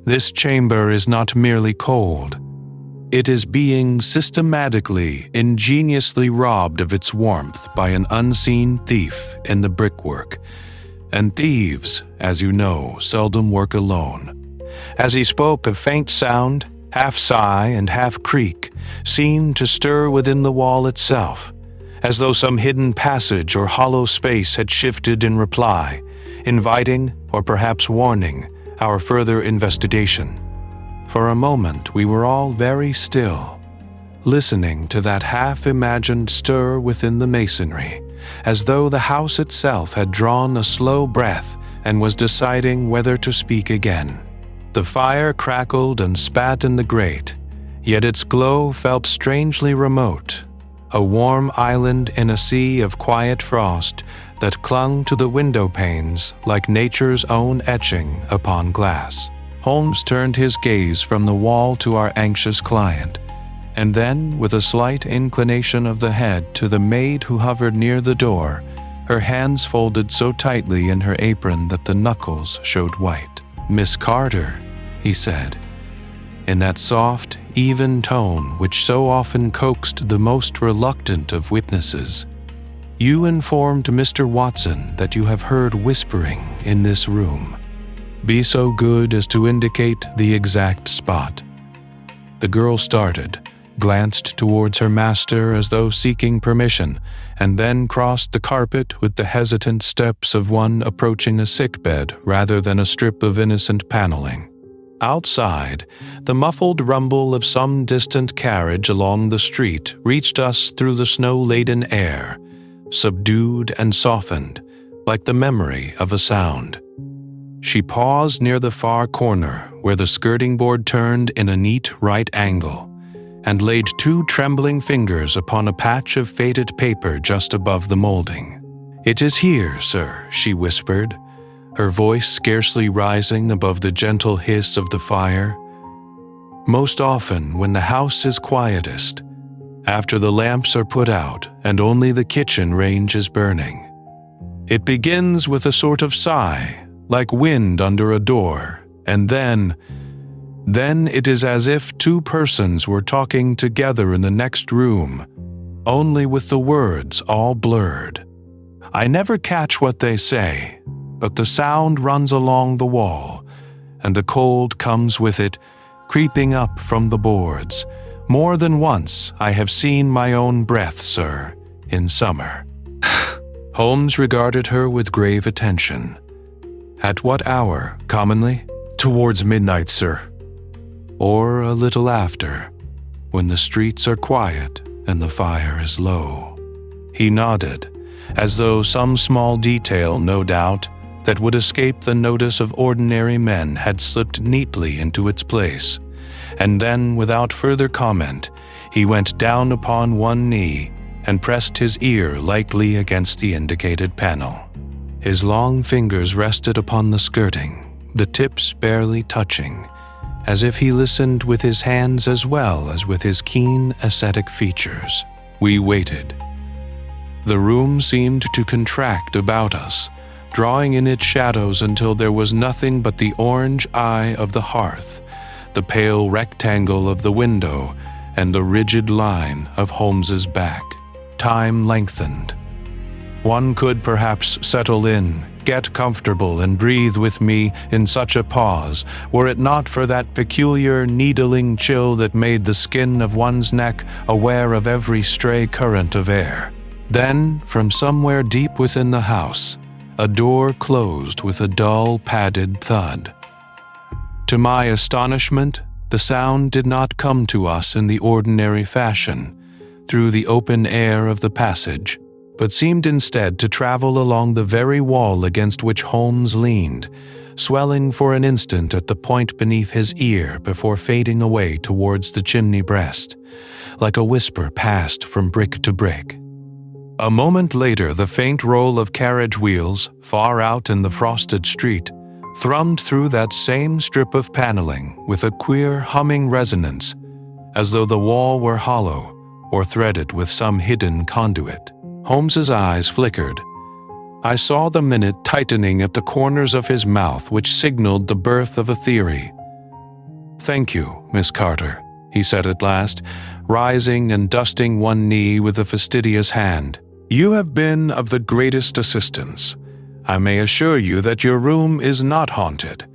"This chamber is not merely cold. It is being systematically, ingeniously robbed of its warmth by an unseen thief in the brickwork. And thieves, as you know, seldom work alone." As he spoke, a faint sound, half sigh and half creak, seemed to stir within the wall itself, as though some hidden passage or hollow space had shifted in reply, inviting, or perhaps warning, our further investigation. For a moment we were all very still, listening to that half-imagined stir within the masonry, as though the house itself had drawn a slow breath and was deciding whether to speak again. The fire crackled and spat in the grate, yet its glow felt strangely remote, a warm island in a sea of quiet frost that clung to the window panes like nature's own etching upon glass. Holmes turned his gaze from the wall to our anxious client, and then, with a slight inclination of the head to the maid who hovered near the door, her hands folded so tightly in her apron that the knuckles showed white. "Miss Carter," he said, in that soft, even tone which so often coaxed the most reluctant of witnesses, "you informed Mr. Watson that you have heard whispering in this room. Be so good as to indicate the exact spot." The girl started, glanced towards her master as though seeking permission, and then crossed the carpet with the hesitant steps of one approaching a sickbed rather than a strip of innocent paneling. Outside, the muffled rumble of some distant carriage along the street reached us through the snow-laden air, subdued and softened, like the memory of a sound. She paused near the far corner where the skirting board turned in a neat right angle, and laid two trembling fingers upon a patch of faded paper just above the molding. "It is here, sir," she whispered, her voice scarcely rising above the gentle hiss of the fire. "Most often when the house is quietest, after the lamps are put out and only the kitchen range is burning. It begins with a sort of sigh, like wind under a door, and then it is as if two persons were talking together in the next room, only with the words all blurred. I never catch what they say, but the sound runs along the wall, and the cold comes with it, creeping up from the boards. More than once I have seen my own breath, sir, in summer." Holmes regarded her with grave attention. "At what hour, commonly?" "Towards midnight, sir." "Or a little after, when the streets are quiet and the fire is low." He nodded, as though some small detail, no doubt, that would escape the notice of ordinary men had slipped neatly into its place, and then, without further comment, he went down upon one knee and pressed his ear lightly against the indicated panel. His long fingers rested upon the skirting, the tips barely touching, as if he listened with his hands as well as with his keen, ascetic features. We waited. The room seemed to contract about us, drawing in its shadows until there was nothing but the orange eye of the hearth, the pale rectangle of the window, and the rigid line of Holmes's back. Time lengthened. One could perhaps settle in, get comfortable, and breathe with me in such a pause, were it not for that peculiar needling chill that made the skin of one's neck aware of every stray current of air. Then, from somewhere deep within the house, a door closed with a dull, padded thud. To my astonishment, the sound did not come to us in the ordinary fashion, through the open air of the passage, but seemed instead to travel along the very wall against which Holmes leaned, swelling for an instant at the point beneath his ear before fading away towards the chimney breast, like a whisper passed from brick to brick. A moment later, the faint roll of carriage wheels, far out in the frosted street, thrummed through that same strip of paneling with a queer humming resonance, as though the wall were hollow or threaded with some hidden conduit. Holmes's eyes flickered. I saw the minute tightening at the corners of his mouth, which signaled the birth of a theory. "Thank you, Miss Carter," he said at last, rising and dusting one knee with a fastidious hand. "You have been of the greatest assistance. I may assure you that your room is not haunted,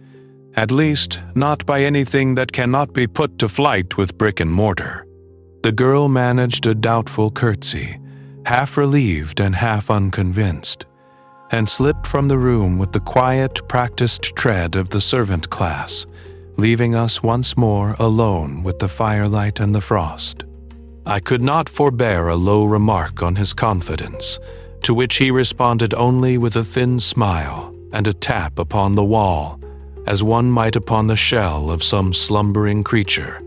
at least not by anything that cannot be put to flight with brick and mortar." The girl managed a doubtful curtsy, half relieved and half unconvinced, and slipped from the room with the quiet, practiced tread of the servant class, leaving us once more alone with the firelight and the frost. I could not forbear a low remark on his confidence, to which he responded only with a thin smile and a tap upon the wall, as one might upon the shell of some slumbering creature.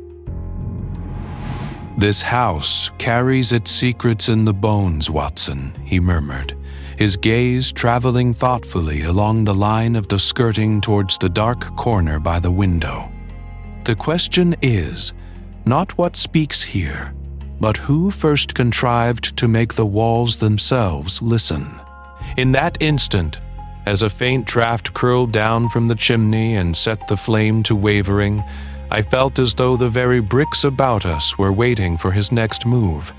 "This house carries its secrets in the bones, Watson," he murmured, his gaze traveling thoughtfully along the line of the skirting towards the dark corner by the window. "The question is, not what speaks here, but who first contrived to make the walls themselves listen." In that instant, as a faint draught curled down from the chimney and set the flame to wavering, I felt as though the very bricks about us were waiting for his next move,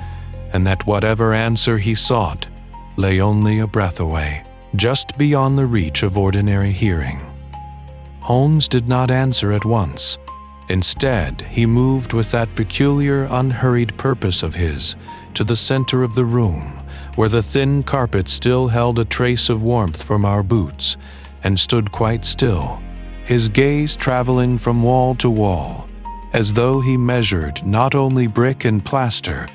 and that whatever answer he sought lay only a breath away, just beyond the reach of ordinary hearing. Holmes did not answer at once. Instead, he moved with that peculiar, unhurried purpose of his to the center of the room, where the thin carpet still held a trace of warmth from our boots, and stood quite still, his gaze traveling from wall to wall, as though he measured not only brick and plaster,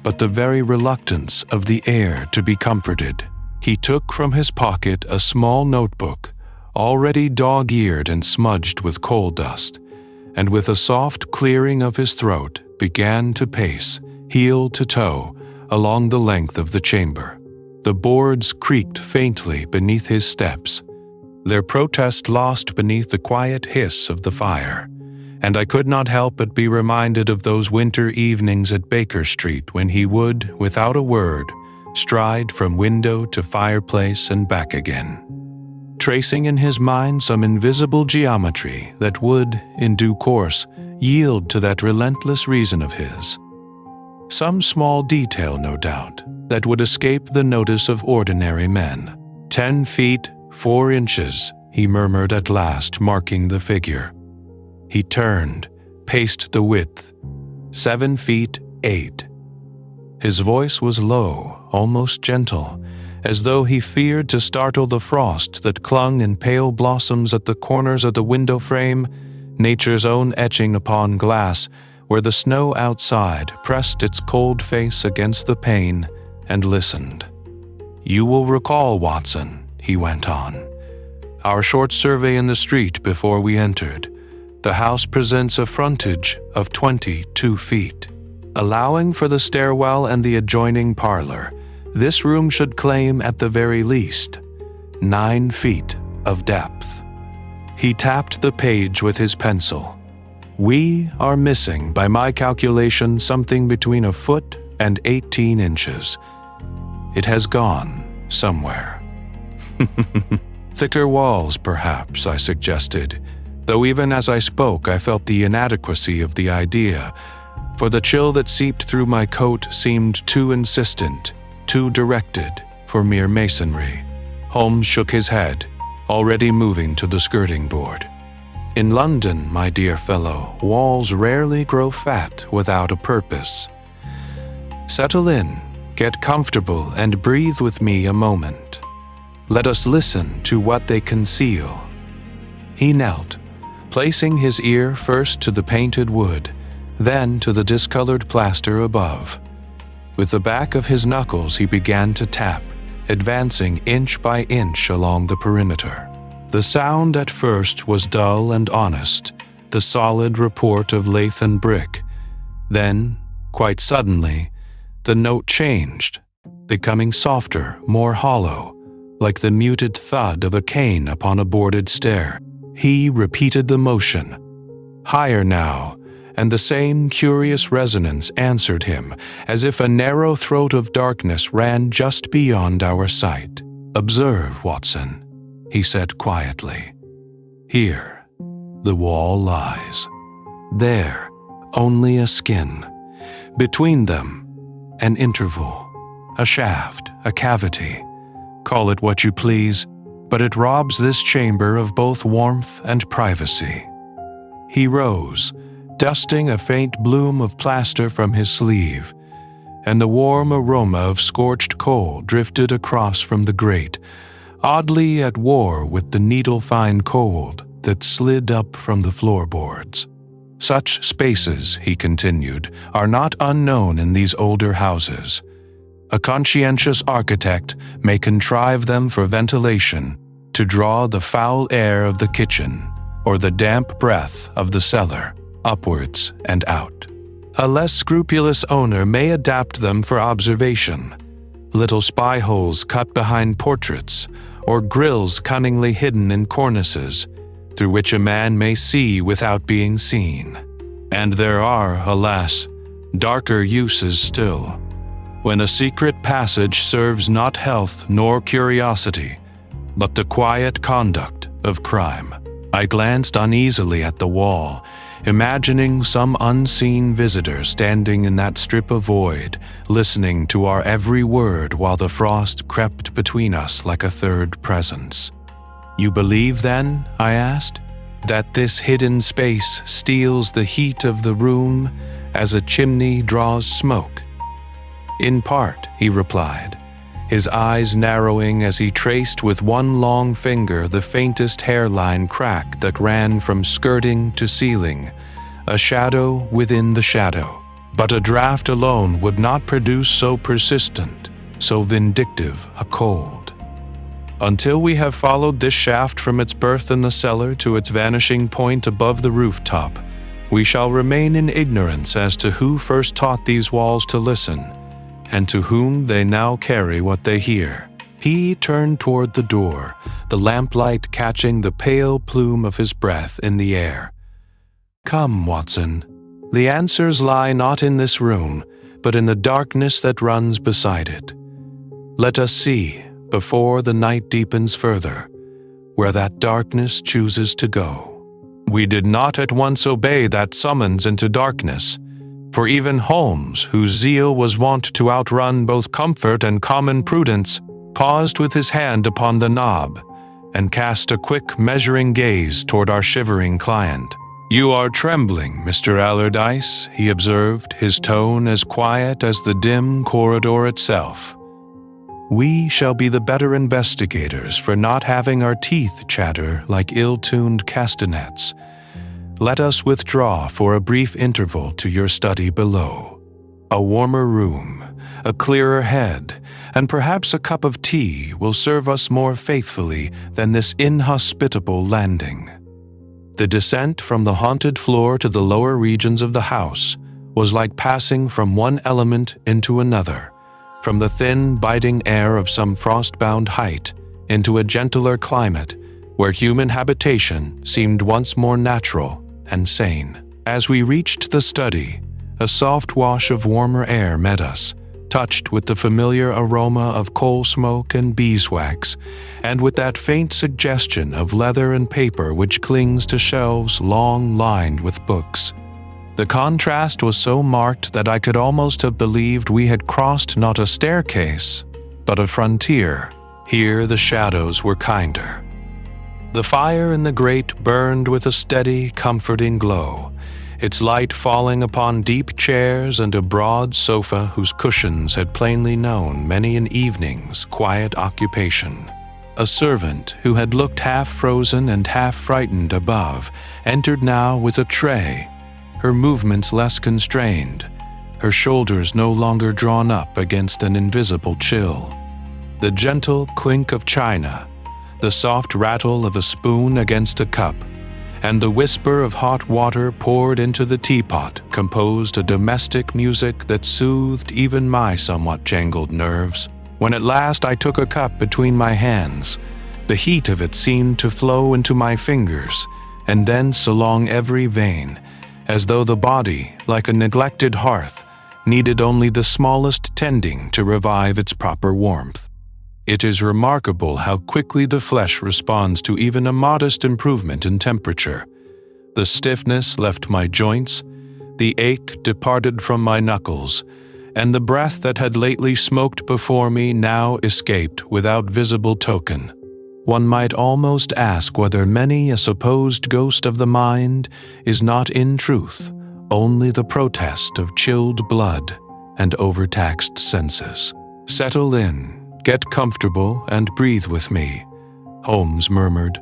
but the very reluctance of the air to be comforted. He took from his pocket a small notebook, already dog-eared and smudged with coal dust, and with a soft clearing of his throat began to pace, heel to toe, along the length of the chamber. The boards creaked faintly beneath his steps, their protest lost beneath the quiet hiss of the fire, and I could not help but be reminded of those winter evenings at Baker Street when he would, without a word, stride from window to fireplace and back again, tracing in his mind some invisible geometry that would, in due course, yield to that relentless reason of his. Some small detail, no doubt, that would escape the notice of ordinary men. 10 feet, 4 inches, he murmured at last, marking the figure. He turned, paced the width. 7 feet, 8. His voice was low, almost gentle, as though he feared to startle the frost that clung in pale blossoms at the corners of the window frame, nature's own etching upon glass, where the snow outside pressed its cold face against the pane and listened. "You will recall, Watson," he went on, "our short survey in the street before we entered. The house presents a frontage of 22 feet. Allowing for the stairwell and the adjoining parlor, this room should claim at the very least 9 feet of depth." He tapped the page with his pencil. "We are missing, by my calculation, something between a foot and 18 inches. It has gone somewhere. Thicker walls, perhaps, I suggested, though even as I spoke I felt the inadequacy of the idea, for the chill that seeped through my coat seemed too insistent, too directed for mere masonry. Holmes shook his head, already moving to the skirting board. In London, my dear fellow, walls rarely grow fat without a purpose. Settle in, get comfortable, and breathe with me a moment. Let us listen to what they conceal. He knelt, placing his ear first to the painted wood, then to the discolored plaster above. With the back of his knuckles he began to tap, advancing inch by inch along the perimeter. The sound at first was dull and honest, the solid report of lath and brick. Then, quite suddenly, the note changed, becoming softer, more hollow, like the muted thud of a cane upon a boarded stair. He repeated the motion, higher now, and the same curious resonance answered him, as if a narrow throat of darkness ran just beyond our sight. "Observe, Watson," he said quietly. "Here, the wall lies. There, only a skin. Between them, an interval, a shaft, a cavity. Call it what you please, but it robs this chamber of both warmth and privacy." He rose, dusting a faint bloom of plaster from his sleeve, and the warm aroma of scorched coal drifted across from the grate, oddly at war with the needle-fine cold that slid up from the floorboards. "Such spaces," he continued, "are not unknown in these older houses. A conscientious architect may contrive them for ventilation, to draw the foul air of the kitchen, or the damp breath of the cellar, upwards and out. A less scrupulous owner may adapt them for observation, little spy holes cut behind portraits, or grills cunningly hidden in cornices, through which a man may see without being seen. And there are, alas, darker uses still, when a secret passage serves not health nor curiosity, but the quiet conduct of crime." I glanced uneasily at the wall, imagining some unseen visitor standing in that strip of void, listening to our every word while the frost crept between us like a third presence. "You believe, then," I asked, "that this hidden space steals the heat of the room as a chimney draws smoke?" "In part," he replied, his eyes narrowing as he traced with one long finger the faintest hairline crack that ran from skirting to ceiling, a shadow within the shadow. "But a draught alone would not produce so persistent, so vindictive a cold. Until we have followed this shaft from its birth in the cellar to its vanishing point above the rooftop, we shall remain in ignorance as to who first taught these walls to listen, and to whom they now carry what they hear." He turned toward the door, the lamplight catching the pale plume of his breath in the air. "Come, Watson. The answers lie not in this room, but in the darkness that runs beside it. Let us see, before the night deepens further, where that darkness chooses to go." We did not at once obey that summons into darkness, for even Holmes, whose zeal was wont to outrun both comfort and common prudence, paused with his hand upon the knob, and cast a quick, measuring gaze toward our shivering client. "You are trembling, Mr. Allardyce," he observed, his tone as quiet as the dim corridor itself. "We shall be the better investigators for not having our teeth chatter like ill-tuned castanets. Let us withdraw for a brief interval to your study below. A warmer room, a clearer head, and perhaps a cup of tea will serve us more faithfully than this inhospitable landing." The descent from the haunted floor to the lower regions of the house was like passing from one element into another, from the thin, biting air of some frost-bound height into a gentler climate where human habitation seemed once more natural and sane. As we reached the study, a soft wash of warmer air met us, touched with the familiar aroma of coal smoke and beeswax, and with that faint suggestion of leather and paper which clings to shelves long lined with books. The contrast was so marked that I could almost have believed we had crossed not a staircase, but a frontier. Here the shadows were kinder. The fire in the grate burned with a steady, comforting glow, its light falling upon deep chairs and a broad sofa whose cushions had plainly known many an evening's quiet occupation. A servant, who had looked half frozen and half frightened above, entered now with a tray, her movements less constrained, her shoulders no longer drawn up against an invisible chill. The gentle clink of china, the soft rattle of a spoon against a cup, and the whisper of hot water poured into the teapot composed a domestic music that soothed even my somewhat jangled nerves. When at last I took a cup between my hands, the heat of it seemed to flow into my fingers and thence along every vein, as though the body, like a neglected hearth, needed only the smallest tending to revive its proper warmth. It is remarkable how quickly the flesh responds to even a modest improvement in temperature. The stiffness left my joints, the ache departed from my knuckles, and the breath that had lately smoked before me now escaped without visible token. One might almost ask whether many a supposed ghost of the mind is not in truth only the protest of chilled blood and overtaxed senses. "Settle in. Get comfortable and breathe with me," Holmes murmured,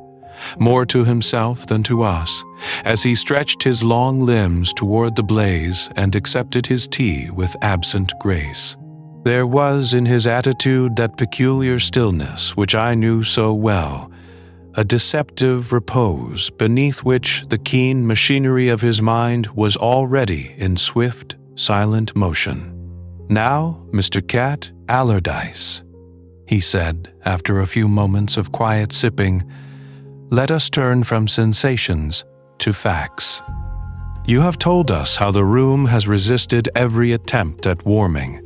more to himself than to us, as he stretched his long limbs toward the blaze and accepted his tea with absent grace. There was in his attitude that peculiar stillness which I knew so well, a deceptive repose beneath which the keen machinery of his mind was already in swift, silent motion. "Now, Mr. Cat Allardyce," he said, after a few moments of quiet sipping, "let us turn from sensations to facts. You have told us how the room has resisted every attempt at warming,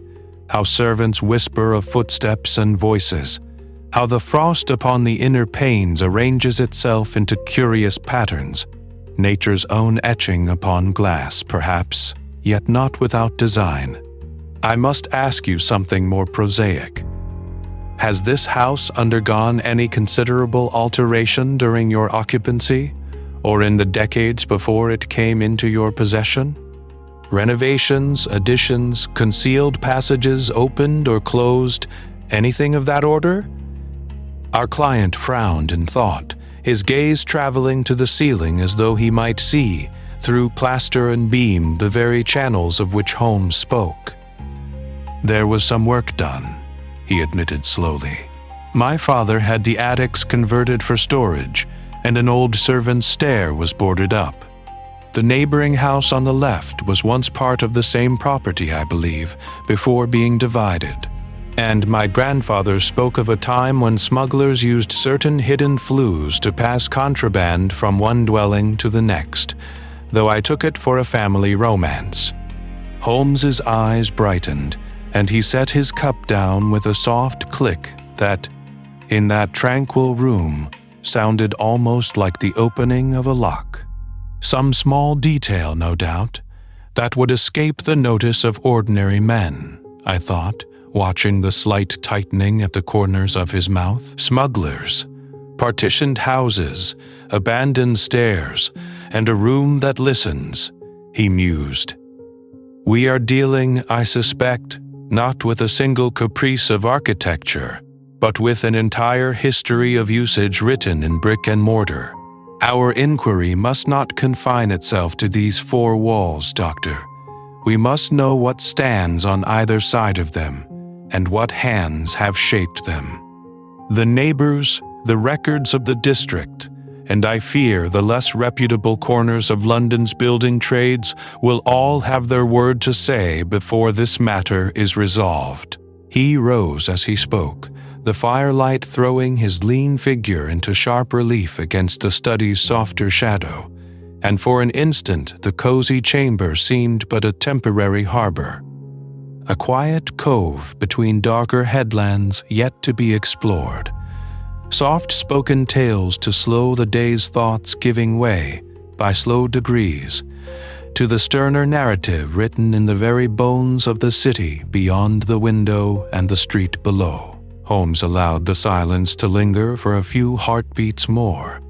how servants whisper of footsteps and voices, how the frost upon the inner panes arranges itself into curious patterns, nature's own etching upon glass, perhaps, yet not without design. I must ask you something more prosaic. Has this house undergone any considerable alteration during your occupancy, or in the decades before it came into your possession? Renovations, additions, concealed passages opened or closed, anything of that order?" Our client frowned in thought, his gaze traveling to the ceiling as though he might see, through plaster and beam, the very channels of which Holmes spoke. "There was some work done," he admitted slowly. "My father had the attics converted for storage, and an old servant's stair was boarded up. The neighboring house on the left was once part of the same property, I believe, before being divided. And my grandfather spoke of a time when smugglers used certain hidden flues to pass contraband from one dwelling to the next, though I took it for a family romance." Holmes's eyes brightened, and he set his cup down with a soft click that, in that tranquil room, sounded almost like the opening of a lock. Some small detail, no doubt, that would escape the notice of ordinary men, I thought, watching the slight tightening at the corners of his mouth. Smugglers, partitioned houses, abandoned stairs, and a room that listens, he mused. We are dealing, I suspect, not with a single caprice of architecture, but with an entire history of usage written in brick and mortar. Our inquiry must not confine itself to these four walls, Doctor. We must know what stands on either side of them, and what hands have shaped them. The neighbors, the records of the district, and I fear the less reputable corners of London's building trades will all have their word to say before this matter is resolved. He rose as he spoke, the firelight throwing his lean figure into sharp relief against the study's softer shadow, and for an instant the cozy chamber seemed but a temporary harbor. a quiet cove between darker headlands yet to be explored. Soft-spoken tales to slow the day's thoughts, giving way, by slow degrees, to the sterner narrative written in the very bones of the city beyond the window and the street below. Holmes allowed the silence to linger for a few heartbeats more,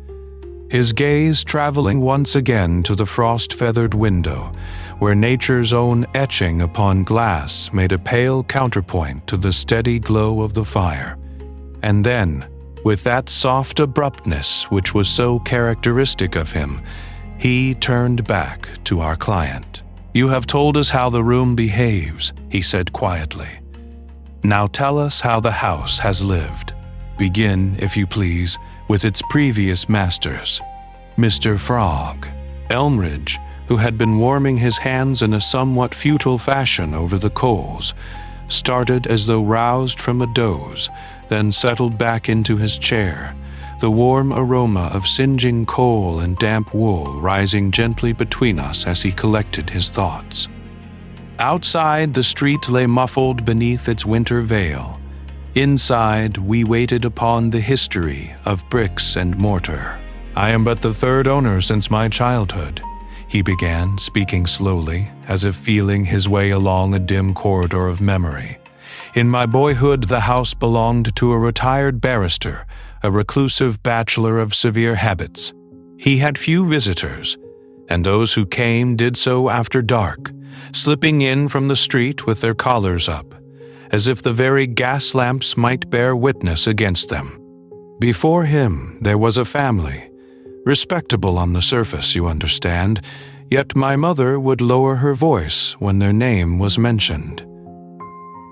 his gaze traveling once again to the frost-feathered window, where nature's own etching upon glass made a pale counterpoint to the steady glow of the fire. And then, with that soft abruptness which was so characteristic of him, he turned back to our client. "You have told us how the room behaves," he said quietly. "Now tell us how the house has lived. Begin, if you please, with its previous masters." Mr. Frog. Elmridge, who had been warming his hands in a somewhat futile fashion over the coals, started as though roused from a doze, then settled back into his chair, the warm aroma of singeing coal and damp wool rising gently between us as he collected his thoughts. Outside, the street lay muffled beneath its winter veil. Inside, we waited upon the history of bricks and mortar. "I am but the third owner since my childhood," he began, speaking slowly, as if feeling his way along a dim corridor of memory. "In my boyhood, the house belonged to a retired barrister, a reclusive bachelor of severe habits. He had few visitors, and those who came did so after dark, slipping in from the street with their collars up, as if the very gas lamps might bear witness against them. Before him there was a family, respectable on the surface, you understand, yet my mother would lower her voice when their name was mentioned.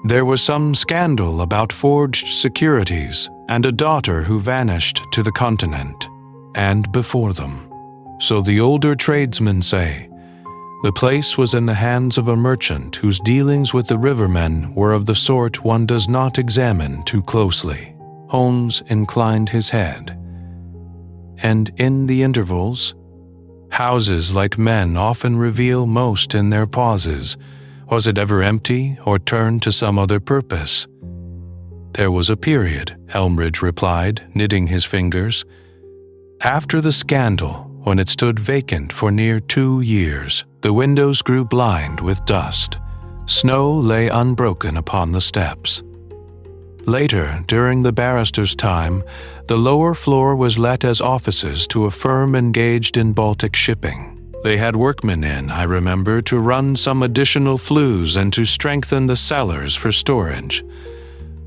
There was some scandal about forged securities and a daughter who vanished to the continent, and before them, so the older tradesmen say, the place was in the hands of a merchant whose dealings with the rivermen were of the sort one does not examine too closely." Holmes inclined his head. "And in the intervals, houses like men often reveal most in their pauses. Was it ever empty or turned to some other purpose?" "There was a period," Elmridge replied, knitting his fingers. "After the scandal, when it stood vacant for near 2 years, the windows grew blind with dust. Snow lay unbroken upon the steps. Later, during the barrister's time, the lower floor was let as offices to a firm engaged in Baltic shipping. They had workmen in, I remember, to run some additional flues and to strengthen the cellars for storage.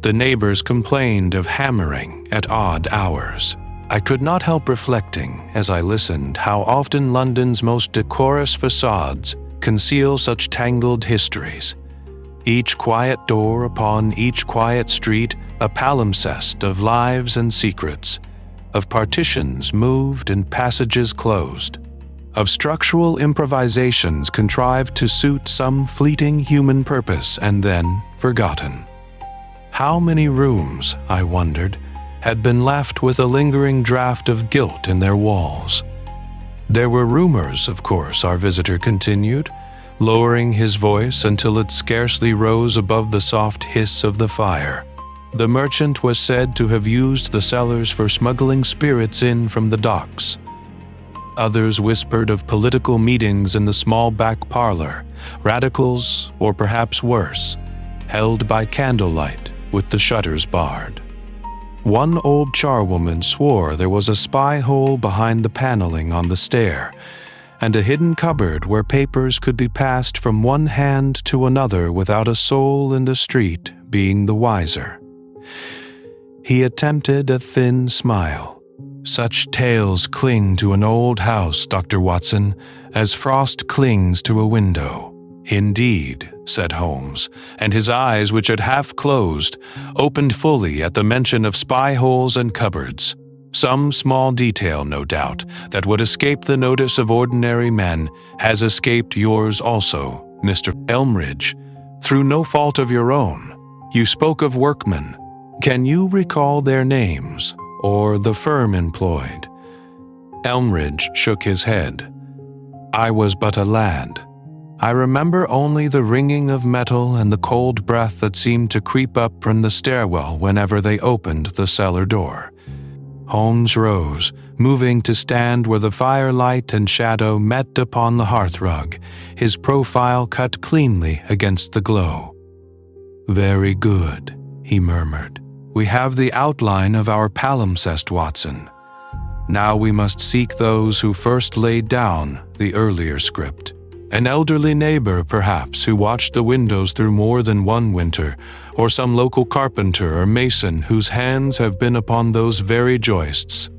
The neighbors complained of hammering at odd hours. I could not help reflecting, as I listened, how often London's most decorous facades conceal such tangled histories. Each quiet door upon each quiet street a palimpsest of lives and secrets, of partitions moved and passages closed, of structural improvisations contrived to suit some fleeting human purpose and then forgotten. How many rooms, I wondered, had been left with a lingering draught of guilt in their walls? There were rumors, of course, our visitor continued, lowering his voice until it scarcely rose above the soft hiss of the fire. The merchant was said to have used the cellars for smuggling spirits in from the docks. Others whispered of political meetings in the small back parlor, radicals, or perhaps worse, held by candlelight with the shutters barred. One old charwoman swore there was a spy hole behind the paneling on the stair, and a hidden cupboard where papers could be passed from one hand to another without a soul in the street being the wiser. He attempted a thin smile. "Such tales cling to an old house, Dr. Watson, as frost clings to a window." "Indeed," said Holmes, and his eyes, which had half closed, opened fully at the mention of spy holes and cupboards. "Some small detail, no doubt, that would escape the notice of ordinary men has escaped yours also, Mr. Elmridge, through no fault of your own. You spoke of workmen. Can you recall their names, or the firm employed?" Elmridge shook his head. "I was but a lad. I remember only the ringing of metal and the cold breath that seemed to creep up from the stairwell whenever they opened the cellar door. Holmes rose, moving to stand where the firelight and shadow met upon the hearthrug, his profile cut cleanly against the glow. "Very good," he murmured. "We have the outline of our palimpsest, Watson. Now we must seek those who first laid down the earlier script. An elderly neighbor, perhaps, who watched the windows through more than one winter, or some local carpenter or mason whose hands have been upon those very joists.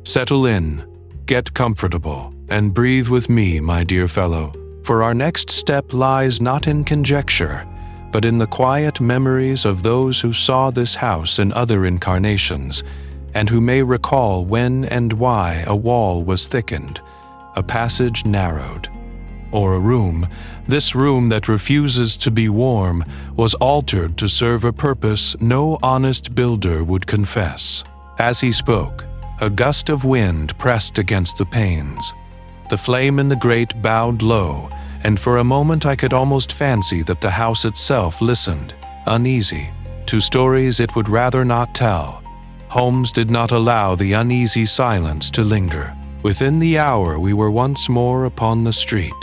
Settle in, get comfortable, and breathe with me, my dear fellow, for our next step lies not in conjecture, but in the quiet memories of those who saw this house in other incarnations, and who may recall when and why a wall was thickened, a passage narrowed, or a room, this room that refuses to be warm, was altered to serve a purpose no honest builder would confess." As he spoke, a gust of wind pressed against the panes. The flame in the grate bowed low, and for a moment I could almost fancy that the house itself listened, uneasy, to stories it would rather not tell. Holmes did not allow the uneasy silence to linger. Within the hour we were once more upon the street.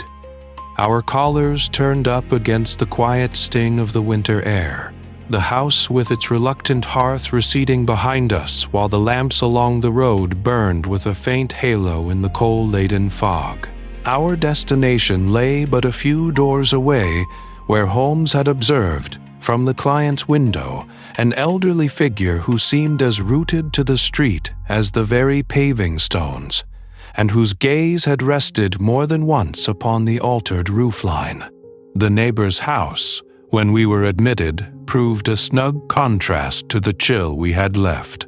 Our collars turned up against the quiet sting of the winter air, the house with its reluctant hearth receding behind us while the lamps along the road burned with a faint halo in the coal-laden fog. Our destination lay but a few doors away, where Holmes had observed, from the client's window, an elderly figure who seemed as rooted to the street as the very paving stones, and whose gaze had rested more than once upon the altered roofline. The neighbor's house, when we were admitted, proved a snug contrast to the chill we had left.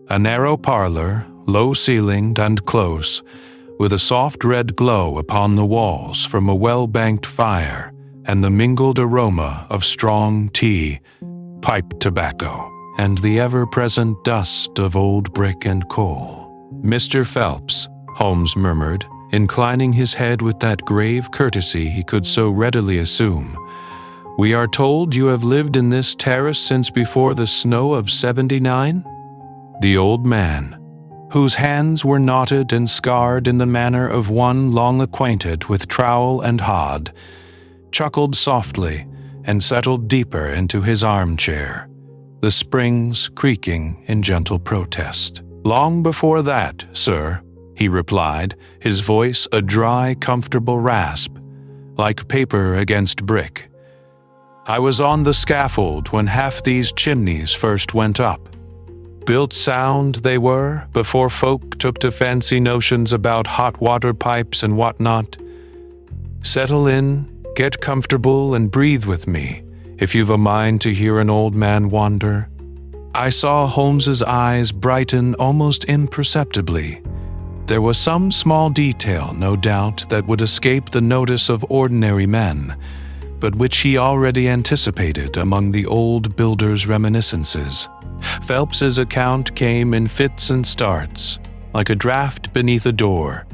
A narrow parlor, low-ceilinged and close, with a soft red glow upon the walls from a well-banked fire and the mingled aroma of strong tea, pipe tobacco, and the ever-present dust of old brick and coal. "Mr. Phelps," Holmes murmured, inclining his head with that grave courtesy he could so readily assume, "we are told you have lived in this terrace since before the snow of '79? The old man, whose hands were knotted and scarred in the manner of one long acquainted with trowel and hod, chuckled softly and settled deeper into his armchair, the springs creaking in gentle protest. "Long before that, sir," he replied, his voice a dry, comfortable rasp, like paper against brick. "I was on the scaffold when half these chimneys first went up. Built sound they were, before folk took to fancy notions about hot water pipes and whatnot. Settle in, get comfortable, and breathe with me, if you've a mind to hear an old man wander." I saw Holmes's eyes brighten almost imperceptibly. There was some small detail, no doubt, that would escape the notice of ordinary men, but which he already anticipated among the old builder's reminiscences. Phelps's account came in fits and starts, like a draught beneath a door,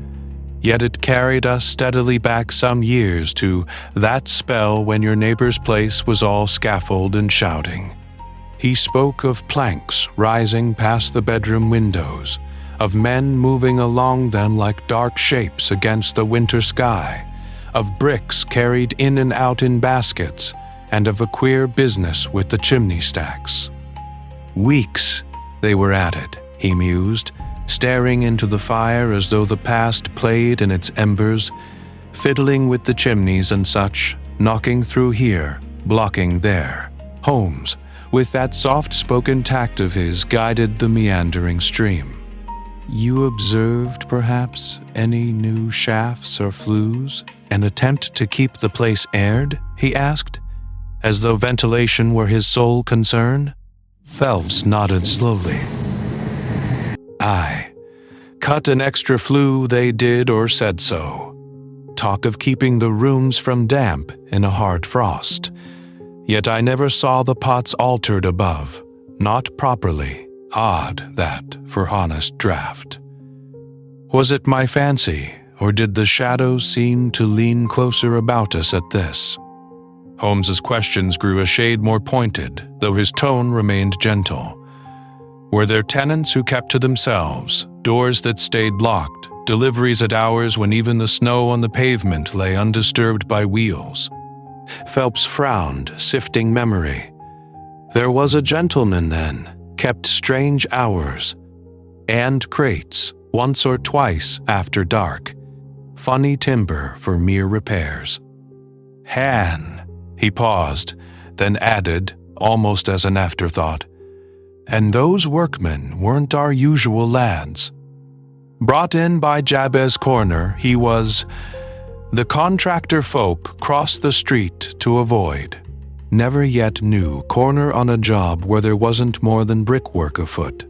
yet it carried us steadily back some years to that spell when your neighbor's place was all scaffold and shouting. He spoke of planks rising past the bedroom windows, of men moving along them like dark shapes against the winter sky, of bricks carried in and out in baskets, and of a queer business with the chimney stacks. Weeks they were at it, he mused, staring into the fire as though the past played in its embers, fiddling with the chimneys and such, knocking through here, blocking there. Holmes, with that soft-spoken tact of his, guided the meandering stream. "You observed, perhaps, any new shafts or flues? An attempt to keep the place aired?" he asked, as though ventilation were his sole concern. Phelps nodded slowly. "Aye. Cut an extra flue they did or said so. Talk of keeping the rooms from damp in a hard frost. Yet I never saw the pots altered above, not properly. Odd, that, for honest draught. Was it my fancy, or did the shadows seem to lean closer about us at this? Holmes's questions grew a shade more pointed, though his tone remained gentle. Were there tenants who kept to themselves, doors that stayed locked, deliveries at hours when even the snow on the pavement lay undisturbed by wheels? Phelps frowned, sifting memory. There was a gentleman then, kept strange hours, and crates, once or twice after dark. Funny timber for mere repairs. Han, he paused, then added, almost as an afterthought, and those workmen weren't our usual lads. Brought in by Jabez Corner, he was the contractor folk crossed the street to avoid. Never yet knew corner on a job where there wasn't more than brickwork afoot.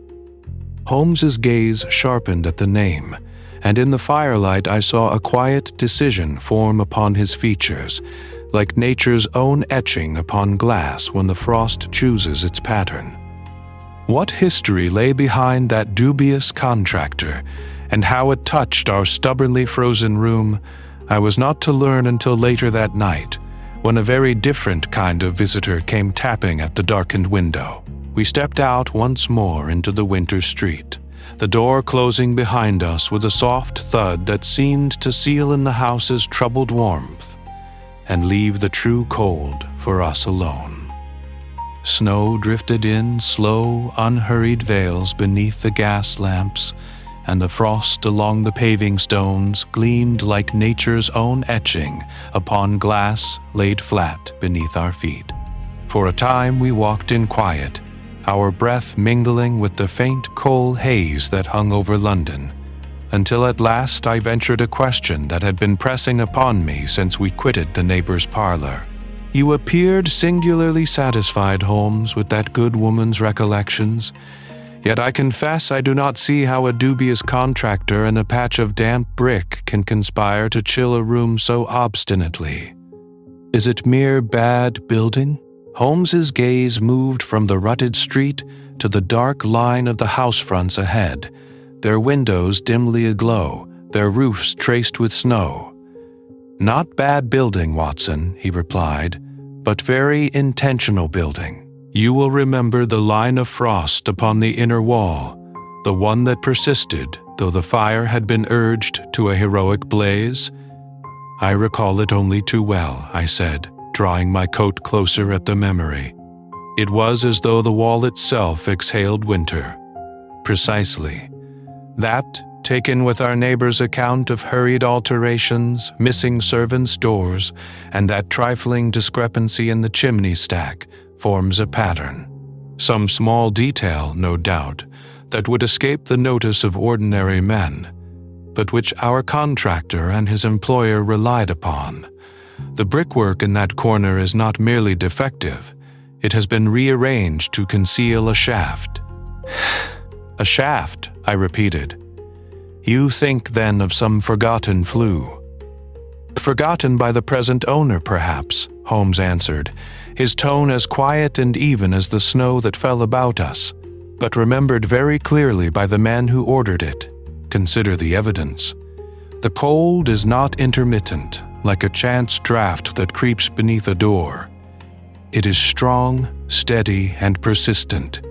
Holmes's gaze sharpened at the name, and in the firelight I saw a quiet decision form upon his features, like nature's own etching upon glass when the frost chooses its pattern. What history lay behind that dubious contractor, and how it touched our stubbornly frozen room, I was not to learn until later that night, when a very different kind of visitor came tapping at the darkened window. We stepped out once more into the winter street, the door closing behind us with a soft thud that seemed to seal in the house's troubled warmth and leave the true cold for us alone. Snow drifted in slow, unhurried veils beneath the gas lamps, and the frost along the paving stones gleamed like nature's own etching upon glass laid flat beneath our feet. For a time we walked in quiet, our breath mingling with the faint coal haze that hung over London, until at last I ventured a question that had been pressing upon me since we quitted the neighbor's parlor. You appeared singularly satisfied, Holmes, with that good woman's recollections. Yet I confess I do not see how a dubious contractor and a patch of damp brick can conspire to chill a room so obstinately. Is it mere bad building? Holmes's gaze moved from the rutted street to the dark line of the house fronts ahead, their windows dimly aglow, their roofs traced with snow. Not bad building, Watson, he replied, but very intentional building. You will remember the line of frost upon the inner wall, the one that persisted, though the fire had been urged to a heroic blaze. I recall it only too well, I said, drawing my coat closer at the memory. It was as though the wall itself exhaled winter. Precisely. That, taken with our neighbor's account of hurried alterations, missing servants' doors, and that trifling discrepancy in the chimney stack, forms a pattern. Some small detail, no doubt, that would escape the notice of ordinary men, but which our contractor and his employer relied upon. The brickwork in that corner is not merely defective, it has been rearranged to conceal a shaft. A shaft, I repeated. You think then of some forgotten flue. Forgotten by the present owner, perhaps, Holmes answered, his tone as quiet and even as the snow that fell about us, but remembered very clearly by the man who ordered it. Consider the evidence. The cold is not intermittent, like a chance draught that creeps beneath a door. It is strong, steady, and persistent,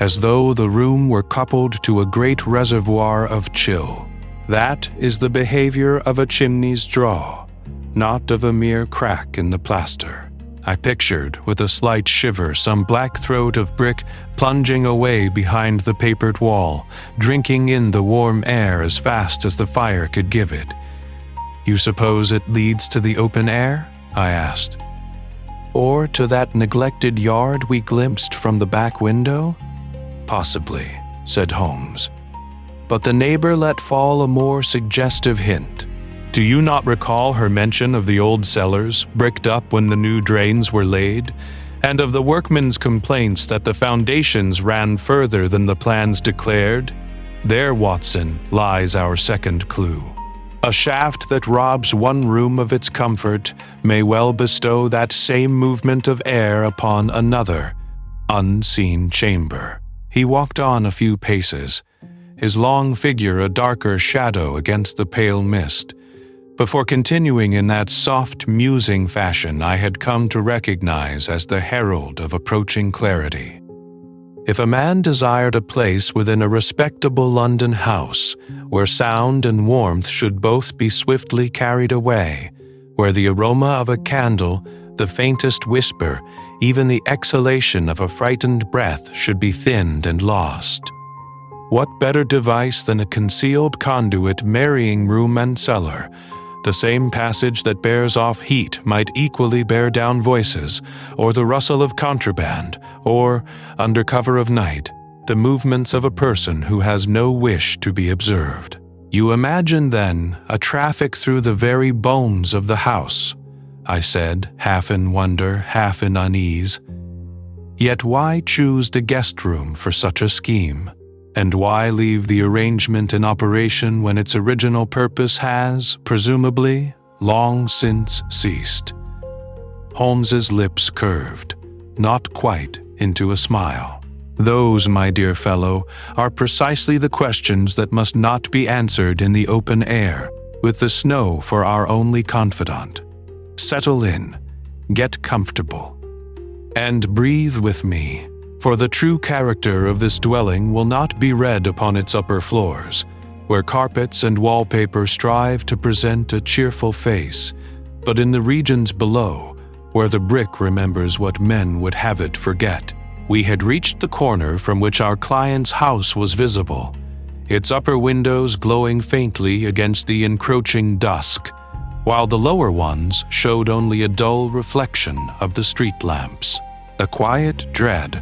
as though the room were coupled to a great reservoir of chill. That is the behavior of a chimney's draw, not of a mere crack in the plaster. I pictured, with a slight shiver, some black throat of brick plunging away behind the papered wall, drinking in the warm air as fast as the fire could give it. You suppose it leads to the open air? I asked. Or to that neglected yard we glimpsed from the back window? Possibly, said Holmes. But the neighbor let fall a more suggestive hint. Do you not recall her mention of the old cellars, bricked up when the new drains were laid, and of the workmen's complaints that the foundations ran further than the plans declared? There, Watson, lies our second clue. A shaft that robs one room of its comfort may well bestow that same movement of air upon another, unseen chamber. He walked on a few paces, his long figure a darker shadow against the pale mist, before continuing in that soft, musing fashion I had come to recognize as the herald of approaching clarity. If a man desired a place within a respectable London house, where sound and warmth should both be swiftly carried away, where the aroma of a candle, the faintest whisper, even the exhalation of a frightened breath should be thinned and lost, what better device than a concealed conduit marrying room and cellar? The same passage that bears off heat might equally bear down voices, or the rustle of contraband, or, under cover of night, the movements of a person who has no wish to be observed. You imagine, then, a traffic through the very bones of the house, I said, half in wonder, half in unease. Yet why choose the guest room for such a scheme? And why leave the arrangement in operation when its original purpose has, presumably, long since ceased? Holmes's lips curved, not quite into a smile. Those, my dear fellow, are precisely the questions that must not be answered in the open air, with the snow for our only confidant. Settle in, get comfortable, and breathe with me. For the true character of this dwelling will not be read upon its upper floors, where carpets and wallpaper strive to present a cheerful face, but in the regions below, where the brick remembers what men would have it forget. We had reached the corner from which our client's house was visible, its upper windows glowing faintly against the encroaching dusk, while the lower ones showed only a dull reflection of the street lamps. A quiet dread,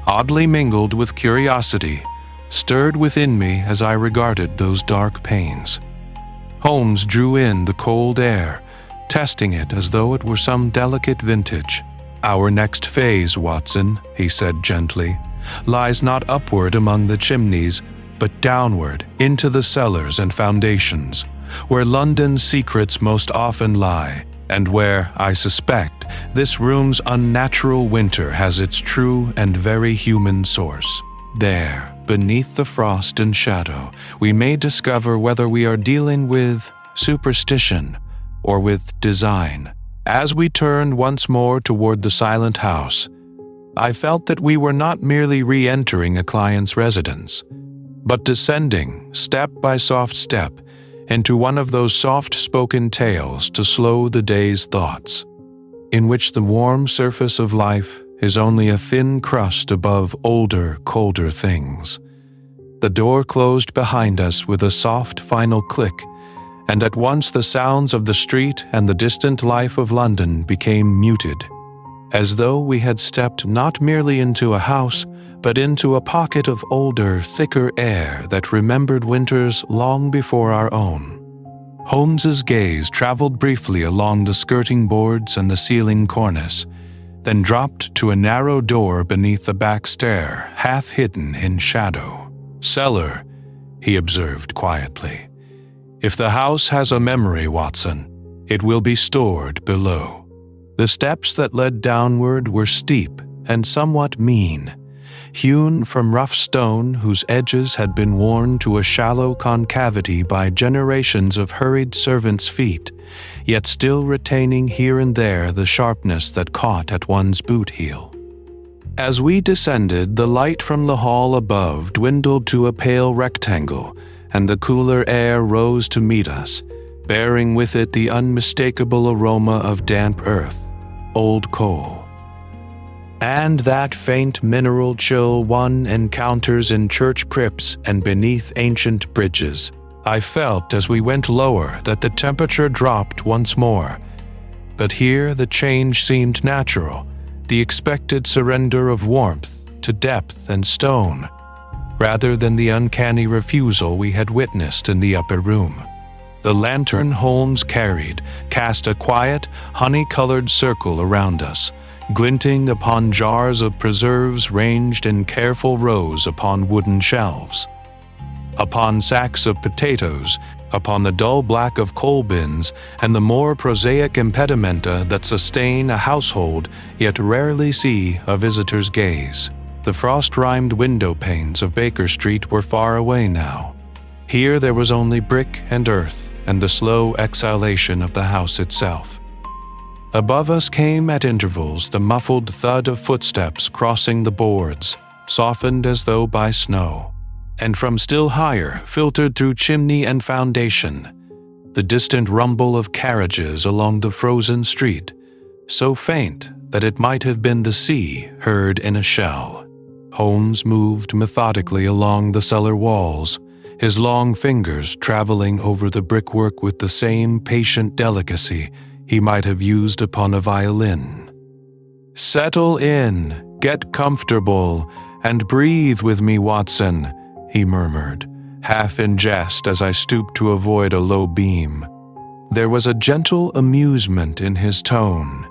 oddly mingled with curiosity, stirred within me as I regarded those dark panes. Holmes drew in the cold air, testing it as though it were some delicate vintage. "Our next phase, Watson," he said gently, "lies not upward among the chimneys, but downward into the cellars and foundations, where London's secrets most often lie, and where, I suspect, this room's unnatural winter has its true and very human source. There, beneath the frost and shadow, we may discover whether we are dealing with superstition or with design." As we turned once more toward the silent house, I felt that we were not merely re-entering a client's residence, but descending, step by soft step, into one of those soft-spoken tales to slow the day's thoughts, in which the warm surface of life is only a thin crust above older, colder things. The door closed behind us with a soft final click, and at once the sounds of the street and the distant life of London became muted, as though we had stepped not merely into a house, but into a pocket of older, thicker air that remembered winters long before our own. Holmes's gaze traveled briefly along the skirting boards and the ceiling cornice, then dropped to a narrow door beneath the back stair, half hidden in shadow. "Cellar," he observed quietly. "If the house has a memory, Watson, it will be stored below." The steps that led downward were steep and somewhat mean, hewn from rough stone whose edges had been worn to a shallow concavity by generations of hurried servants' feet, yet still retaining here and there the sharpness that caught at one's boot heel. As we descended, the light from the hall above dwindled to a pale rectangle, and the cooler air rose to meet us, bearing with it the unmistakable aroma of damp earth, old coal, and that faint mineral chill one encounters in church crypts and beneath ancient bridges. I felt as we went lower that the temperature dropped once more, but here the change seemed natural, the expected surrender of warmth to depth and stone, rather than the uncanny refusal we had witnessed in the upper room. The lantern Holmes carried cast a quiet, honey-colored circle around us, glinting upon jars of preserves ranged in careful rows upon wooden shelves, upon sacks of potatoes, upon the dull black of coal bins, and the more prosaic impedimenta that sustain a household yet rarely see a visitor's gaze. The frost-rimed window panes of Baker Street were far away now. Here there was only brick and earth and the slow exhalation of the house itself. Above us came at intervals the muffled thud of footsteps crossing the boards, softened as though by snow, and from still higher, filtered through chimney and foundation, the distant rumble of carriages along the frozen street, so faint that it might have been the sea heard in a shell. Holmes moved methodically along the cellar walls, his long fingers traveling over the brickwork with the same patient delicacy he might have used upon a violin. "Settle in, get comfortable, and breathe with me, Watson," he murmured, half in jest as I stooped to avoid a low beam. There was a gentle amusement in his tone,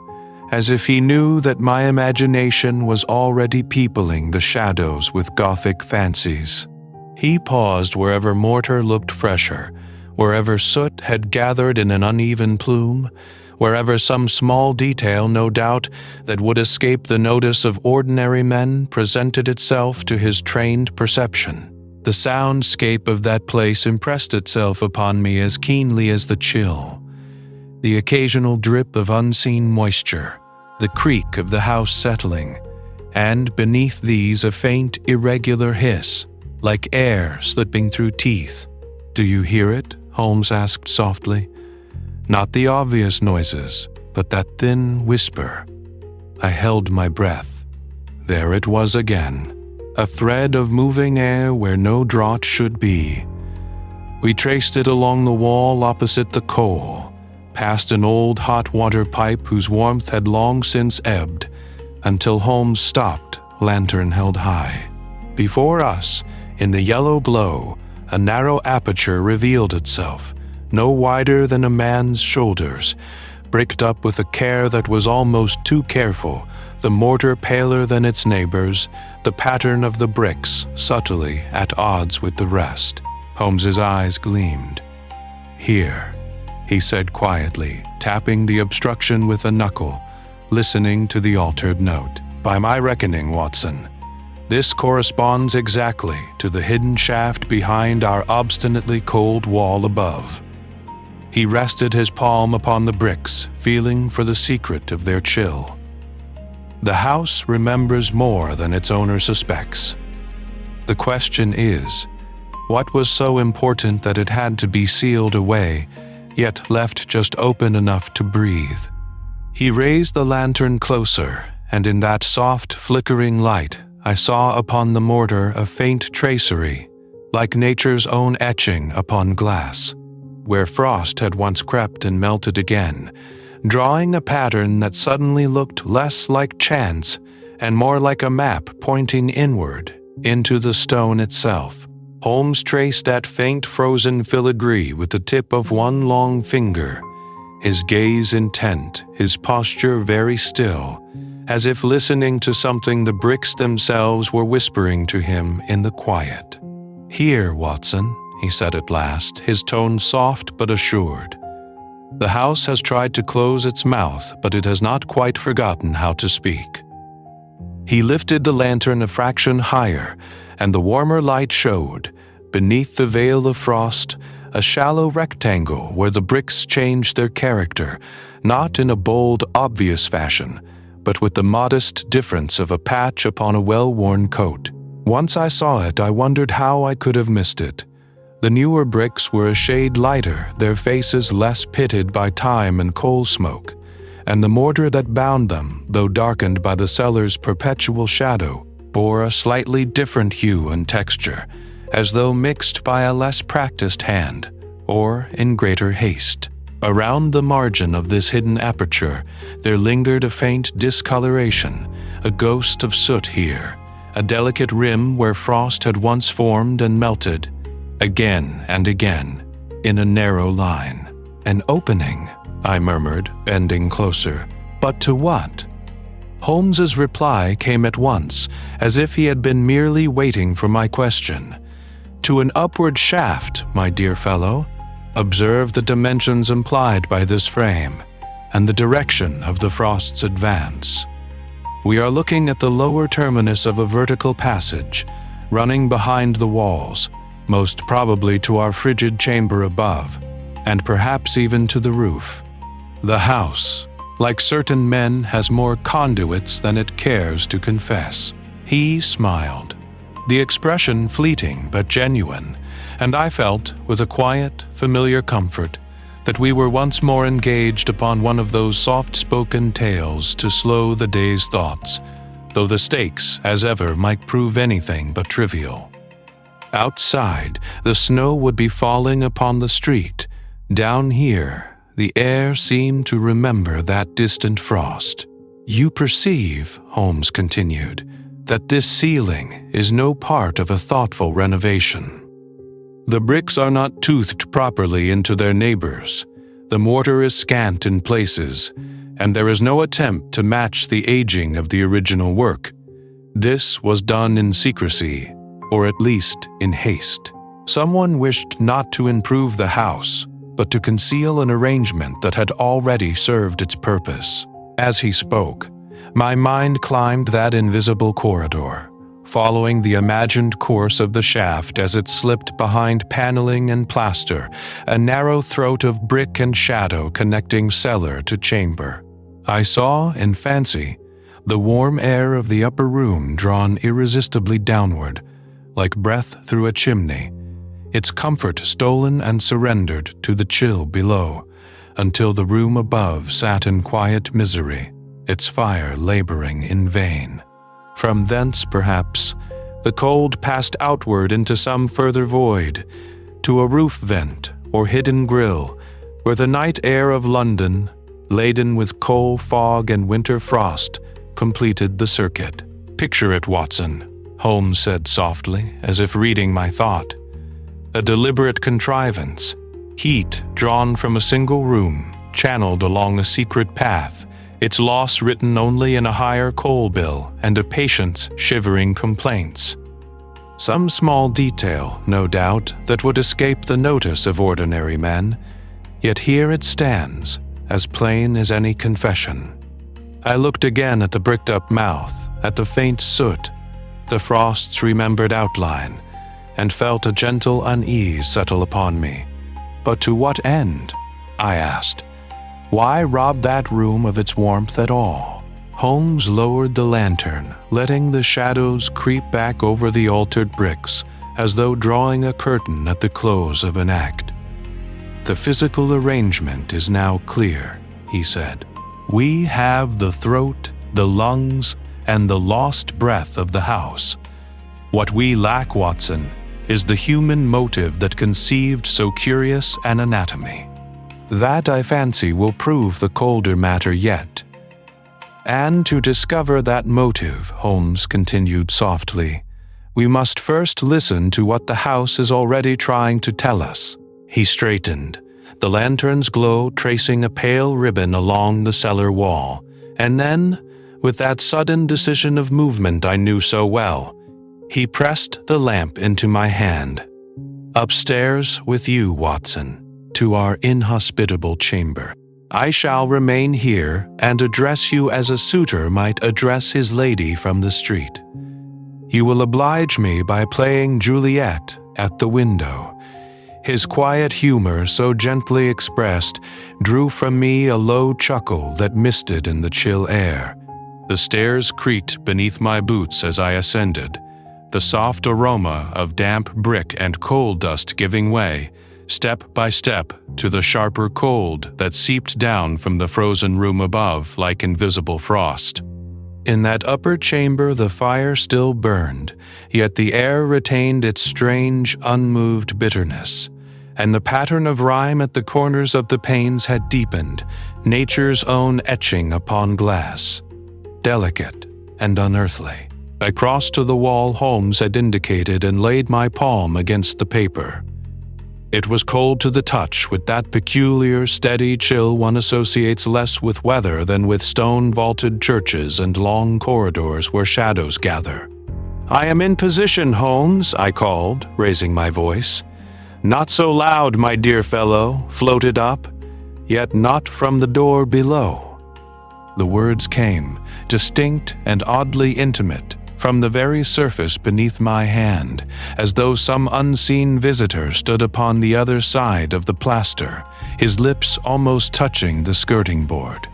as if he knew that my imagination was already peopling the shadows with Gothic fancies. He paused wherever mortar looked fresher, wherever soot had gathered in an uneven plume, wherever some small detail, no doubt, that would escape the notice of ordinary men presented itself to his trained perception. The soundscape of that place impressed itself upon me as keenly as the chill. The occasional drip of unseen moisture, the creak of the house settling, and beneath these a faint, irregular hiss, like air slipping through teeth. "Do you hear it?" Holmes asked softly. Not the obvious noises, but that thin whisper. I held my breath. There it was again, a thread of moving air where no draught should be. We traced it along the wall opposite the coal, past an old hot water pipe whose warmth had long since ebbed, until Holmes stopped, lantern held high. Before us, in the yellow glow, a narrow aperture revealed itself, no wider than a man's shoulders, bricked up with a care that was almost too careful, the mortar paler than its neighbors, the pattern of the bricks subtly at odds with the rest. Holmes's eyes gleamed. "Here," he said quietly, tapping the obstruction with a knuckle, listening to the altered note. "By my reckoning, Watson, this corresponds exactly to the hidden shaft behind our obstinately cold wall above." He rested his palm upon the bricks, feeling for the secret of their chill. The house remembers more than its owner suspects. The question is, what was so important that it had to be sealed away, yet left just open enough to breathe? He raised the lantern closer, and in that soft, flickering light, I saw upon the mortar a faint tracery, like nature's own etching upon glass, where frost had once crept and melted again, drawing a pattern that suddenly looked less like chance and more like a map pointing inward into the stone itself. Holmes traced that faint frozen filigree with the tip of one long finger, his gaze intent, his posture very still, as if listening to something the bricks themselves were whispering to him in the quiet. "Here, Watson," he said at last, his tone soft but assured. "The house has tried to close its mouth, but it has not quite forgotten how to speak." He lifted the lantern a fraction higher, and the warmer light showed, beneath the veil of frost, a shallow rectangle where the bricks changed their character, not in a bold, obvious fashion, but with the modest difference of a patch upon a well-worn coat. Once I saw it, I wondered how I could have missed it. The newer bricks were a shade lighter, their faces less pitted by time and coal smoke, and the mortar that bound them, though darkened by the cellar's perpetual shadow, bore a slightly different hue and texture, as though mixed by a less practiced hand, or in greater haste. Around the margin of this hidden aperture, there lingered a faint discoloration, a ghost of soot here, a delicate rim where frost had once formed and melted, again and again, in a narrow line. "An opening," I murmured, bending closer. "But to what?" Holmes's reply came at once, as if he had been merely waiting for my question. "To an upward shaft, my dear fellow. Observe the dimensions implied by this frame, and the direction of the frost's advance. We are looking at the lower terminus of a vertical passage, running behind the walls, most probably to our frigid chamber above, and perhaps even to the roof. The house, like certain men, has more conduits than it cares to confess. He smiled, the expression fleeting but genuine, and I felt, with a quiet, familiar comfort, that we were once more engaged upon one of those soft-spoken tales to slow the day's thoughts, though the stakes, as ever, might prove anything but trivial. Outside, the snow would be falling upon the street. Down here, the air seemed to remember that distant frost. "You perceive," Holmes continued, "that this ceiling is no part of a thoughtful renovation. The bricks are not toothed properly into their neighbors, the mortar is scant in places, and there is no attempt to match the aging of the original work. This was done in secrecy, or at least in haste. Someone wished not to improve the house, but to conceal an arrangement that had already served its purpose." As he spoke, my mind climbed that invisible corridor, following the imagined course of the shaft as it slipped behind paneling and plaster, a narrow throat of brick and shadow connecting cellar to chamber. I saw, in fancy, the warm air of the upper room drawn irresistibly downward, like breath through a chimney, its comfort stolen and surrendered to the chill below, until the room above sat in quiet misery, its fire laboring in vain. From thence, perhaps, the cold passed outward into some further void, to a roof vent or hidden grille, where the night air of London, laden with coal fog and winter frost, completed the circuit. "Picture it, Watson," Holmes said softly, as if reading my thought. "A deliberate contrivance, heat drawn from a single room, channeled along a secret path, its loss written only in a higher coal bill and a patient's shivering complaints. Some small detail, no doubt, that would escape the notice of ordinary men, yet here it stands, as plain as any confession." I looked again at the bricked-up mouth, at the faint soot, the frost's remembered outline, and felt a gentle unease settle upon me. "But to what end?" I asked. "Why rob that room of its warmth at all?" Holmes lowered the lantern, letting the shadows creep back over the altered bricks, as though drawing a curtain at the close of an act. "The physical arrangement is now clear," he said. "We have the throat, the lungs, and the lost breath of the house. What we lack, Watson, is the human motive that conceived so curious an anatomy. That, I fancy, will prove the colder matter yet. And to discover that motive," Holmes continued softly, "we must first listen to what the house is already trying to tell us." He straightened, the lantern's glow tracing a pale ribbon along the cellar wall, and then, with that sudden decision of movement I knew so well, he pressed the lamp into my hand. "Upstairs with you, Watson, to our inhospitable chamber. I shall remain here and address you as a suitor might address his lady from the street. You will oblige me by playing Juliet at the window." His quiet humor, so gently expressed, drew from me a low chuckle that misted in the chill air. The stairs creaked beneath my boots as I ascended, the soft aroma of damp brick and coal dust giving way, step by step, to the sharper cold that seeped down from the frozen room above like invisible frost. In that upper chamber the fire still burned, yet the air retained its strange, unmoved bitterness, and the pattern of rime at the corners of the panes had deepened, nature's own etching upon glass, delicate and unearthly. I crossed to the wall Holmes had indicated and laid my palm against the paper. It was cold to the touch, with that peculiar, steady chill one associates less with weather than with stone-vaulted churches and long corridors where shadows gather. "I am in position, Holmes," I called, raising my voice. "Not so loud, my dear fellow," floated up, "yet not from the door below." The words came, distinct and oddly intimate, from the very surface beneath my hand, as though some unseen visitor stood upon the other side of the plaster, his lips almost touching the skirting board.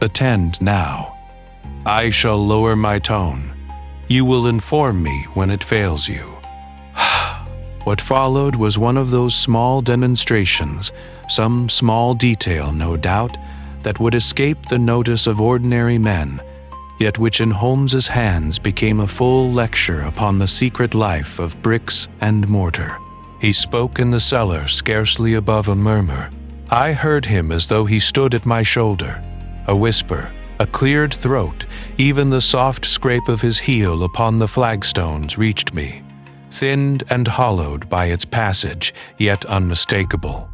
Attend now. I shall lower my tone. You will inform me when it fails you. What followed was one of those small demonstrations, some small detail, no doubt, that would escape the notice of ordinary men, yet which in Holmes's hands became a full lecture upon the secret life of bricks and mortar. He spoke in the cellar scarcely above a murmur. I heard him as though he stood at my shoulder. A whisper, a cleared throat, even the soft scrape of his heel upon the flagstones reached me, thinned and hollowed by its passage, yet unmistakable.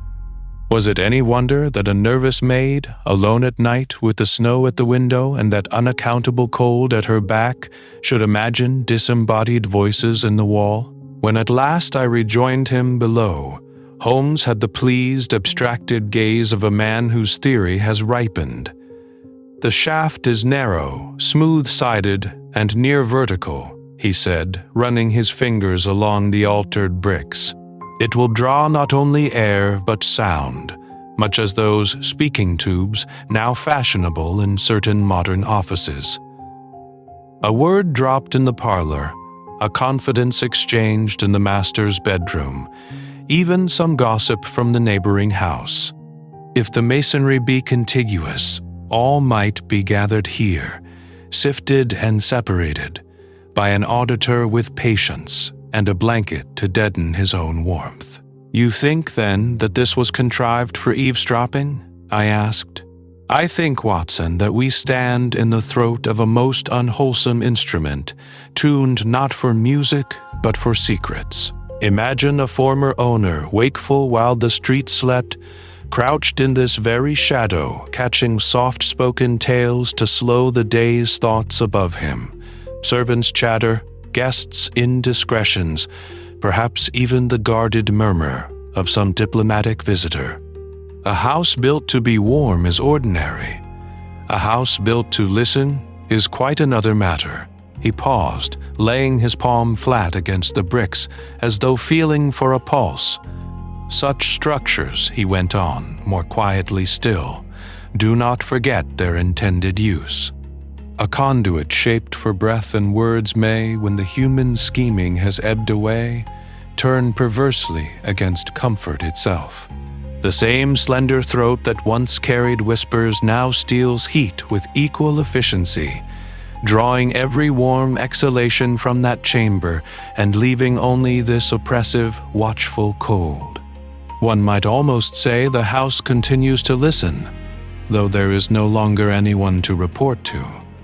Was it any wonder that a nervous maid, alone at night with the snow at the window and that unaccountable cold at her back, should imagine disembodied voices in the wall? When at last I rejoined him below, Holmes had the pleased, abstracted gaze of a man whose theory has ripened. "The shaft is narrow, smooth-sided, and near vertical," he said, running his fingers along the altered bricks. "It will draw not only air but sound, much as those speaking tubes now fashionable in certain modern offices." A word dropped in the parlor, a confidence exchanged in the master's bedroom, even some gossip from the neighboring house. If the masonry be contiguous, all might be gathered here, sifted and separated, by an auditor with patience and a blanket to deaden his own warmth. "You think, then, that this was contrived for eavesdropping?" I asked. "I think, Watson, that we stand in the throat of a most unwholesome instrument, tuned not for music, but for secrets. Imagine a former owner, wakeful while the street slept, crouched in this very shadow, catching soft-spoken tales to slow the day's thoughts above him. Servants' chatter, guests' indiscretions, perhaps even the guarded murmur of some diplomatic visitor. A house built to be warm is ordinary. A house built to listen is quite another matter." He paused, laying his palm flat against the bricks, as though feeling for a pulse. "Such structures," he went on, more quietly still, "do not forget their intended use. A conduit shaped for breath and words may, when the human scheming has ebbed away, turn perversely against comfort itself. The same slender throat that once carried whispers now steals heat with equal efficiency, drawing every warm exhalation from that chamber and leaving only this oppressive, watchful cold. One might almost say the house continues to listen, though there is no longer anyone to report to."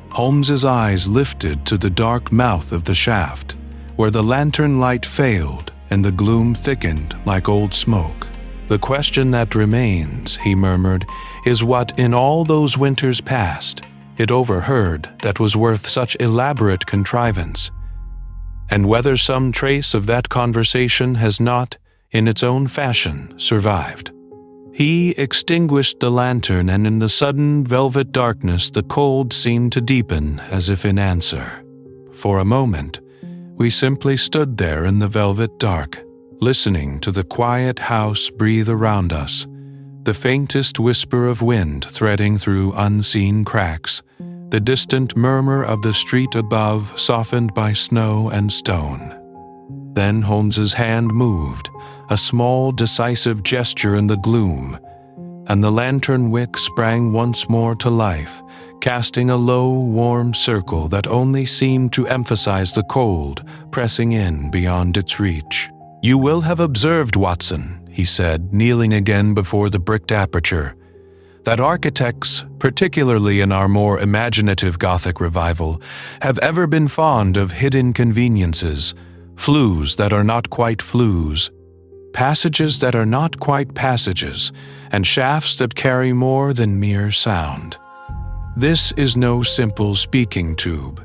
Holmes's eyes lifted to the dark mouth of the shaft, where the lantern light failed and the gloom thickened like old smoke. "The question that remains," he murmured, "is what in all those winters past it overheard that was worth such elaborate contrivance, and whether some trace of that conversation has not, in its own fashion, survived." He extinguished the lantern, and in the sudden velvet darkness the cold seemed to deepen as if in answer. For a moment, we simply stood there in the velvet dark, listening to the quiet house breathe around us, the faintest whisper of wind threading through unseen cracks, the distant murmur of the street above softened by snow and stone. Then Holmes's hand moved, a small decisive gesture in the gloom, and the lantern wick sprang once more to life, casting a low, warm circle that only seemed to emphasize the cold, pressing in beyond its reach. "You will have observed, Watson," he said, kneeling again before the bricked aperture, "that architects, particularly in our more imaginative Gothic revival, have ever been fond of hidden conveniences, flues that are not quite flues, passages that are not quite passages, and shafts that carry more than mere sound. This is no simple speaking tube.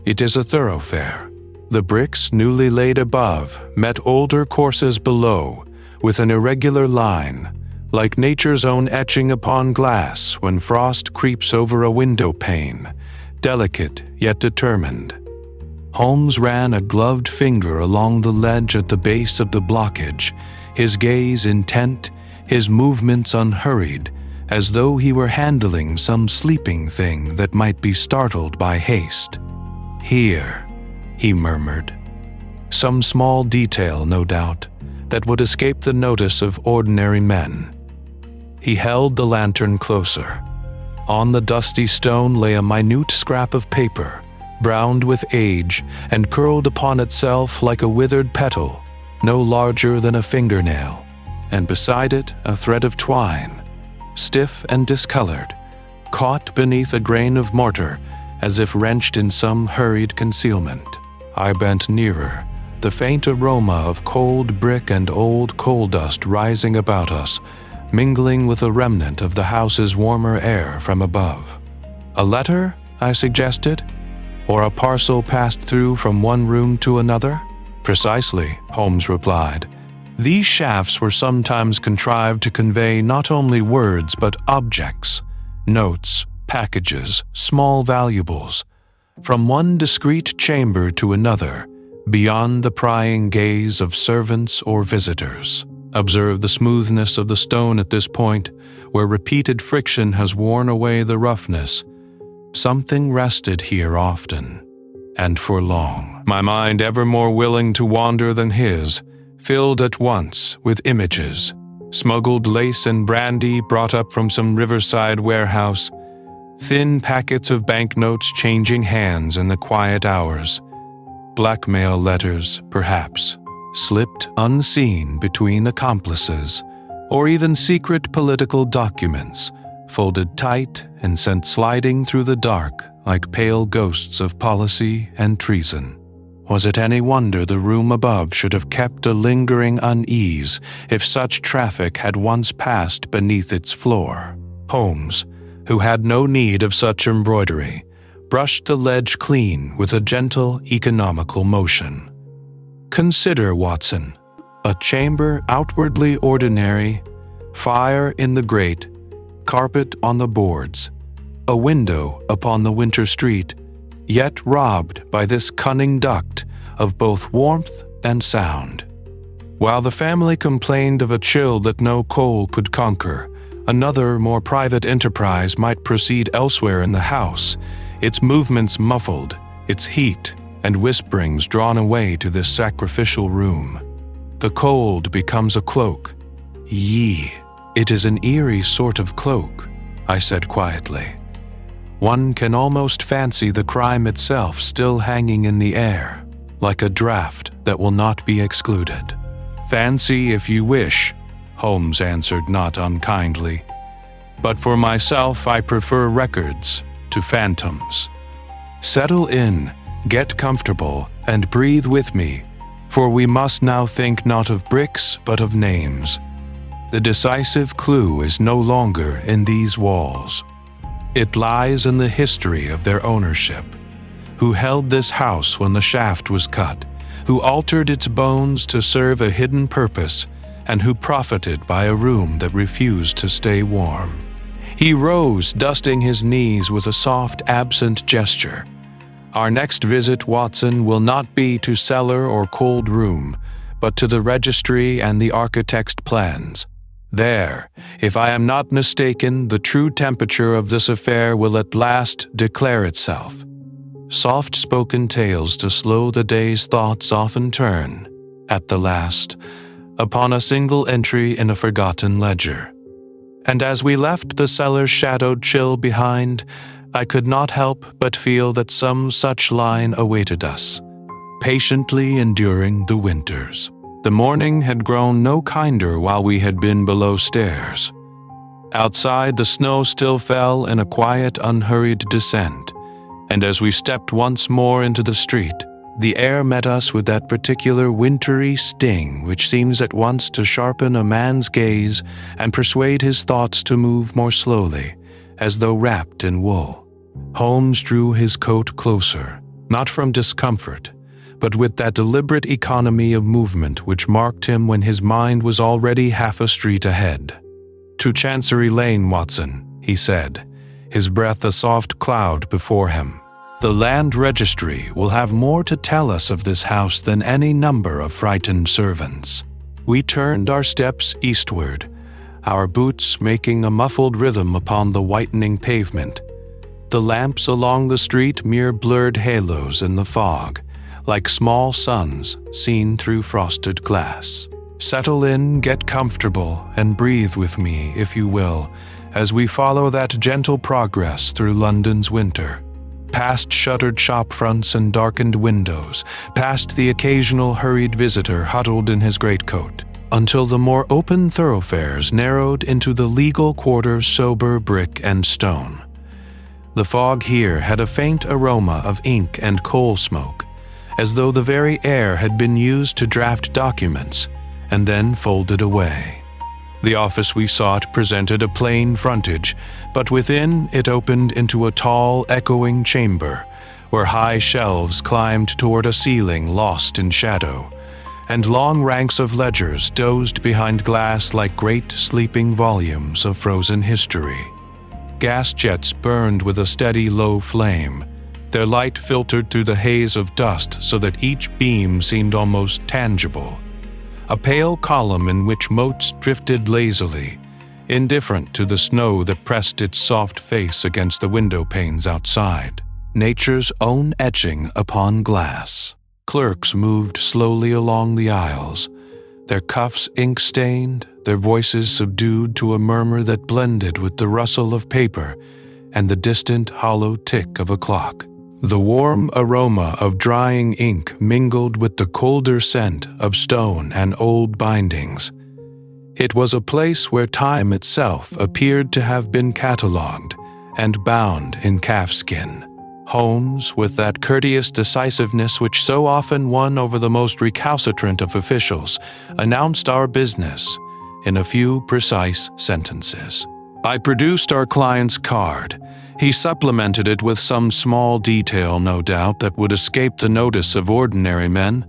It is a thoroughfare. The bricks newly laid above met older courses below with an irregular line, like nature's own etching upon glass when frost creeps over a window pane, delicate yet determined. Holmes ran a gloved finger along the ledge at the base of the blockage, his gaze intent, his movements unhurried, as though he were handling some sleeping thing that might be startled by haste. "Here," he murmured. Some small detail, no doubt, that would escape the notice of ordinary men. He held the lantern closer. On the dusty stone lay a minute scrap of paper, browned with age and curled upon itself like a withered petal, no larger than a fingernail, and beside it a thread of twine, stiff and discolored, caught beneath a grain of mortar as if wrenched in some hurried concealment. I bent nearer, the faint aroma of cold brick and old coal dust rising about us, mingling with a remnant of the house's warmer air from above. "A letter?" I suggested. "Or a parcel passed through from one room to another?" "Precisely," Holmes replied. "These shafts were sometimes contrived to convey not only words but objects, notes, packages, small valuables, from one discreet chamber to another, beyond the prying gaze of servants or visitors." Observe the smoothness of the stone at this point, where repeated friction has worn away the roughness. Something rested here often, and for long. My mind, ever more willing to wander than his, filled at once with images, smuggled lace and brandy brought up from some riverside warehouse, thin packets of banknotes changing hands in the quiet hours, blackmail letters, perhaps, slipped unseen between accomplices, or even secret political documents, folded tight and sent sliding through the dark like pale ghosts of policy and treason. Was it any wonder the room above should have kept a lingering unease if such traffic had once passed beneath its floor? Holmes, who had no need of such embroidery, brushed the ledge clean with a gentle, economical motion. "Consider, Watson, a chamber outwardly ordinary, fire in the grate, carpet on the boards, a window upon the winter street, yet robbed by this cunning duct of both warmth and sound. While the family complained of a chill that no coal could conquer, another, more private enterprise might proceed elsewhere in the house, its movements muffled, its heat and whisperings drawn away to this sacrificial room. The cold becomes a cloak. Yea, it is an eerie sort of cloak," I said quietly. "One can almost fancy the crime itself still hanging in the air, like a draught that will not be excluded." "Fancy if you wish," Holmes answered not unkindly. "But for myself, I prefer records to phantoms. Settle in, get comfortable, and breathe with me, for we must now think not of bricks but of names. The decisive clue is no longer in these walls. It lies in the history of their ownership. Who held this house when the shaft was cut, who altered its bones to serve a hidden purpose, and who profited by a room that refused to stay warm." He rose, dusting his knees with a soft, absent gesture. "Our next visit, Watson, will not be to cellar or cold room, but to the registry and the architect's plans. There, if I am not mistaken, the true temperature of this affair will at last declare itself." Soft-spoken tales to slow the day's thoughts often turn, at the last, upon a single entry in a forgotten ledger. And as we left the cellar's shadowed chill behind, I could not help but feel that some such line awaited us, patiently enduring the winters. The morning had grown no kinder while we had been below stairs. Outside, the snow still fell in a quiet, unhurried descent, and as we stepped once more into the street, the air met us with that particular wintry sting which seems at once to sharpen a man's gaze and persuade his thoughts to move more slowly, as though wrapped in wool. Holmes drew his coat closer, not from discomfort, but with that deliberate economy of movement which marked him when his mind was already half a street ahead. "To Chancery Lane, Watson," he said, his breath a soft cloud before him. The land registry will have more to tell us of this house than any number of frightened servants. We turned our steps eastward, our boots making a muffled rhythm upon the whitening pavement. The lamps along the street mere blurred halos in the fog, like small suns seen through frosted glass. Settle in, get comfortable, and breathe with me, if you will, as we follow that gentle progress through London's winter. Past shuttered shop fronts and darkened windows, past the occasional hurried visitor huddled in his greatcoat, until the more open thoroughfares narrowed into the legal quarter's sober brick and stone. The fog here had a faint aroma of ink and coal smoke, as though the very air had been used to draft documents and then folded away. The office we sought presented a plain frontage, but within it opened into a tall, echoing chamber, where high shelves climbed toward a ceiling lost in shadow, and long ranks of ledgers dozed behind glass like great sleeping volumes of frozen history. Gas jets burned with a steady low flame. Their light filtered through the haze of dust so that each beam seemed almost tangible. A pale column in which motes drifted lazily, indifferent to the snow that pressed its soft face against the window panes outside. Nature's own etching upon glass. Clerks moved slowly along the aisles, their cuffs ink-stained, their voices subdued to a murmur that blended with the rustle of paper and the distant hollow tick of a clock. The warm aroma of drying ink mingled with the colder scent of stone and old bindings. It was a place where time itself appeared to have been catalogued and bound in calfskin. Holmes, with that courteous decisiveness which so often won over the most recalcitrant of officials, announced our business in a few precise sentences. I produced our client's card. He supplemented it with some small detail, no doubt, that would escape the notice of ordinary men,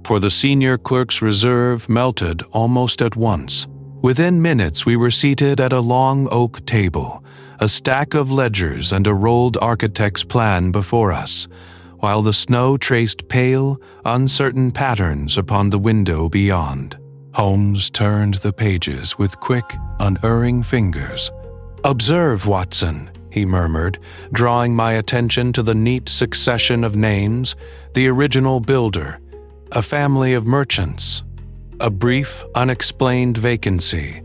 for the senior clerk's reserve melted almost at once. Within minutes we were seated at a long oak table, a stack of ledgers and a rolled architect's plan before us, while the snow traced pale, uncertain patterns upon the window beyond. Holmes turned the pages with quick, unerring fingers. "Observe, Watson," he murmured, drawing my attention to the neat succession of names, the original builder, a family of merchants, a brief, unexplained vacancy.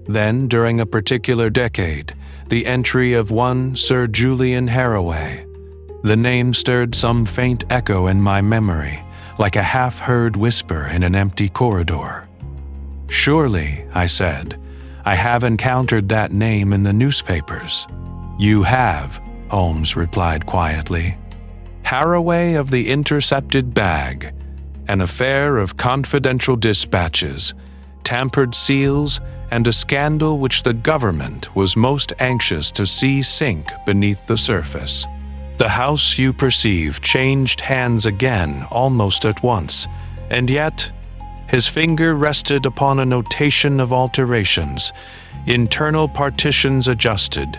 Then, during a particular decade, the entry of one Sir Julian Haraway. The name stirred some faint echo in my memory, like a half-heard whisper in an empty corridor. "Surely," I said, "I have encountered that name in the newspapers." "You have," Holmes replied quietly. "Haraway of the intercepted bag, an affair of confidential dispatches, tampered seals, and a scandal which the government was most anxious to see sink beneath the surface. The house, you perceive, changed hands again almost at once, and yet..." His finger rested upon a notation of alterations, internal partitions adjusted,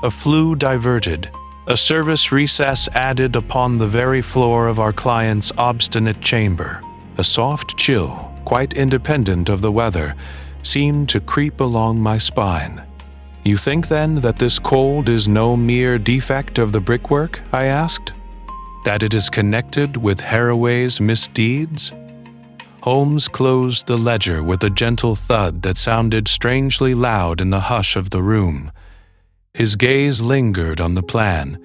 a flue diverted, a service recess added upon the very floor of our client's obstinate chamber. A soft chill, quite independent of the weather, seemed to creep along my spine. "You think, then, that this cold is no mere defect of the brickwork?" I asked. "That it is connected with Haraway's misdeeds?" Holmes closed the ledger with a gentle thud that sounded strangely loud in the hush of the room. His gaze lingered on the plan,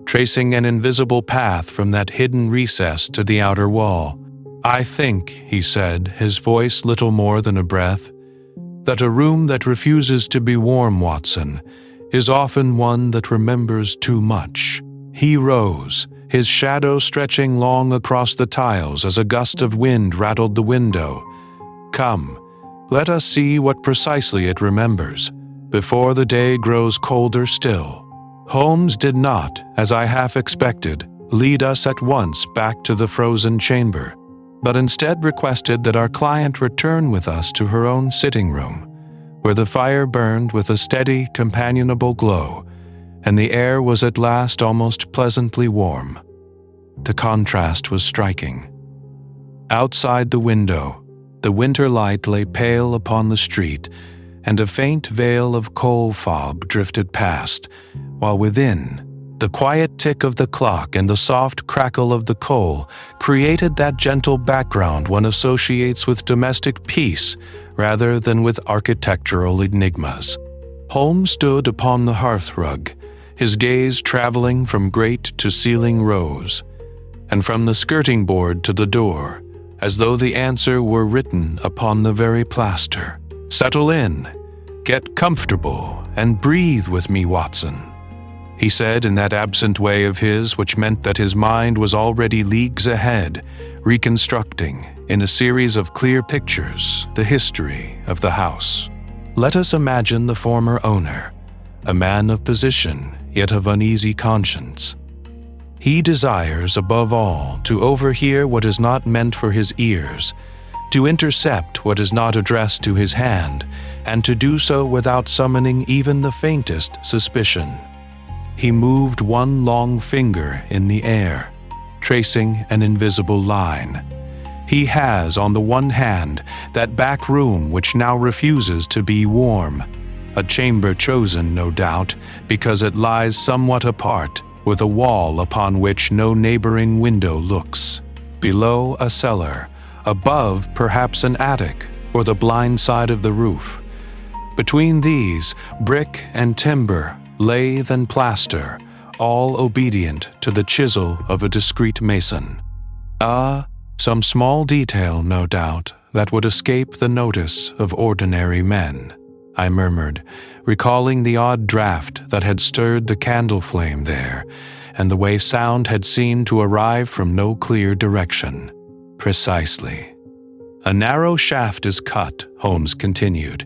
tracing an invisible path from that hidden recess to the outer wall. "I think," he said, his voice little more than a breath, "that a room that refuses to be warm, Watson, is often one that remembers too much." He rose, his shadow stretching long across the tiles as a gust of wind rattled the window. "Come, let us see what precisely it remembers, before the day grows colder still." Holmes did not, as I half expected, lead us at once back to the frozen chamber, but instead requested that our client return with us to her own sitting room, where the fire burned with a steady, companionable glow, and the air was at last almost pleasantly warm. The contrast was striking. Outside the window, the winter light lay pale upon the street, and a faint veil of coal fog drifted past, while within, the quiet tick of the clock and the soft crackle of the coal created that gentle background one associates with domestic peace rather than with architectural enigmas. Holmes stood upon the hearthrug, his gaze traveling from grate to ceiling rose, and from the skirting board to the door, as though the answer were written upon the very plaster. "Settle in, get comfortable, and breathe with me, Watson," he said in that absent way of his which meant that his mind was already leagues ahead, reconstructing, in a series of clear pictures, the history of the house. Let us imagine the former owner, a man of position, yet of uneasy conscience. He desires, above all, to overhear what is not meant for his ears, to intercept what is not addressed to his hand, and to do so without summoning even the faintest suspicion. He moved one long finger in the air, tracing an invisible line. He has, on the one hand, that back room which now refuses to be warm, a chamber chosen, no doubt, because it lies somewhat apart, with a wall upon which no neighboring window looks. Below, a cellar, above perhaps an attic or the blind side of the roof. Between these, brick and timber, lathe and plaster, all obedient to the chisel of a discreet mason. Some small detail, no doubt, that would escape the notice of ordinary men, I murmured, recalling the odd draught that had stirred the candle flame there, and the way sound had seemed to arrive from no clear direction. Precisely. "A narrow shaft is cut," Holmes continued,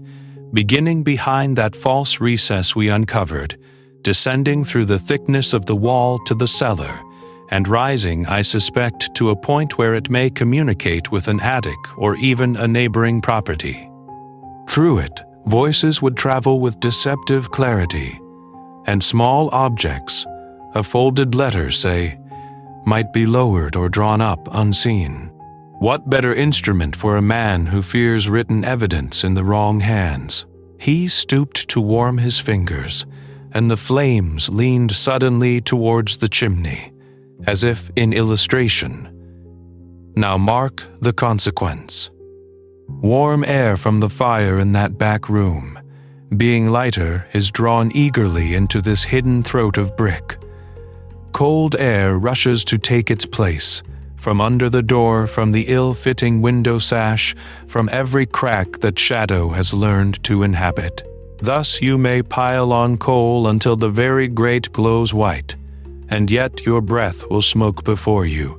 "beginning behind that false recess we uncovered, descending through the thickness of the wall to the cellar, and rising, I suspect, to a point where it may communicate with an attic or even a neighboring property. Through it, voices would travel with deceptive clarity, and small objects, a folded letter, say, might be lowered or drawn up unseen. What better instrument for a man who fears written evidence in the wrong hands? He stooped to warm his fingers, and the flames leaned suddenly towards the chimney, as if in illustration. Now mark the consequence. Warm air from the fire in that back room, being lighter, is drawn eagerly into this hidden throat of brick. Cold air rushes to take its place, from under the door, from the ill-fitting window sash, from every crack that shadow has learned to inhabit. Thus you may pile on coal until the very grate glows white, and yet your breath will smoke before you.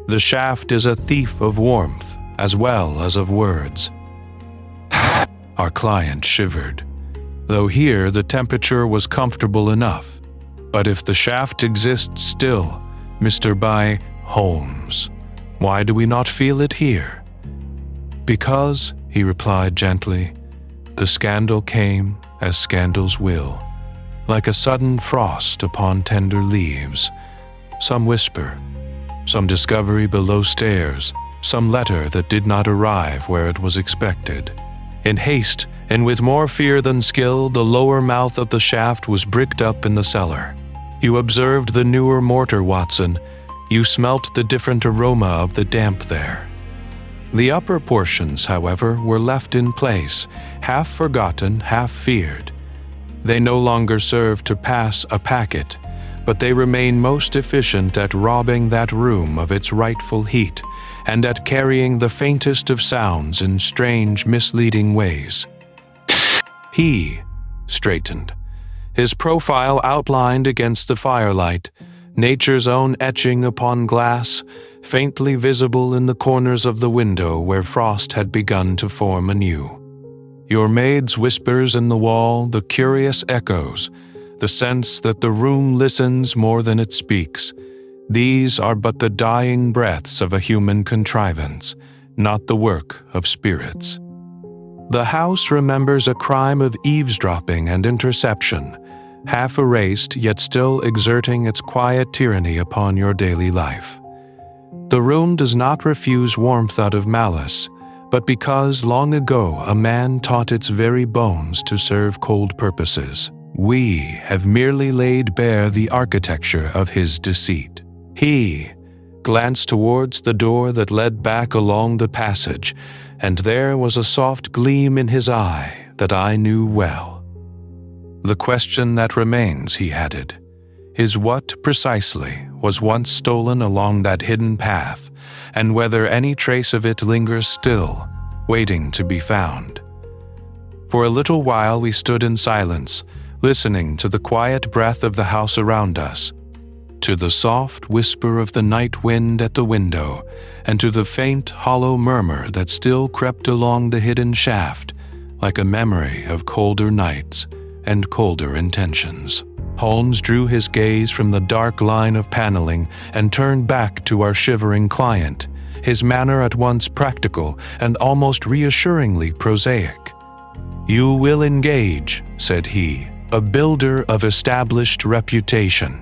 The shaft is a thief of warmth, as well as of words. Our client shivered, though here the temperature was comfortable enough. But if the shaft exists still, Mr. Holmes, why do we not feel it here? Because, he replied gently, the scandal came as scandals will, like a sudden frost upon tender leaves. Some whisper, some discovery below stairs, some letter that did not arrive where it was expected. In haste, and with more fear than skill, the lower mouth of the shaft was bricked up in the cellar. You observed the newer mortar, Watson. You smelt the different aroma of the damp there. The upper portions, however, were left in place, half forgotten, half feared. They no longer serve to pass a packet, but they remain most efficient at robbing that room of its rightful heat and at carrying the faintest of sounds in strange, misleading ways. He straightened, his profile outlined against the firelight, nature's own etching upon glass, faintly visible in the corners of the window where frost had begun to form anew. Your maid's whispers in the wall, the curious echoes, the sense that the room listens more than it speaks, these are but the dying breaths of a human contrivance, not the work of spirits. The house remembers a crime of eavesdropping and interception, half erased yet still exerting its quiet tyranny upon your daily life. The room does not refuse warmth out of malice, but because long ago a man taught its very bones to serve cold purposes. We have merely laid bare the architecture of his deceit. He glanced towards the door that led back along the passage, and there was a soft gleam in his eye that I knew well. The question that remains, he added, is what precisely was once stolen along that hidden path, and whether any trace of it lingers still, waiting to be found. For a little while we stood in silence, listening to the quiet breath of the house around us, to the soft whisper of the night wind at the window, and to the faint, hollow murmur that still crept along the hidden shaft, like a memory of colder nights and colder intentions. Holmes drew his gaze from the dark line of paneling and turned back to our shivering client, his manner at once practical and almost reassuringly prosaic. "You will engage," said he, "a builder of established reputation,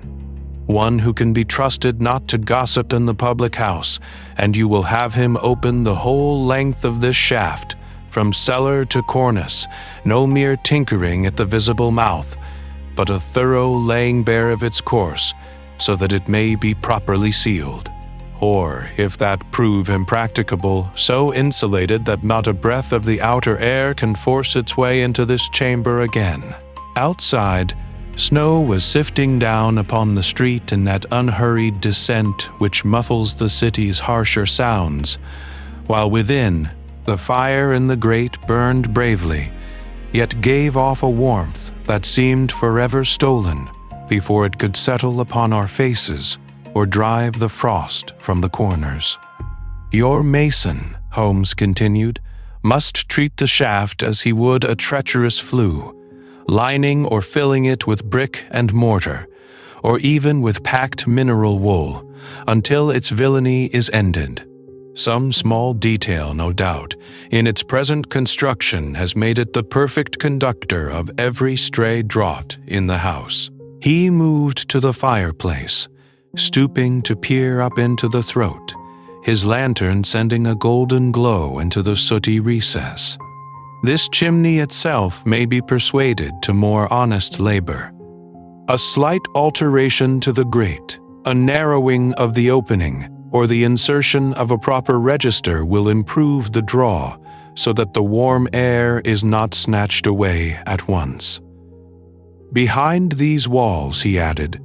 one who can be trusted not to gossip in the public house, and you will have him open the whole length of this shaft, from cellar to cornice, no mere tinkering at the visible mouth, but a thorough laying bare of its course, so that it may be properly sealed. Or, if that prove impracticable, so insulated that not a breath of the outer air can force its way into this chamber again." Outside, snow was sifting down upon the street in that unhurried descent which muffles the city's harsher sounds, while within, the fire in the grate burned bravely, yet gave off a warmth that seemed forever stolen before it could settle upon our faces or drive the frost from the corners. "Your mason," Holmes continued, "must treat the shaft as he would a treacherous flue, lining or filling it with brick and mortar, or even with packed mineral wool, until its villainy is ended. Some small detail, no doubt, in its present construction has made it the perfect conductor of every stray draught in the house." He moved to the fireplace, stooping to peer up into the throat, his lantern sending a golden glow into the sooty recess. "This chimney itself may be persuaded to more honest labor. A slight alteration to the grate, a narrowing of the opening, or the insertion of a proper register will improve the draw, so that the warm air is not snatched away at once. Behind these walls," he added,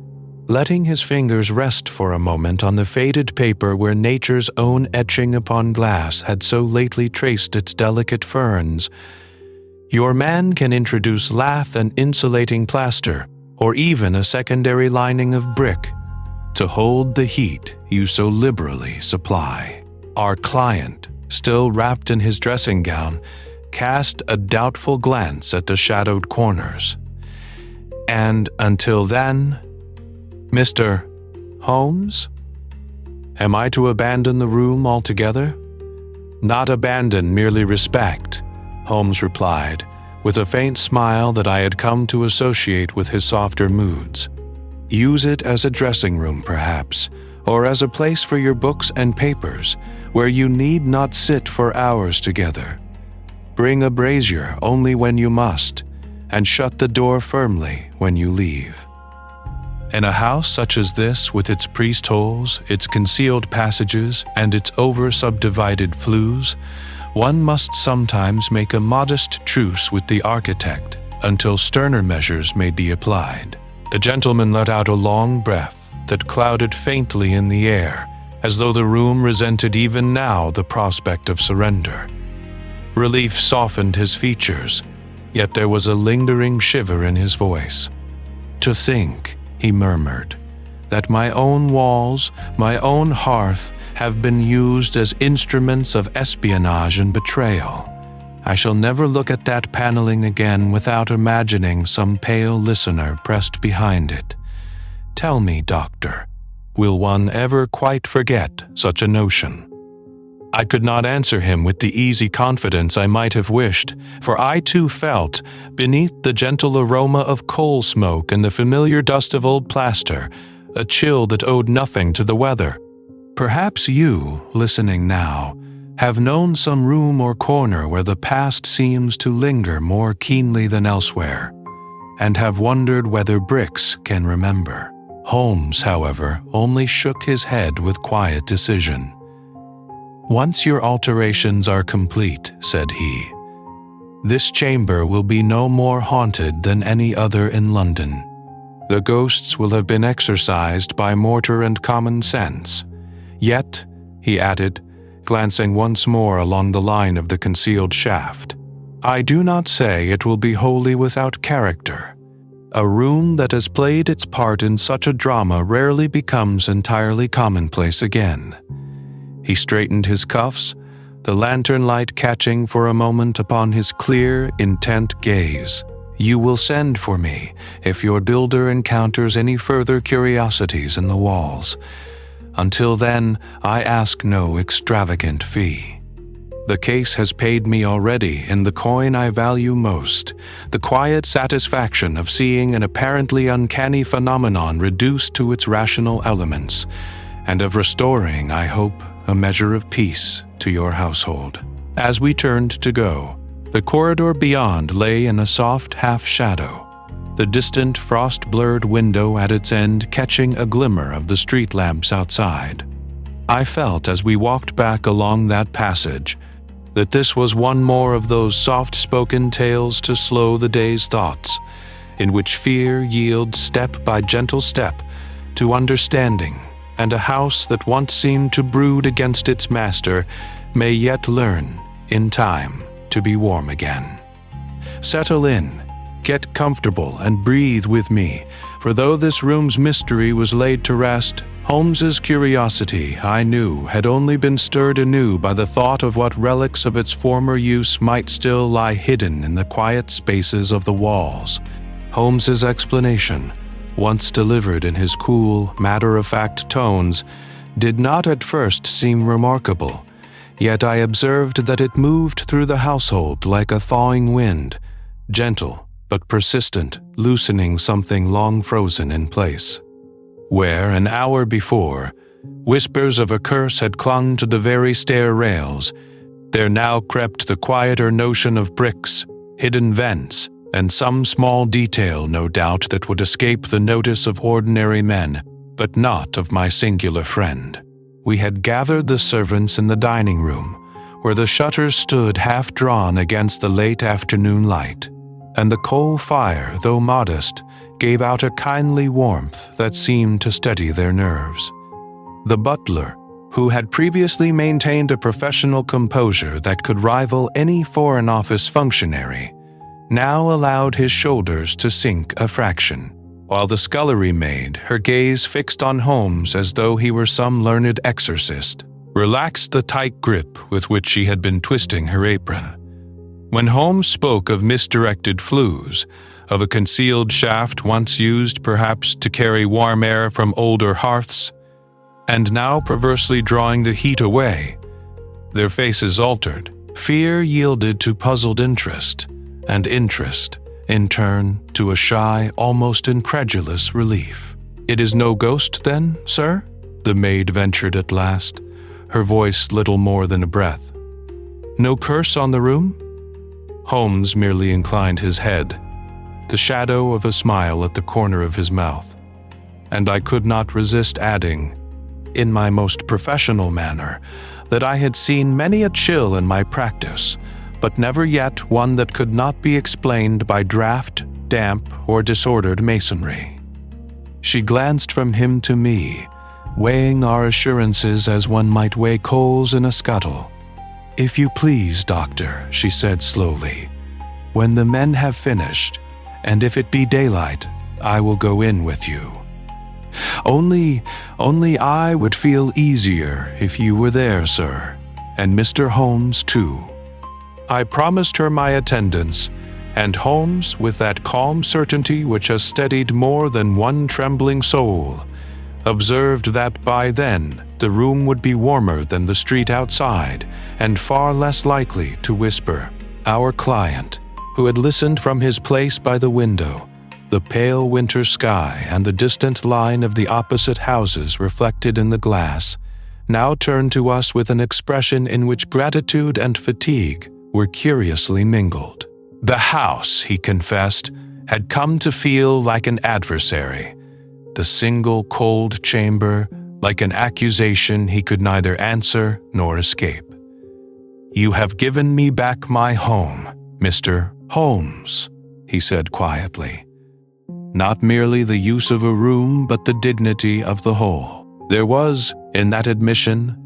letting his fingers rest for a moment on the faded paper where nature's own etching upon glass had so lately traced its delicate ferns, "your man can introduce lath and insulating plaster, or even a secondary lining of brick, to hold the heat you so liberally supply." Our client, still wrapped in his dressing gown, cast a doubtful glance at the shadowed corners. "And until then, Mr. Holmes? Am I to abandon the room altogether?" "Not abandon, merely respect," Holmes replied, with a faint smile that I had come to associate with his softer moods. "Use it as a dressing room, perhaps, or as a place for your books and papers, where you need not sit for hours together. Bring a brazier only when you must, and shut the door firmly when you leave." In a house such as this, with its priest holes, its concealed passages, and its over-subdivided flues, one must sometimes make a modest truce with the architect until sterner measures may be applied. The gentleman let out a long breath that clouded faintly in the air, as though the room resented even now the prospect of surrender. Relief softened his features, yet there was a lingering shiver in his voice. "To think," he murmured, "that my own walls, my own hearth, have been used as instruments of espionage and betrayal. I shall never look at that paneling again without imagining some pale listener pressed behind it. Tell me, Doctor, will one ever quite forget such a notion?" I could not answer him with the easy confidence I might have wished, for I too felt, beneath the gentle aroma of coal smoke and the familiar dust of old plaster, a chill that owed nothing to the weather. Perhaps you, listening now, have known some room or corner where the past seems to linger more keenly than elsewhere, and have wondered whether bricks can remember. Holmes, however, only shook his head with quiet decision. "Once your alterations are complete," said he, "this chamber will be no more haunted than any other in London. The ghosts will have been exorcised by mortar and common sense. Yet," he added, glancing once more along the line of the concealed shaft, "I do not say it will be wholly without character. A room that has played its part in such a drama rarely becomes entirely commonplace again." He straightened his cuffs, the lantern light catching for a moment upon his clear, intent gaze. "You will send for me if your builder encounters any further curiosities in the walls. Until then, I ask no extravagant fee. The case has paid me already in the coin I value most, the quiet satisfaction of seeing an apparently uncanny phenomenon reduced to its rational elements, and of restoring, I hope, a measure of peace to your household." As we turned to go, the corridor beyond lay in a soft half-shadow, the distant frost-blurred window at its end catching a glimmer of the street lamps outside. I felt as we walked back along that passage that this was one more of those soft-spoken tales to slow the day's thoughts, in which fear yields step by gentle step to understanding, and a house that once seemed to brood against its master may yet learn, in time, to be warm again. Settle in, get comfortable, and breathe with me, for though this room's mystery was laid to rest, Holmes's curiosity, I knew, had only been stirred anew by the thought of what relics of its former use might still lie hidden in the quiet spaces of the walls. Holmes's explanation, once delivered in his cool, matter-of-fact tones, did not at first seem remarkable, yet I observed that it moved through the household like a thawing wind, gentle but persistent, loosening something long frozen in place. Where, an hour before, whispers of a curse had clung to the very stair rails, there now crept the quieter notion of bricks, hidden vents, and some small detail, no doubt, that would escape the notice of ordinary men, but not of my singular friend. We had gathered the servants in the dining room, where the shutters stood half-drawn against the late afternoon light, and the coal fire, though modest, gave out a kindly warmth that seemed to steady their nerves. The butler, who had previously maintained a professional composure that could rival any Foreign Office functionary, now allowed his shoulders to sink a fraction, while the scullery maid, her gaze fixed on Holmes as though he were some learned exorcist, relaxed the tight grip with which she had been twisting her apron. When Holmes spoke of misdirected flues, of a concealed shaft once used perhaps to carry warm air from older hearths, and now perversely drawing the heat away, their faces altered. Fear yielded to puzzled interest, and interest, in turn, to a shy, almost incredulous relief. "It is no ghost, then, sir?" the maid ventured at last, her voice little more than a breath. "No curse on the room?" Holmes merely inclined his head, the shadow of a smile at the corner of his mouth, and I could not resist adding, in my most professional manner, that I had seen many a chill in my practice, but never yet one that could not be explained by draught, damp, or disordered masonry. She glanced from him to me, weighing our assurances as one might weigh coals in a scuttle. "If you please, doctor," she said slowly, "when the men have finished, and if it be daylight, I will go in with you. Only I would feel easier if you were there, sir, and Mr. Holmes too." I promised her my attendance, and Holmes, with that calm certainty which has steadied more than one trembling soul, observed that by then the room would be warmer than the street outside and far less likely to whisper. Our client, who had listened from his place by the window, the pale winter sky and the distant line of the opposite houses reflected in the glass, now turned to us with an expression in which gratitude and fatigue were curiously mingled. The house, he confessed, had come to feel like an adversary, the single cold chamber like an accusation he could neither answer nor escape. "You have given me back my home, Mr. Holmes," he said quietly. "Not merely the use of a room, but the dignity of the whole." There was, in that admission,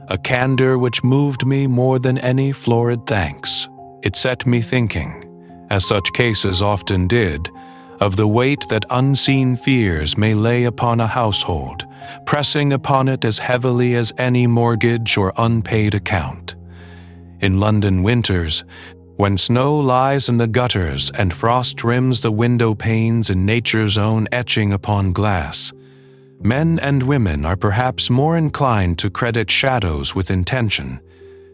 a candor which moved me more than any florid thanks. It set me thinking, as such cases often did, of the weight that unseen fears may lay upon a household, pressing upon it as heavily as any mortgage or unpaid account. In London winters, when snow lies in the gutters and frost rims the window panes in nature's own etching upon glass, men and women are perhaps more inclined to credit shadows with intention,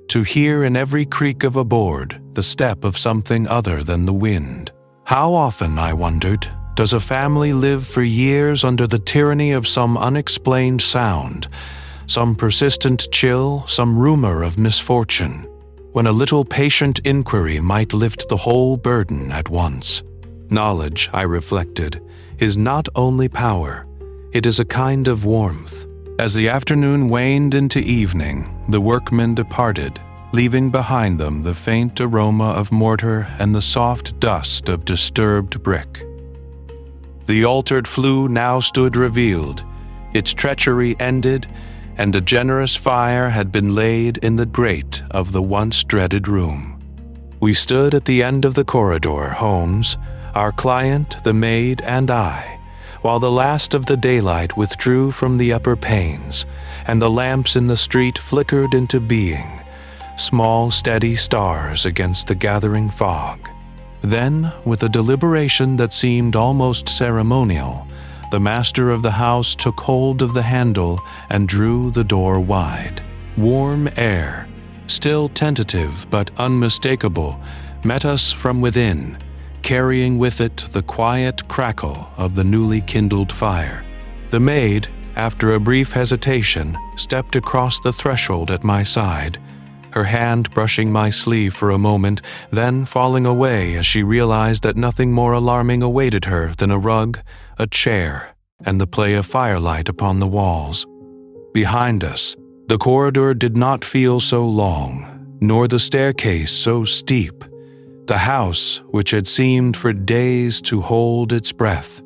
to hear in every creak of a board the step of something other than the wind. How often, I wondered, does a family live for years under the tyranny of some unexplained sound, some persistent chill, some rumor of misfortune, when a little patient inquiry might lift the whole burden at once? Knowledge, I reflected, is not only power, it is a kind of warmth. As the afternoon waned into evening, the workmen departed, leaving behind them the faint aroma of mortar and the soft dust of disturbed brick. The altered flue now stood revealed, its treachery ended, and a generous fire had been laid in the grate of the once dreaded room. We stood at the end of the corridor, Holmes, our client, the maid, and I, while the last of the daylight withdrew from the upper panes, and the lamps in the street flickered into being, small steady stars against the gathering fog. Then, with a deliberation that seemed almost ceremonial, the master of the house took hold of the handle and drew the door wide. Warm air, still tentative but unmistakable, met us from within, carrying with it the quiet crackle of the newly kindled fire. The maid, after a brief hesitation, stepped across the threshold at my side, her hand brushing my sleeve for a moment, then falling away as she realized that nothing more alarming awaited her than a rug, a chair, and the play of firelight upon the walls. Behind us, the corridor did not feel so long, nor the staircase so steep. The house, which had seemed for days to hold its breath,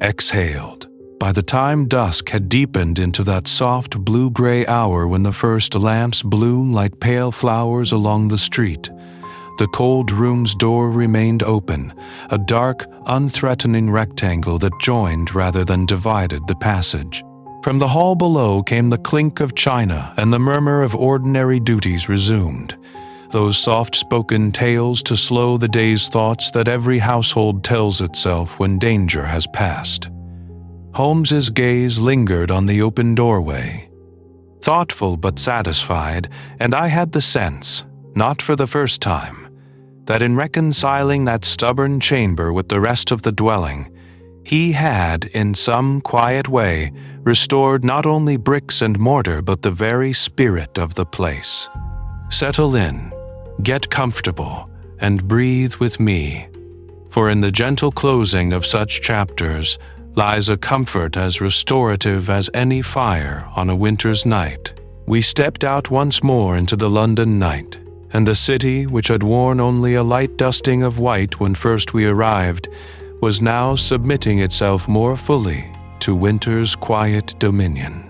exhaled. By the time dusk had deepened into that soft blue-gray hour when the first lamps bloom like pale flowers along the street, the cold room's door remained open, a dark, unthreatening rectangle that joined rather than divided the passage. From the hall below came the clink of china and the murmur of ordinary duties resumed, those soft-spoken tales to slow the day's thoughts that every household tells itself when danger has passed. Holmes's gaze lingered on the open doorway, thoughtful but satisfied, and I had the sense, not for the first time, that in reconciling that stubborn chamber with the rest of the dwelling, he had, in some quiet way, restored not only bricks and mortar but the very spirit of the place. Settle in, get comfortable, and breathe with me, for in the gentle closing of such chapters lies a comfort as restorative as any fire on a winter's night. We stepped out once more into the London night, and the city, which had worn only a light dusting of white when first we arrived, was now submitting itself more fully to winter's quiet dominion.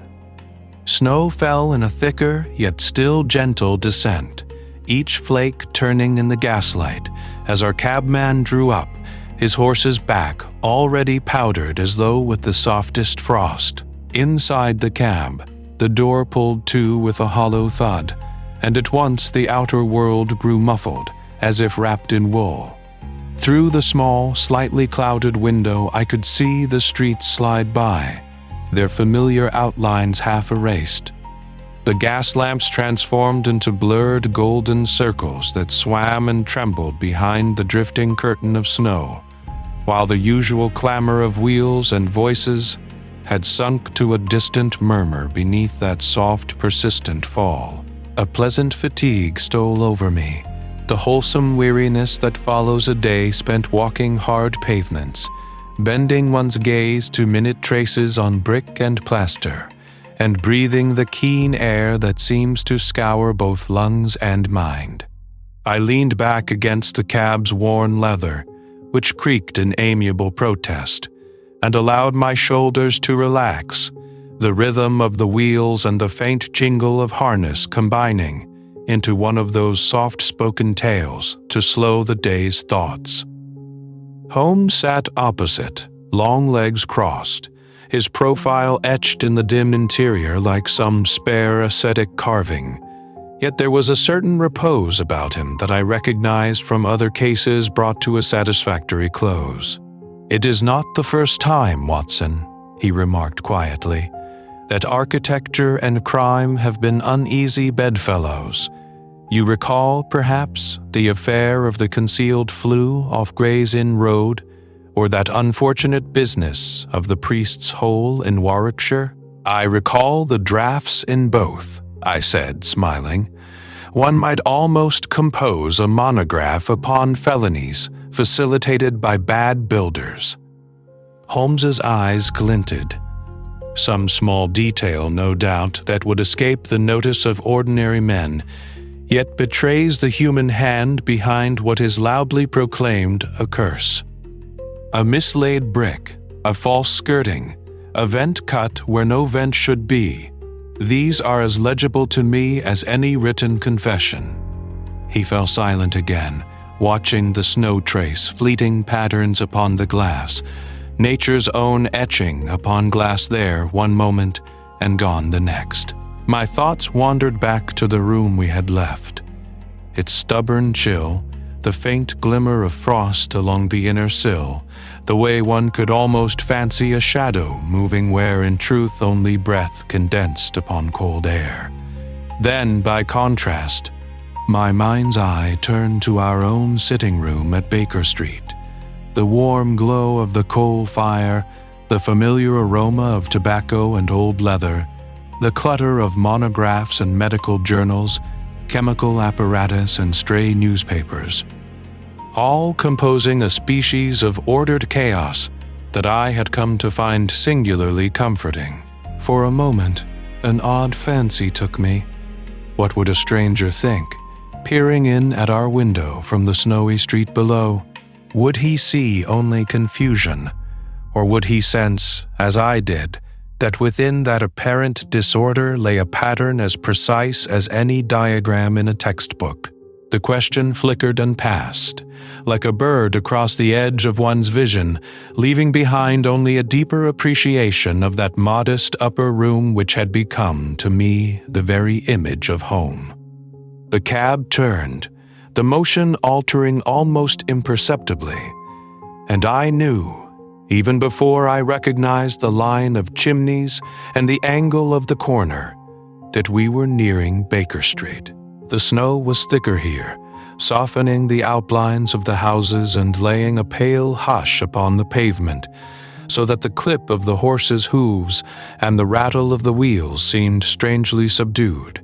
Snow fell in a thicker yet still gentle descent, each flake turning in the gaslight as our cabman drew up, his horse's back already powdered as though with the softest frost. Inside the cab, the door pulled to with a hollow thud, and at once the outer world grew muffled, as if wrapped in wool. Through the small, slightly clouded window I could see the streets slide by, their familiar outlines half erased. The gas lamps transformed into blurred golden circles that swam and trembled behind the drifting curtain of snow, while the usual clamor of wheels and voices had sunk to a distant murmur beneath that soft, persistent fall. A pleasant fatigue stole over me, the wholesome weariness that follows a day spent walking hard pavements, bending one's gaze to minute traces on brick and plaster, and breathing the keen air that seems to scour both lungs and mind. I leaned back against the cab's worn leather, which creaked in amiable protest, and allowed my shoulders to relax, the rhythm of the wheels and the faint jingle of harness combining into one of those soft-spoken tales to slow the day's thoughts. Holmes sat opposite, long legs crossed, his profile etched in the dim interior like some spare ascetic carving. Yet there was a certain repose about him that I recognized from other cases brought to a satisfactory close. "It is not the first time, Watson," he remarked quietly, "that architecture and crime have been uneasy bedfellows. You recall, perhaps, the affair of the concealed flue off Gray's Inn Road, or that unfortunate business of the priest's hole in Warwickshire?" "I recall the drafts in both," I said, smiling. "One might almost compose a monograph upon felonies facilitated by bad builders." Holmes's eyes glinted. Some small detail, no doubt, that would escape the notice of ordinary men, yet betrays the human hand behind what is loudly proclaimed a curse. A mislaid brick, a false skirting, a vent cut where no vent should be. These are as legible to me as any written confession. He fell silent again, watching the snow trace fleeting patterns upon the glass, nature's own etching upon glass there one moment and gone the next. My thoughts wandered back to the room we had left. Its stubborn chill, the faint glimmer of frost along the inner sill, the way one could almost fancy a shadow moving where in truth only breath condensed upon cold air. Then, by contrast, my mind's eye turned to our own sitting room at Baker Street. The warm glow of the coal fire, the familiar aroma of tobacco and old leather, the clutter of monographs and medical journals, chemical apparatus and stray newspapers, all composing a species of ordered chaos that I had come to find singularly comforting. For a moment, an odd fancy took me. What would a stranger think, peering in at our window from the snowy street below? Would he see only confusion, or would he sense, as I did, that within that apparent disorder lay a pattern as precise as any diagram in a textbook? The question flickered and passed, like a bird across the edge of one's vision, leaving behind only a deeper appreciation of that modest upper room which had become, to me, the very image of home. The cab turned, the motion altering almost imperceptibly, and I knew, even before I recognized the line of chimneys and the angle of the corner, that we were nearing Baker Street. The snow was thicker here, softening the outlines of the houses and laying a pale hush upon the pavement, so that the clip of the horses' hooves and the rattle of the wheels seemed strangely subdued,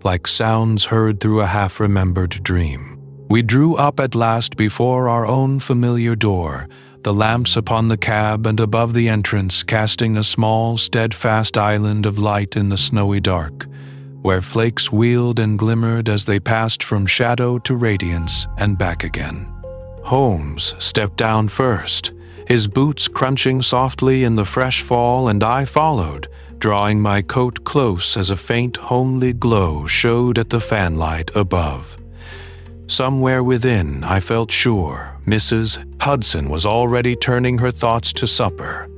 like sounds heard through a half-remembered dream. We drew up at last before our own familiar door, the lamps upon the cab and above the entrance casting a small, steadfast island of light in the snowy dark, where flakes wheeled and glimmered as they passed from shadow to radiance and back again. Holmes stepped down first, his boots crunching softly in the fresh fall, and I followed, drawing my coat close as a faint homely glow showed at the fanlight above. Somewhere within, I felt sure, Mrs. Hudson was already turning her thoughts to supper,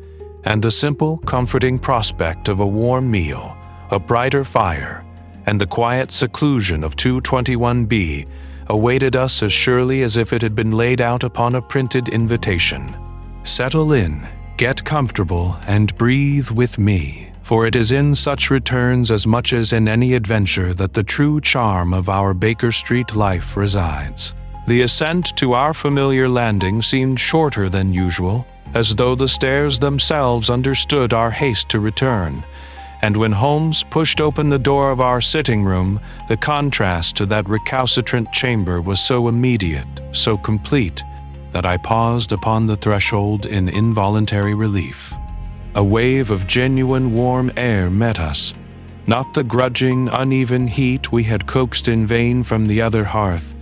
and the simple, comforting prospect of a warm meal, a brighter fire, and the quiet seclusion of 221B awaited us as surely as if it had been laid out upon a printed invitation. "Settle in," Get comfortable and breathe with me, for it is in such returns as much as in any adventure that the true charm of our Baker Street life resides. The ascent to our familiar landing seemed shorter than usual, as though the stairs themselves understood our haste to return. And when Holmes pushed open the door of our sitting room, the contrast to that recalcitrant chamber was so immediate, so complete, that I paused upon the threshold in involuntary relief. A wave of genuine warm air met us, not the grudging, uneven heat we had coaxed in vain from the other hearth,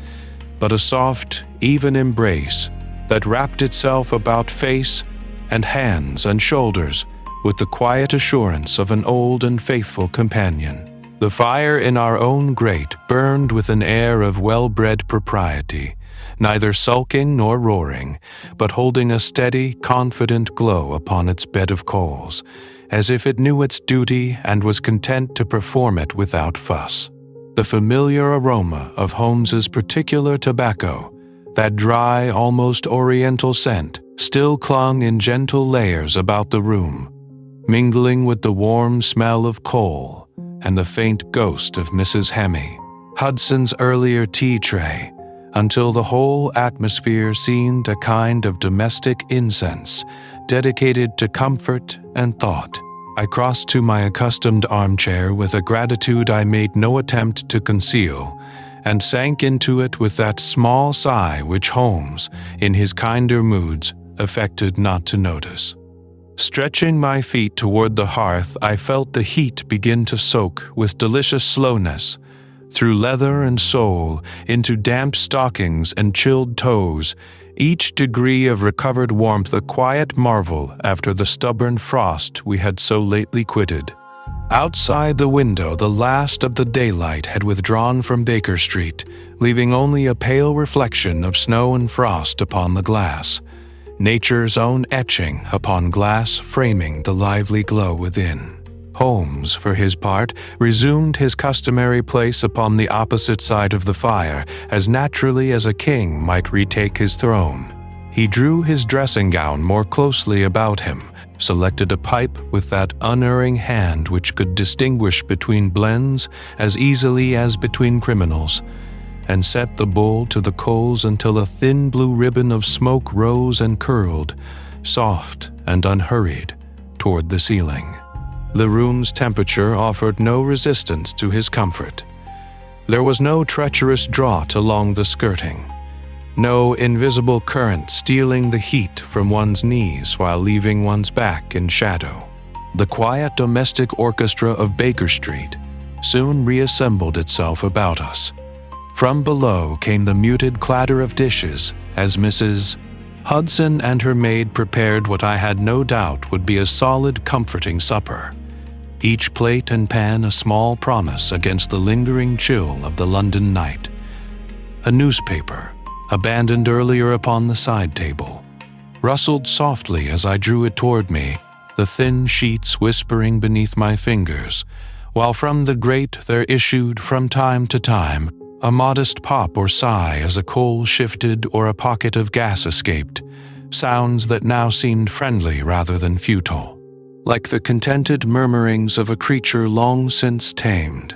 but a soft, even embrace that wrapped itself about face and hands and shoulders with the quiet assurance of an old and faithful companion. The fire in our own grate burned with an air of well-bred propriety, neither sulking nor roaring, but holding a steady, confident glow upon its bed of coals, as if it knew its duty and was content to perform it without fuss. The familiar aroma of Holmes's particular tobacco, that dry, almost oriental scent, still clung in gentle layers about the room, mingling with the warm smell of coal and the faint ghost of Mrs. Hemy, Hudson's earlier tea tray, until the whole atmosphere seemed a kind of domestic incense dedicated to comfort and thought. I crossed to my accustomed armchair with a gratitude I made no attempt to conceal, and sank into it with that small sigh which Holmes, in his kinder moods, affected not to notice. Stretching my feet toward the hearth, I felt the heat begin to soak with delicious slowness through leather and sole into damp stockings and chilled toes, each degree of recovered warmth a quiet marvel after the stubborn frost we had so lately quitted. Outside the window, the last of the daylight had withdrawn from Baker Street, leaving only a pale reflection of snow and frost upon the glass, nature's own etching upon glass framing the lively glow within. Holmes, for his part, resumed his customary place upon the opposite side of the fire, as naturally as a king might retake his throne. He drew his dressing gown more closely about him, selected a pipe with that unerring hand which could distinguish between blends as easily as between criminals, and set the bowl to the coals until a thin blue ribbon of smoke rose and curled, soft and unhurried, toward the ceiling. The room's temperature offered no resistance to his comfort. There was no treacherous draught along the skirting, no invisible current stealing the heat from one's knees while leaving one's back in shadow. The quiet domestic orchestra of Baker Street soon reassembled itself about us. From below came the muted clatter of dishes as Mrs. Hudson and her maid prepared what I had no doubt would be a solid, comforting supper, each plate and pan a small promise against the lingering chill of the London night. A newspaper, abandoned earlier upon the side table, rustled softly as I drew it toward me, the thin sheets whispering beneath my fingers, while from the grate there issued from time to time a modest pop or sigh as a coal shifted or a pocket of gas escaped, sounds that now seemed friendly rather than futile, like the contented murmurings of a creature long since tamed.